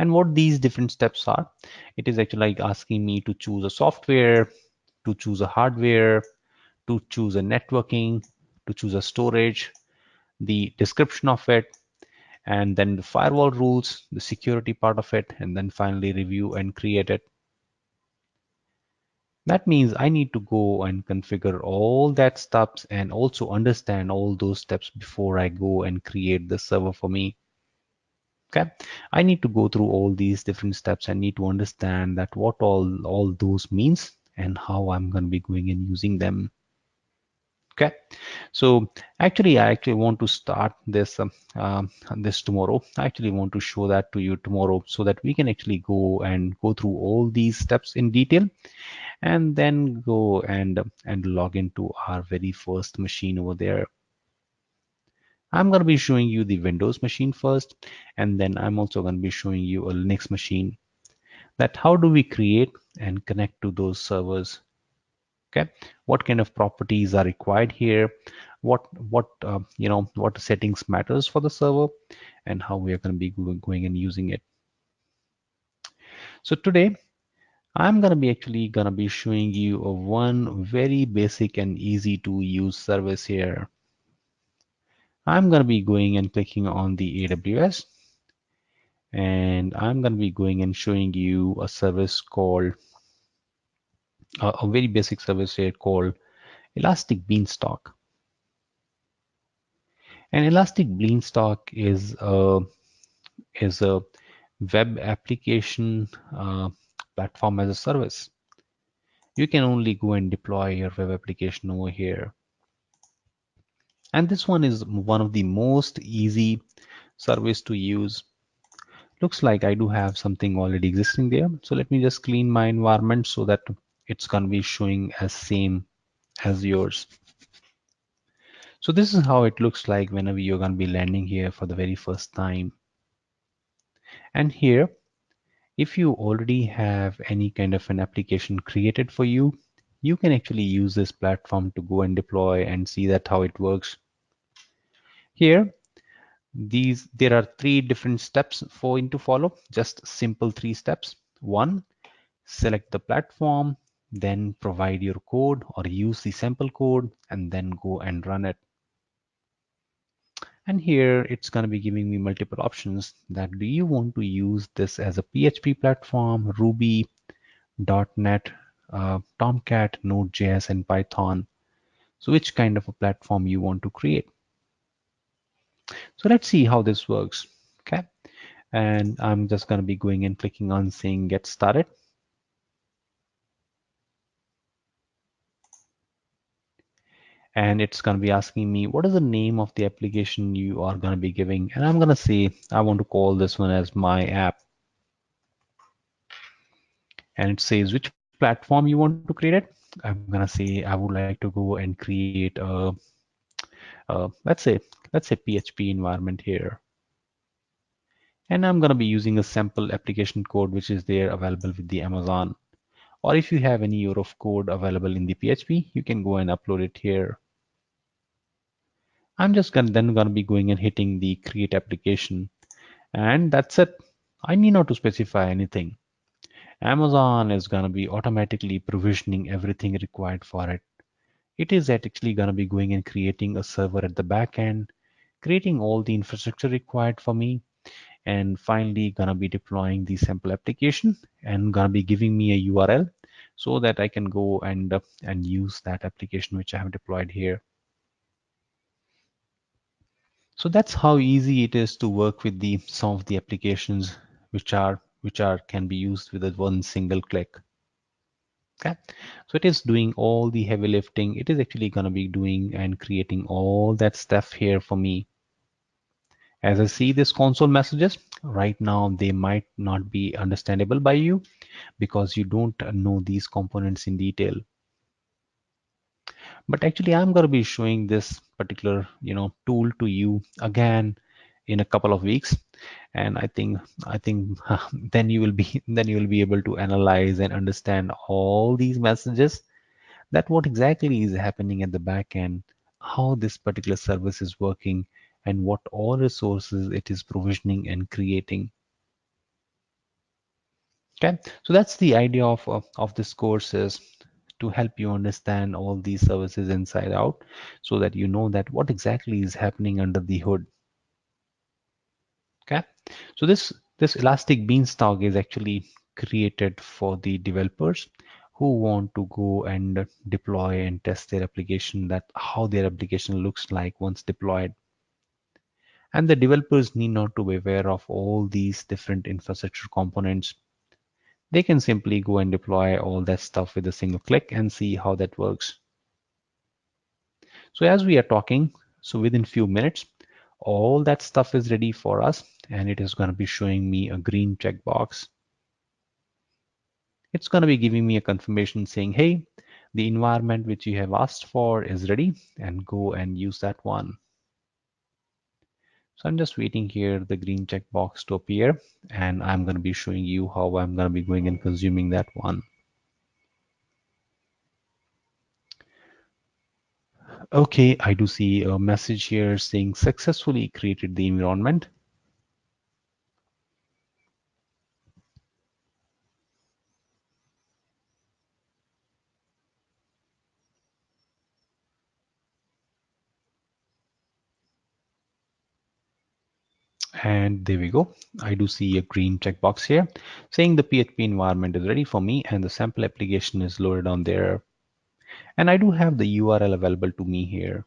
And what these different steps are, it is actually like asking me to choose a software, to choose a hardware, to choose a networking, to choose a storage, the description of it, and then the firewall rules, the security part of it, and then finally review and create it. That means I need to go and configure all that steps and also understand all those steps before I go and create the server for me. Okay, I need to go through all these different steps. I need to understand that what all those means and how I'm going to be going and using them. Okay, so actually I actually want to start this tomorrow. I actually want to show that to you tomorrow so that we can actually go through all these steps in detail and then go and log into our very first machine over there. I'm going to be showing you the Windows machine first, and then I'm also going to be showing you a Linux machine. That how do we create and connect to those servers? Okay, what kind of properties are required here? What settings matters for the server, and how we are going to be going and using it. So today I'm going to be actually going to be showing you a one very basic and easy to use service here. I'm going to be going and clicking on the AWS, and I'm going to be going and showing you a service called a very basic service here called Elastic Beanstalk. And Elastic Beanstalk is a web application platform as a service. You can only go and deploy your web application over here. And this one is one of the most easy service to use. Looks like I do have something already existing there. So let me just clean my environment so that it's going to be showing as same as yours. So this is how it looks like whenever you're going to be landing here for the very first time. And here, if you already have any kind of an application created for you, you can actually use this platform to go and deploy and see that how it works. Here, there are three different steps for you to follow, just simple three steps. One, select the platform, then provide your code or use the sample code, and then go and run it. And here it's going to be giving me multiple options that do you want to use this as a PHP platform, Ruby, .NET, Tomcat, Node.js, and Python. So which kind of a platform you want to create. So let's see how this works. Okay. And I'm just going to be going and clicking on saying get started. And it's going to be asking me what is the name of the application you are going to be giving. And I'm going to say I want to call this one as my app. And it says which platform you want to create it. I'm going to say I would like to go and create let's say PHP environment here. And I'm going to be using a sample application code which is there available with the Amazon. Or if you have any of code available in the PHP, you can go and upload it here. I'm just then going to be going and hitting the create application, and that's it. I need not to specify anything. Amazon is going to be automatically provisioning everything required for it. It is actually going to be going and creating a server at the back end, creating all the infrastructure required for me, and finally gonna be deploying the sample application and gonna be giving me a URL so that I can go and use that application which I have deployed here. So that's how easy it is to work with the some of the applications which are can be used with a one single click. Okay, so it is doing all the heavy lifting. It is actually going to be doing and creating all that stuff here for me. As I see this console messages right now, they might not be understandable by you because you don't know these components in detail. But actually, I'm going to be showing this particular tool to you again in a couple of weeks, and I think then you will be able to analyze and understand all these messages, that what exactly is happening at the back end, how this particular service is working, and what all resources it is provisioning and creating. Okay, so that's the idea of this course, is to help you understand all these services inside out so that you know that what exactly is happening under the hood. Okay, so this elastic beanstalk is actually created for the developers who want to go and deploy and test their application, that how their application looks like once deployed. And the developers need not to be aware of all these different infrastructure components. They can simply go and deploy all that stuff with a single click and see how that works. So as we are talking, so within few minutes, all that stuff is ready for us, and it is going to be showing me a green checkbox. It's going to be giving me a confirmation saying, hey, the environment which you have asked for is ready, and go and use that one. So I'm just waiting here the green checkbox to appear, and I'm going to be showing you how I'm going to be going and consuming that one. Okay, I do see a message here saying successfully created the environment. And there we go. I do see a green checkbox here saying the PHP environment is ready for me and the sample application is loaded on there. And I do have the URL available to me here.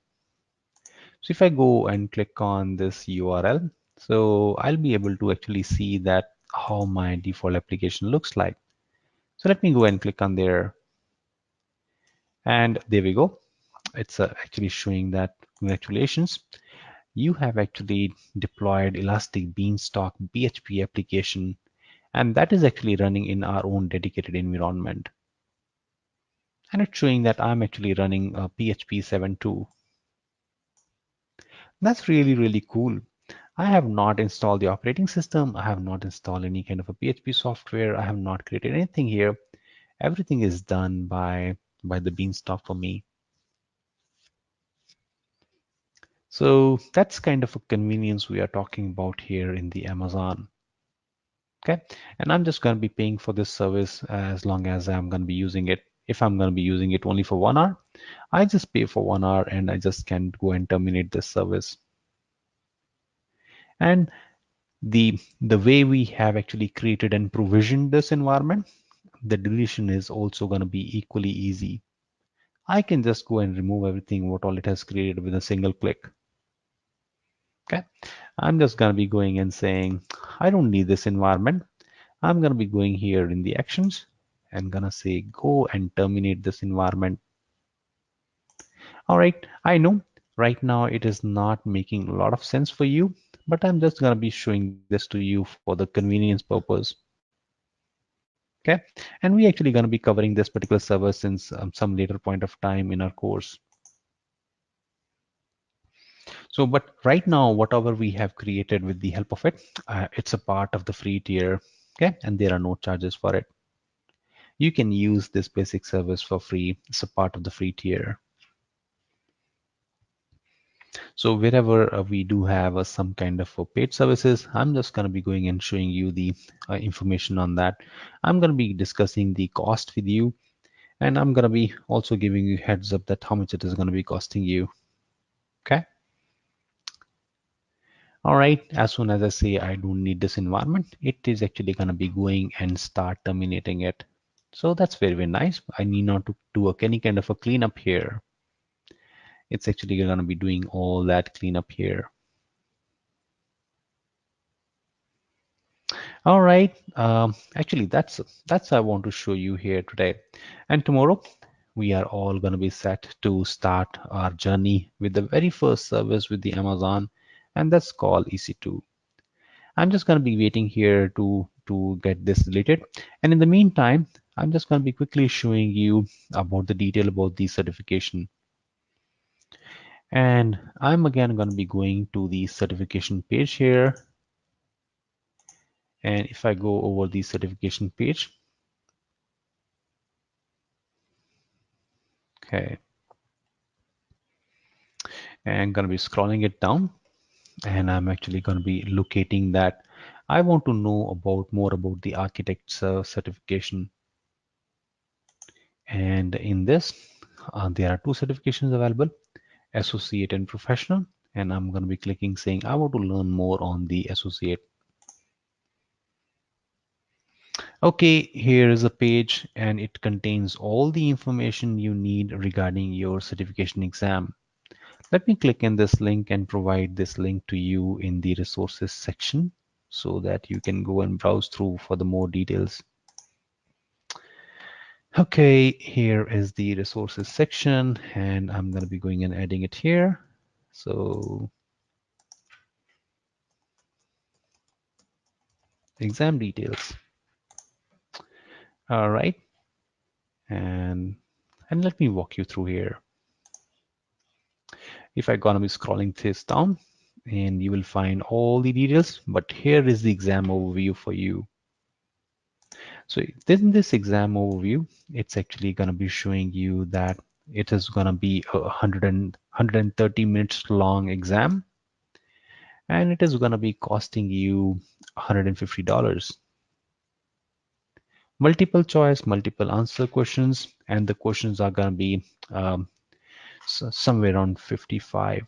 So if I go and click on this URL, so I'll be able to actually see that how my default application looks like. So let me go and click on there, and there we go. It's actually showing that congratulations, you have actually deployed Elastic Beanstalk PHP application, and that is actually running in our own dedicated environment. And it's showing that I'm actually running PHP 7.2. That's really, really cool. I have not installed the operating system. I have not installed any kind of a PHP software. I have not created anything here. Everything is done by the Beanstalk for me. So that's kind of a convenience we are talking about here in the Amazon. Okay, and I'm just going to be paying for this service as long as I'm going to be using it. If I'm going to be using it only for 1 hour, I just pay for 1 hour and I just can go and terminate this service. And the way we have actually created and provisioned this environment, the deletion is also going to be equally easy. I can just go and remove everything what all it has created with a single click. Okay, I'm just going to be going and saying I don't need this environment. I'm going to be going here in the actions and going to say go and terminate this environment. All right, I know right now it is not making a lot of sense for you, but I'm just going to be showing this to you for the convenience purpose. Okay, and we actually going to be covering this particular server since some later point of time in our course. So, but right now, whatever we have created with the help of it, it's a part of the free tier. Okay, and there are no charges for it. You can use this basic service for free. It's a part of the free tier. So wherever we do have some kind of paid services, I'm just going to be going and showing you the information on that. I'm going to be discussing the cost with you, and I'm going to be also giving you heads up that how much it is going to be costing you. Okay. All right. As soon as I say I don't need this environment, it is actually going to be going and start terminating it. So that's very, very nice. I need not to do any kind of a cleanup here. It's actually going to be doing all that cleanup here. All right. Actually, that's I want to show you here today. And tomorrow, we are all going to be set to start our journey with the very first service with the Amazon, and that's called EC2. I'm just going to be waiting here to get this deleted. And in the meantime, I'm just going to be quickly showing you about the detail about the certification. And I'm again going to be going to the certification page here. And if I go over the certification page, okay, and going to be scrolling it down, and I'm actually going to be locating that I want to know about more about the architect's certification. And in this, there are two certifications available, associate and professional, and I'm going to be clicking saying I want to learn more on the associate. Okay, here is a page and it contains all the information you need regarding your certification exam. Let me click in this link and provide this link to you in the resources section so that you can go and browse through for the more details. Okay, here is the resources section and I'm going to be going and adding it here. So exam details. All right. And let me walk you through here. If I'm going to be scrolling this down, and you will find all the details. But here is the exam overview for you. So in this exam overview, it's actually going to be showing you that it is going to be a 130 minutes long exam, and it is going to be costing you $150. Multiple choice, multiple answer questions, and the questions are going to be um, somewhere around 55.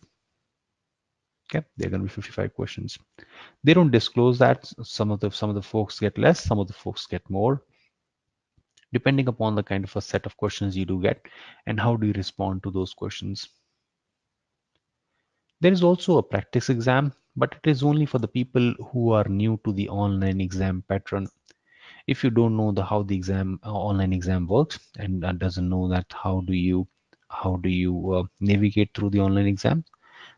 Okay, they're going to be 55 questions. They don't disclose that. Some of the folks get less, some of the folks get more, depending upon the kind of a set of questions you do get and how do you respond to those questions. There is also a practice exam, but it is only for the people who are new to the online exam pattern. If you don't know how the exam online exam works and doesn't know that how do you navigate through the online exam,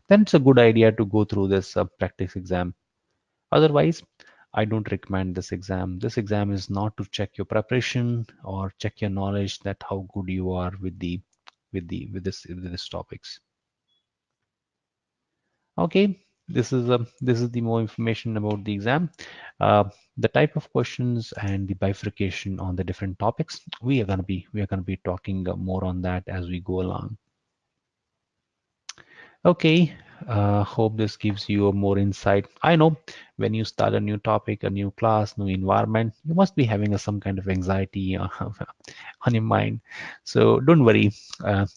then it's a good idea to go through this practice exam. Otherwise, I don't recommend this exam. This exam is not to check your preparation or check your knowledge that how good you are with the with this topics. Okay, this is the more information about the exam. Uh, the type of questions and the bifurcation on the different topics. We are gonna be talking more on that as we go along. Okay, hope this gives you a more insight. I know when you start a new topic, a new class, new environment, you must be having some kind of anxiety on your mind. So don't worry,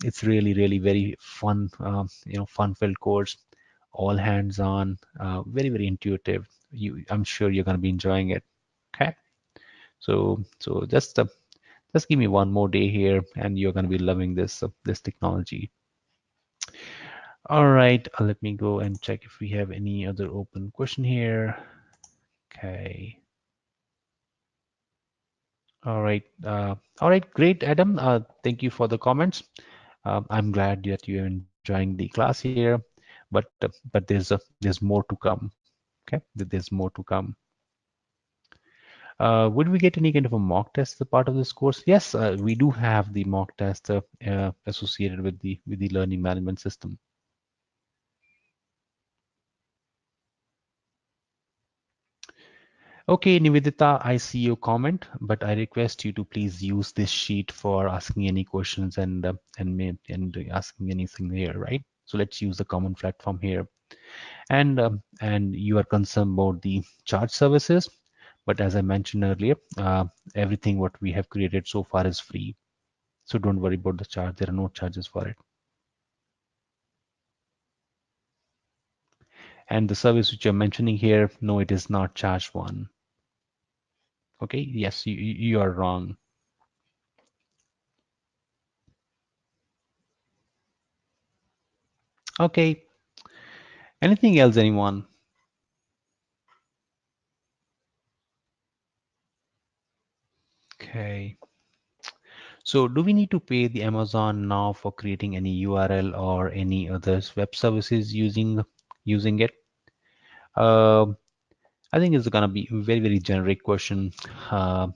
it's really, really very fun, fun-filled course, all hands-on, very, very intuitive. I'm sure you're going to be enjoying it. Okay, so just give me one more day here, and you're going to be loving this technology. All right, let me go and check if we have any other open question here. Okay. All right, great, Adam. Thank you for the comments. I'm glad that you're enjoying the class here, but there's more to come. Okay, there's more to come. Would we get any kind of a mock test as a part of this course? Yes, we do have the mock test associated with the learning management system. Okay, Nivedita, I see your comment, but I request you to please use this sheet for asking any questions and asking anything here, right? So let's use the common platform here. And you are concerned about the charge services, but as I mentioned earlier, everything what we have created so far is free. So don't worry about the charge. There are no charges for it. And the service which you're mentioning here, no, it is not charged one. Okay, yes, you are wrong. Okay, anything else, anyone? Okay. So do we need to pay the Amazon now for creating any URL or any other web services using it? Uh, I think it's gonna be a very, very generic question.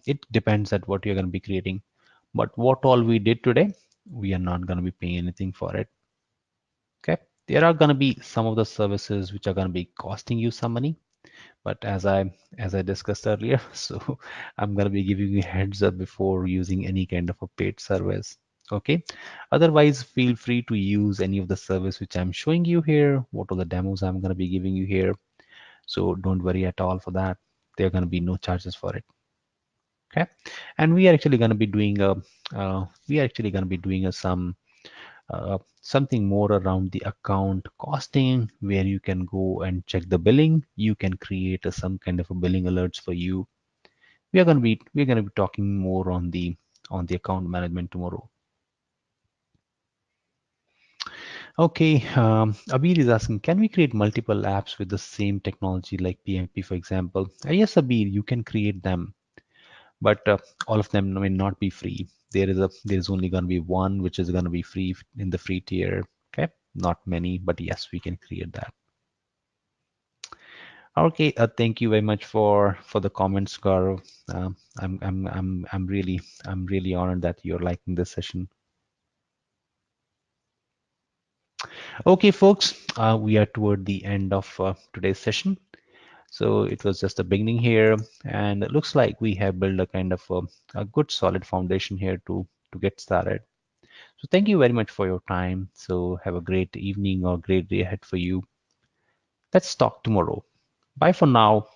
It depends at what you're gonna be creating. But what all we did today, we are not gonna be paying anything for it. Okay. There are gonna be some of the services which are gonna be costing you some money. But as I discussed earlier, so I'm gonna be giving you a heads up before using any kind of a paid service. Okay. Otherwise, feel free to use any of the service which I'm showing you here. What are the demos I'm gonna be giving you here? So don't worry at all for that. There are gonna be no charges for it. Okay. And we are actually gonna be doing something more around the account costing, where you can go and check the billing. You can create some kind of a billing alerts for you. We're gonna be talking more on the account management tomorrow. Okay, Abir is asking, can we create multiple apps with the same technology like PMP, for example? Yes, Abir, you can create them, but all of them may not be free. There is only going to be one which is going to be free in the free tier. Okay, not many, but yes, we can create that. Okay, thank you very much for the comments, Gaurav. I'm really honored that you're liking this session. Okay, folks, we are toward the end of today's session. So it was just the beginning here, and it looks like we have built a kind of a good solid foundation here to get started. So thank you very much for your time. So have a great evening or great day ahead for you. Let's talk tomorrow. Bye for now.